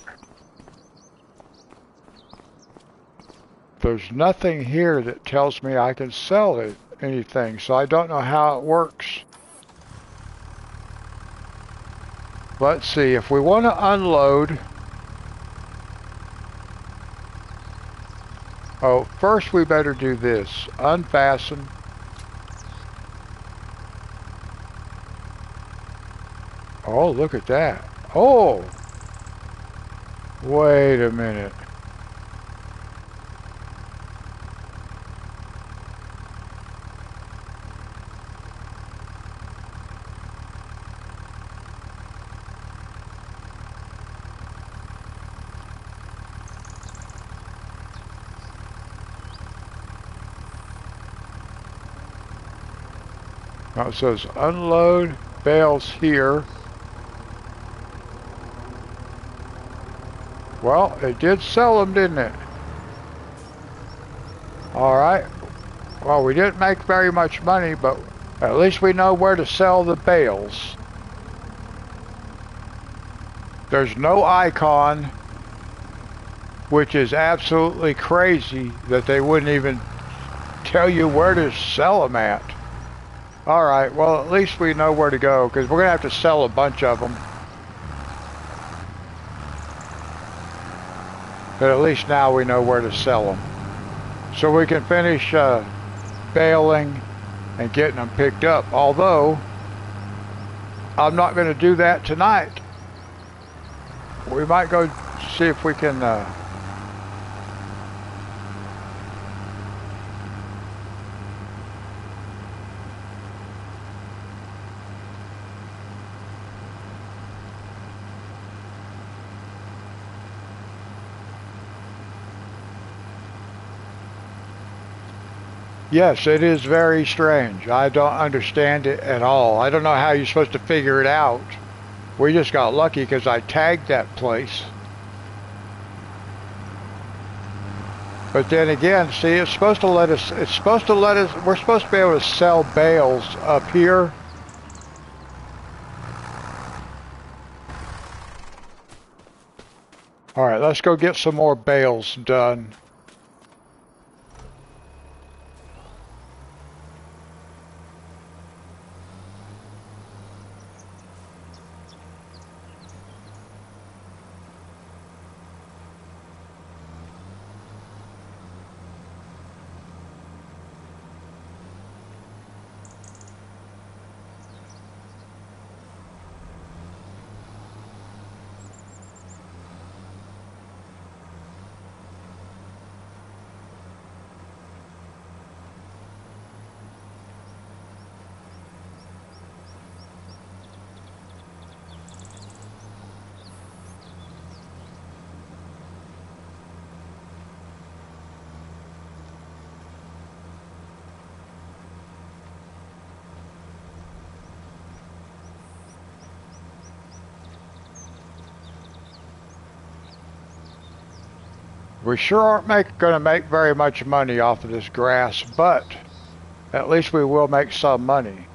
There's nothing here that tells me I can sell anything, so I don't know how it works. Let's see, if we want to unload... Oh, first we better do this. Unfasten. Oh, look at that. Oh! Wait a minute. Now it says unload. bales here. Well, it did sell them, didn't it? Alright. Well, we didn't make very much money, but at least we know where to sell the bales. There's no icon, which is absolutely crazy that they wouldn't even tell you where to sell them at. Alright, well, at least we know where to go, because we're going to have to sell a bunch of them. But at least now we know where to sell them. So we can finish baling and getting them picked up. Although, I'm not going to do that tonight. We might go see if we can... Yes, it is very strange. I don't understand it at all. I don't know how you're supposed to figure it out. We just got lucky because I tagged that place. But then again, see, it's supposed to let us, we're supposed to be able to sell bales up here. All right, let's go get some more bales done. We sure aren't going to make very much money off of this grass, but at least we will make some money.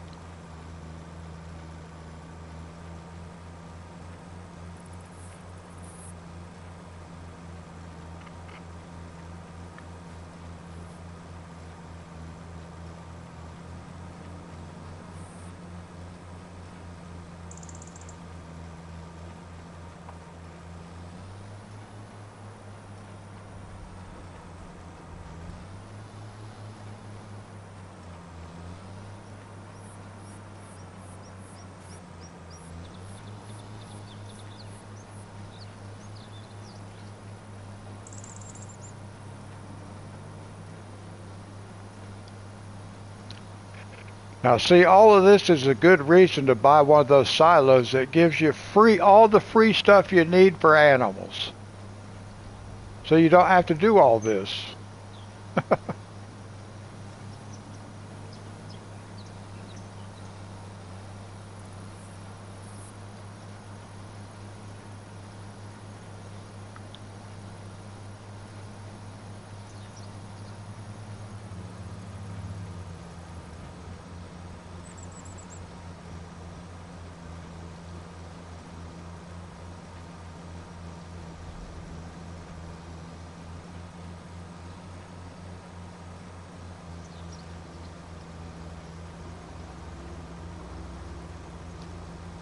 Now see, all of this is a good reason to buy one of those silos that gives you all the free stuff you need for animals. So you don't have to do all this.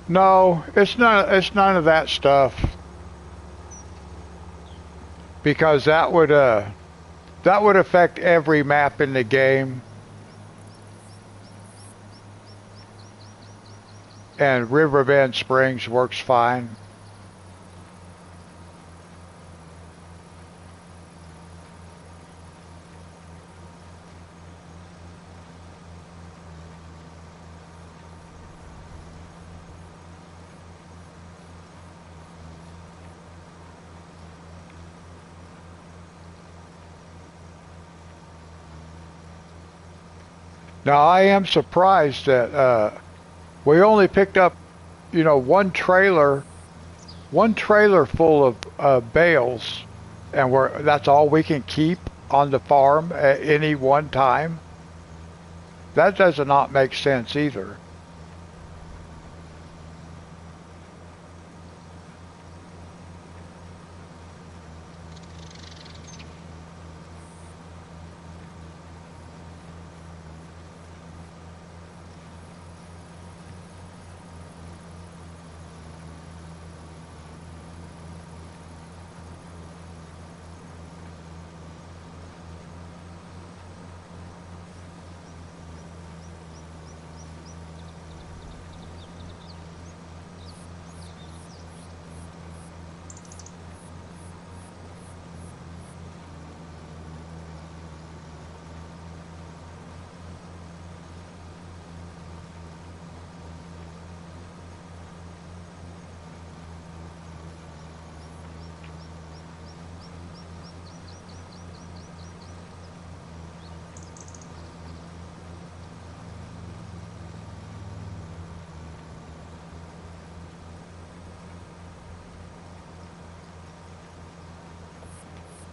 No, it's none of that stuff. Because that would affect every map in the game. And Riverbend Springs works fine. Now I am surprised that We only picked up, one trailer full of bales, and that's all we can keep on the farm at any one time. That does not make sense either.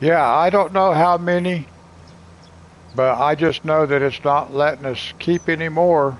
Yeah, I don't know how many, but I just know that it's not letting us keep any more.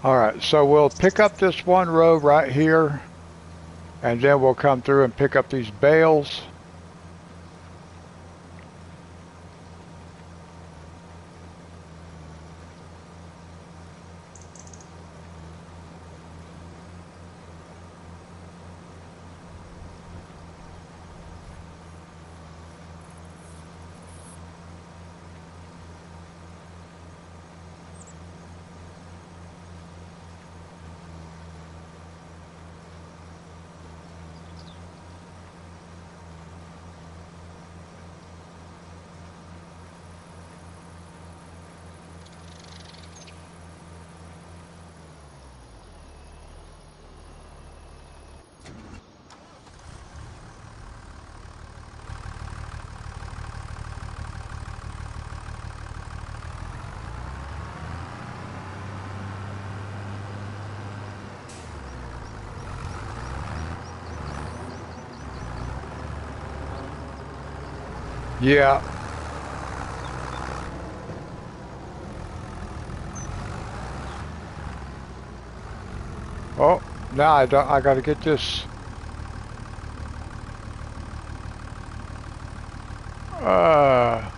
All right, so we'll pick up this one row right here, and then we'll come through and pick up these bales. Yeah. Oh, now I don't, I gotta get this. Uh,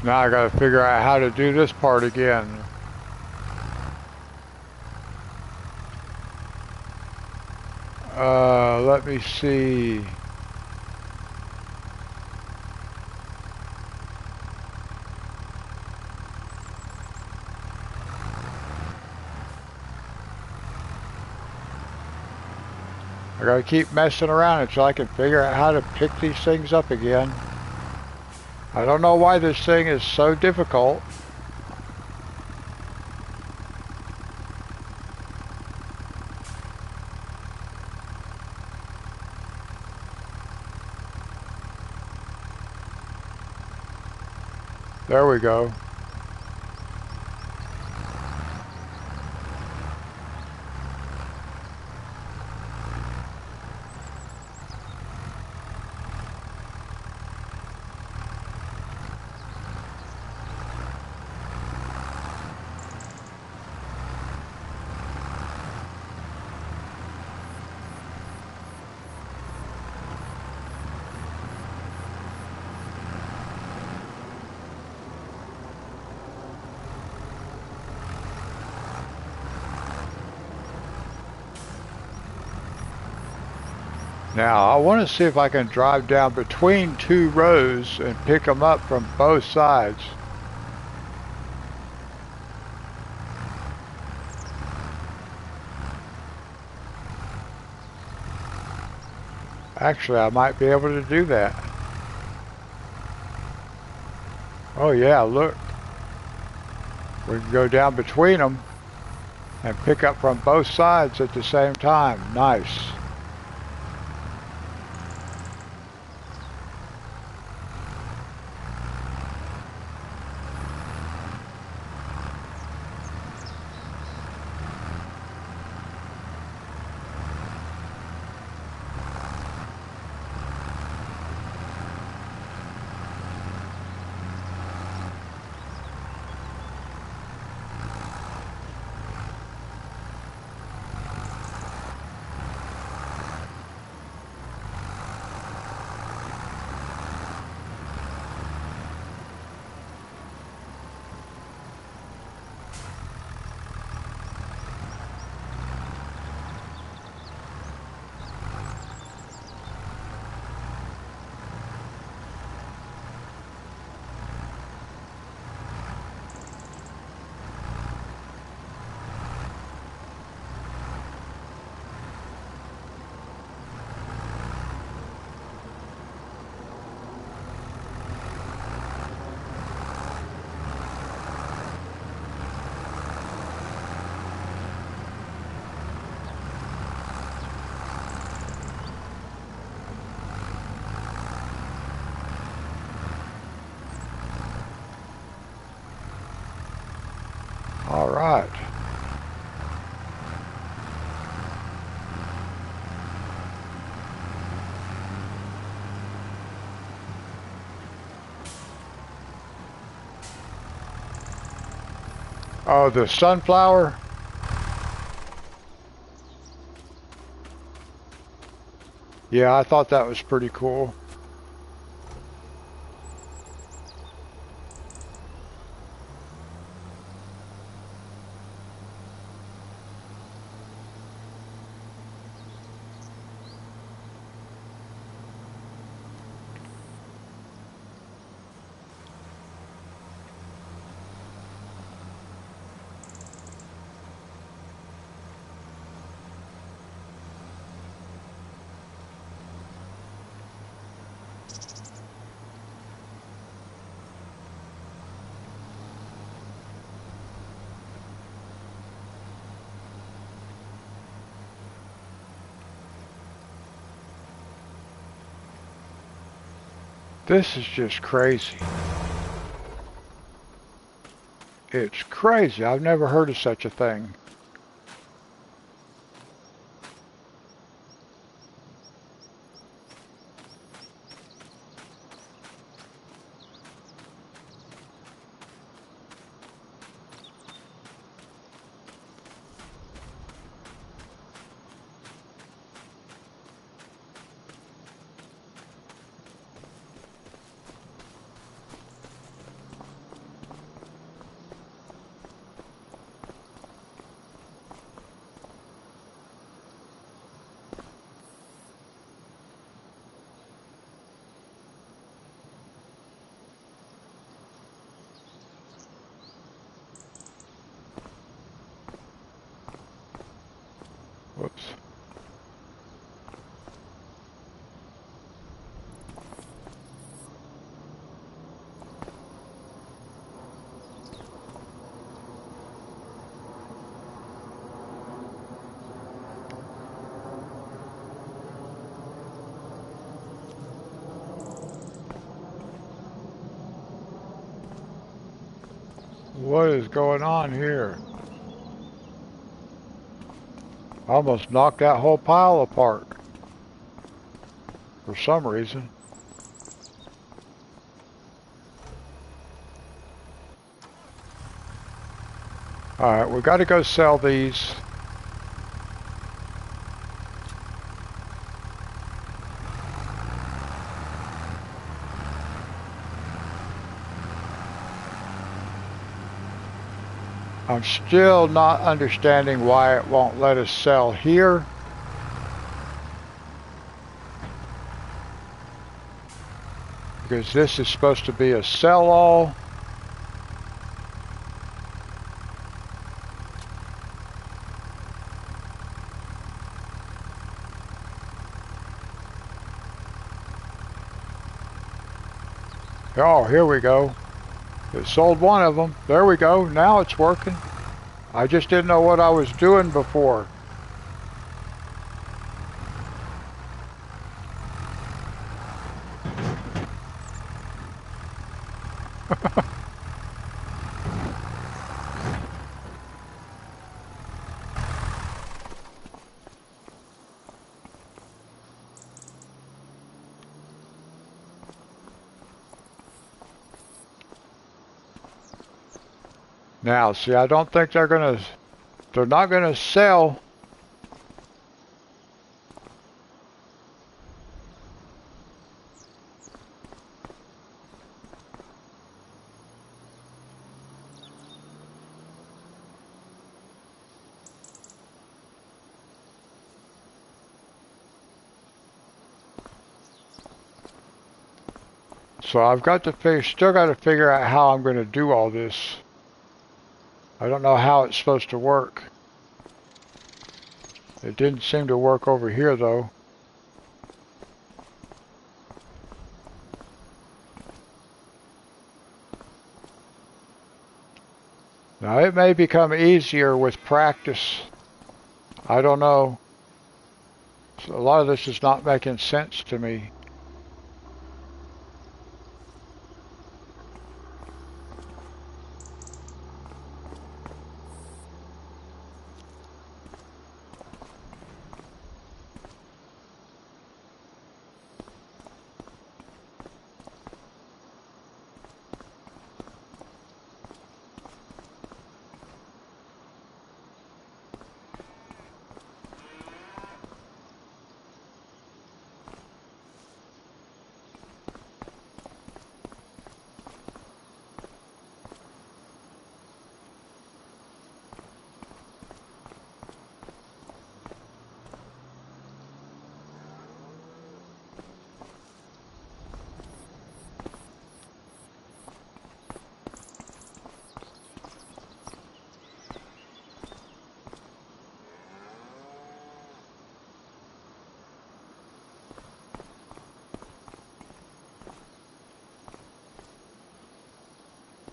Now I gotta figure out how to do this part again. Let me see. I gotta keep messing around until I can figure out how to pick these things up again. I don't know why this thing is so difficult. There we go. Now, I want to see if I can drive down between two rows and pick them up from both sides. Actually, I might be able to do that. Oh yeah, look. We can go down between them and pick up from both sides at the same time. Nice. All right. Oh, the sunflower? Yeah, I thought that was pretty cool. This is just crazy. It's crazy. I've never heard of such a thing. Whoops. What is going on here? I almost knocked that whole pile apart for some reason. Alright, we got to go sell these. I'm still not understanding why it won't let us sell here. because this is supposed to be a sell-all. Oh, here we go. It sold one of them. There we go. Now it's working. I just didn't know what I was doing before. Now, see, I don't think they're not gonna sell. So I've got to still got to figure out how I'm going to do all this. I don't know how it's supposed to work. It didn't seem to work over here though. Now it may become easier with practice. I don't know. So a lot of this is not making sense to me.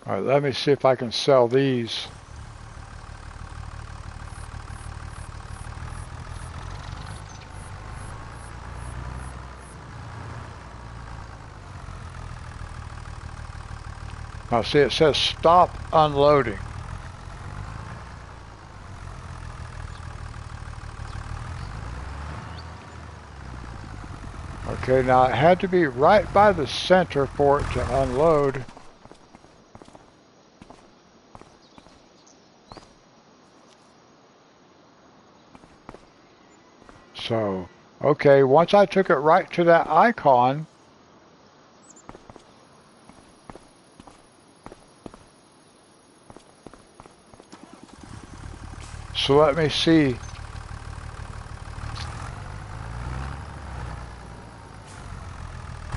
All right, let me see if I can sell these. Now see, it says stop unloading. Okay, now it had to be right by the center for it to unload. So, okay, once I took it right to that icon, so let me see.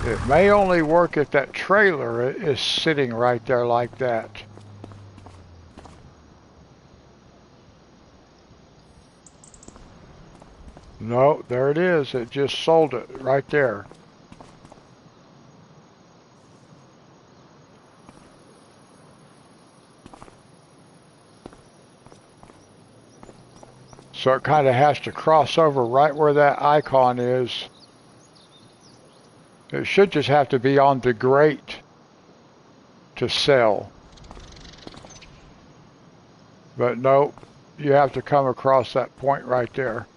It may only work if that trailer is sitting right there like that. No, there it is. It just sold it right there. So it kind of has to cross over right where that icon is. It should just have to be on the grate to sell. But nope, you have to come across that point right there.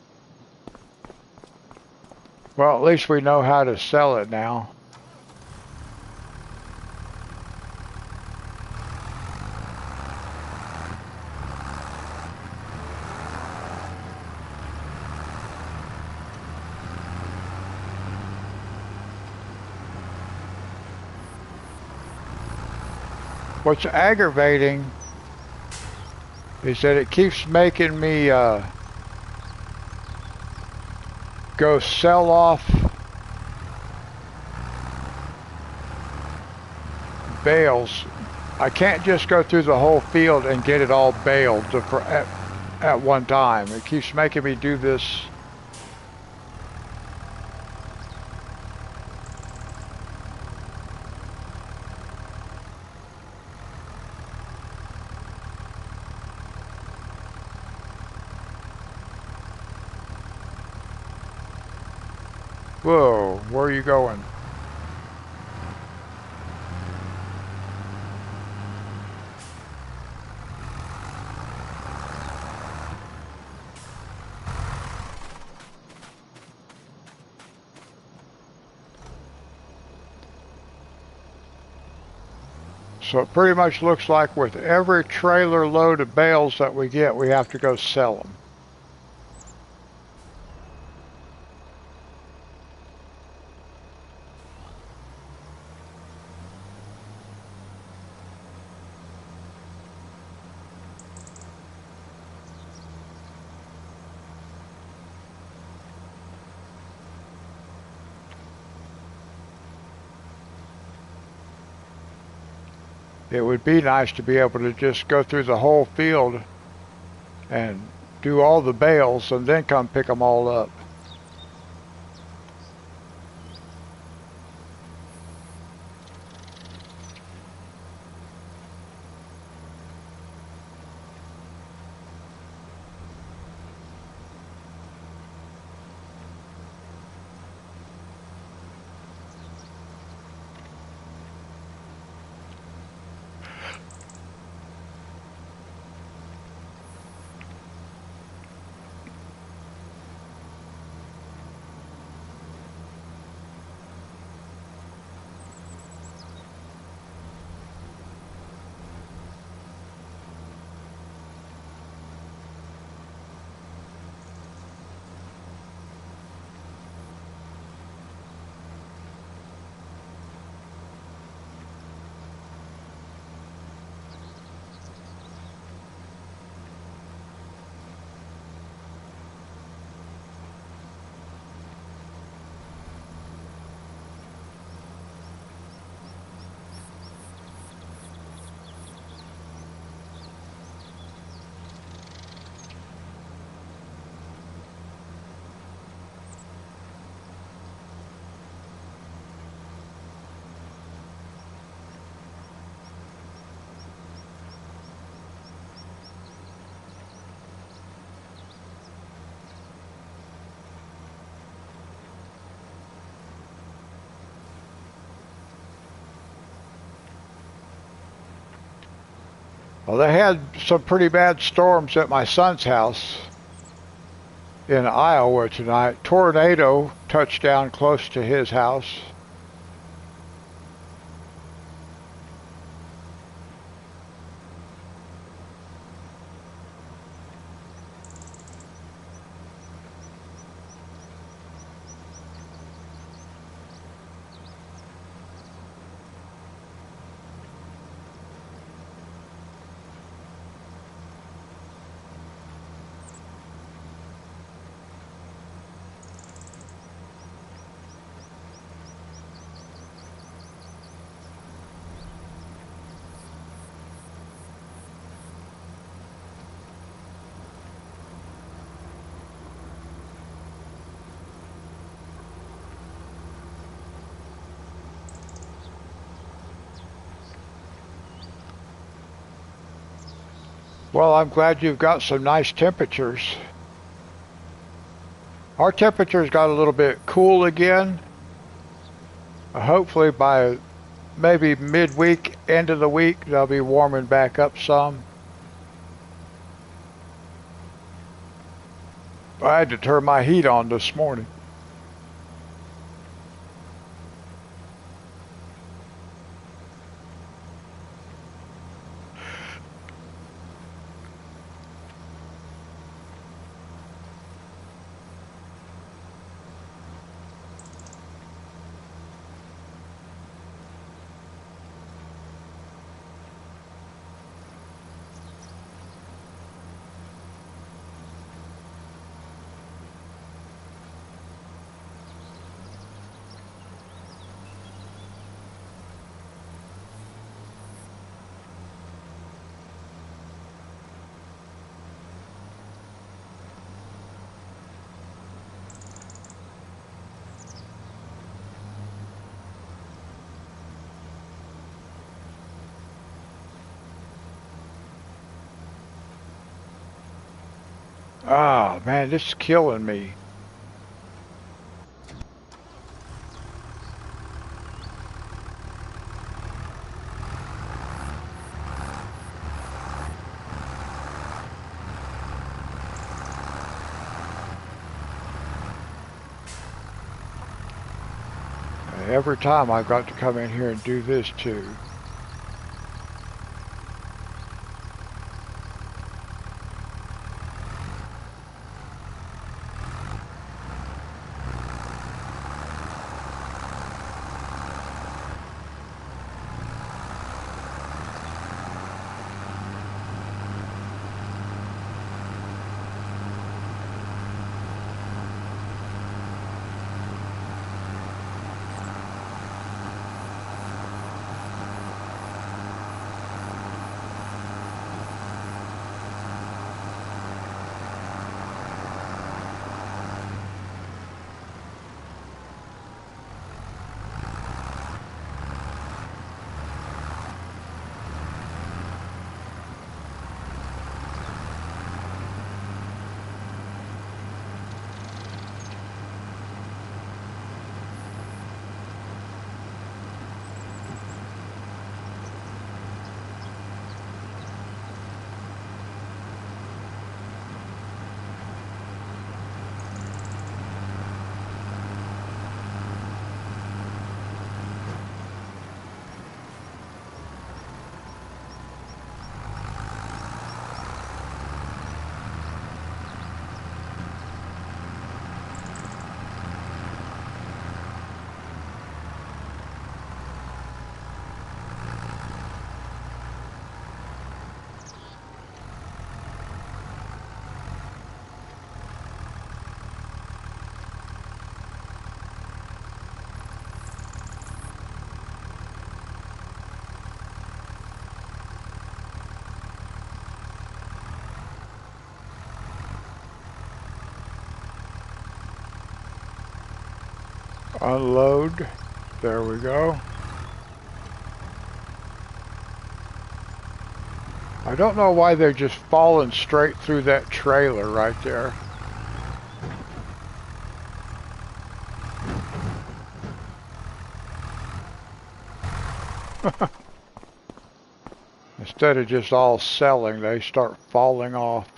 Well, at least we know how to sell it now. What's aggravating is that it keeps making me go sell off bales. I can't just go through the whole field and get it all baled at one time. It keeps making me do this. Whoa, where are you going? So it pretty much looks like with every trailer load of bales that we get, we have to go sell them. It would be nice to be able to just go through the whole field and do all the bales and then come pick them all up. Well, they had some pretty bad storms at my son's house in Iowa tonight. Tornado touched down close to his house. Well, I'm glad you've got some nice temperatures. Our temperatures got a little bit cool again. Hopefully by maybe midweek, end of the week, they'll be warming back up some. I had to turn my heat on this morning. Oh man, this is killing me. Every time I've got to come in here and do this too. Unload. There we go. I don't know why they're just falling straight through that trailer right there. Instead of just all selling, they start falling off.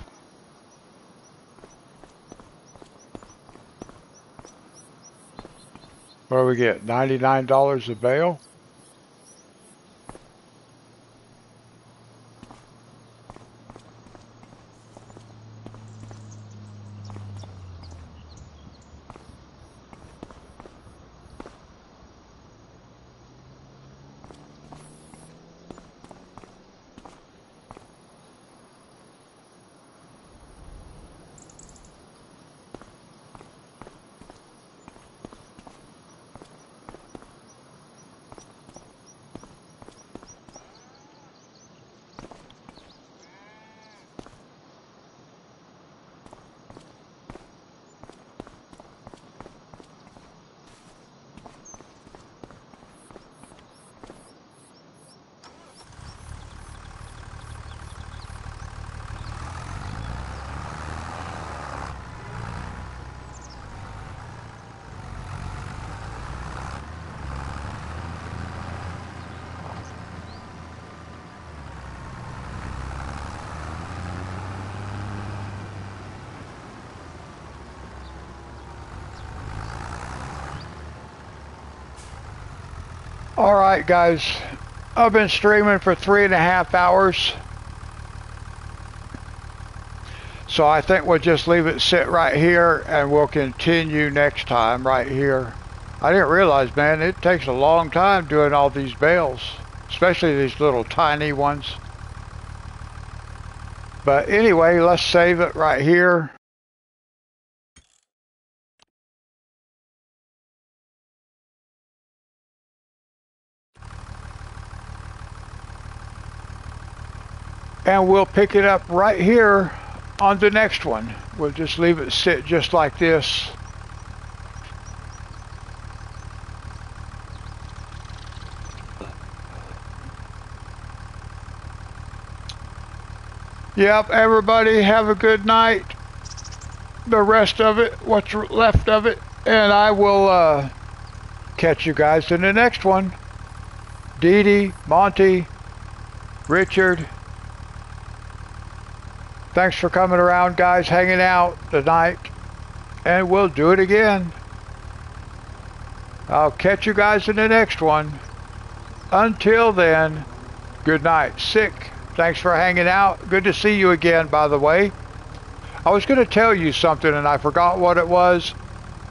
What do we get? $99 a bale? Alright guys, I've been streaming for 3.5 hours. So I think we'll just leave it sit right here and we'll continue next time right here. I didn't realize, man, it takes a long time doing all these bales, especially these little tiny ones. But anyway, let's save it right here. And we'll pick it up right here on the next one. We'll just leave it sit just like this. Yep, everybody have a good night. the rest of it, what's left of it, and I will catch you guys in the next one. Dee Dee, Monty, Richard, thanks for coming around, guys, hanging out tonight, and we'll do it again. I'll catch you guys in the next one. Until then, good night. Sick, thanks for hanging out. Good to see you again, by the way. I was going to tell you something and I forgot what it was.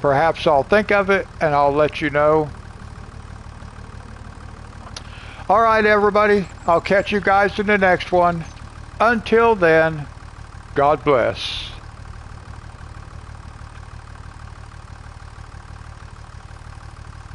Perhaps I'll think of it and I'll let you know. All right, everybody. I'll catch you guys in the next one. Until then, God bless.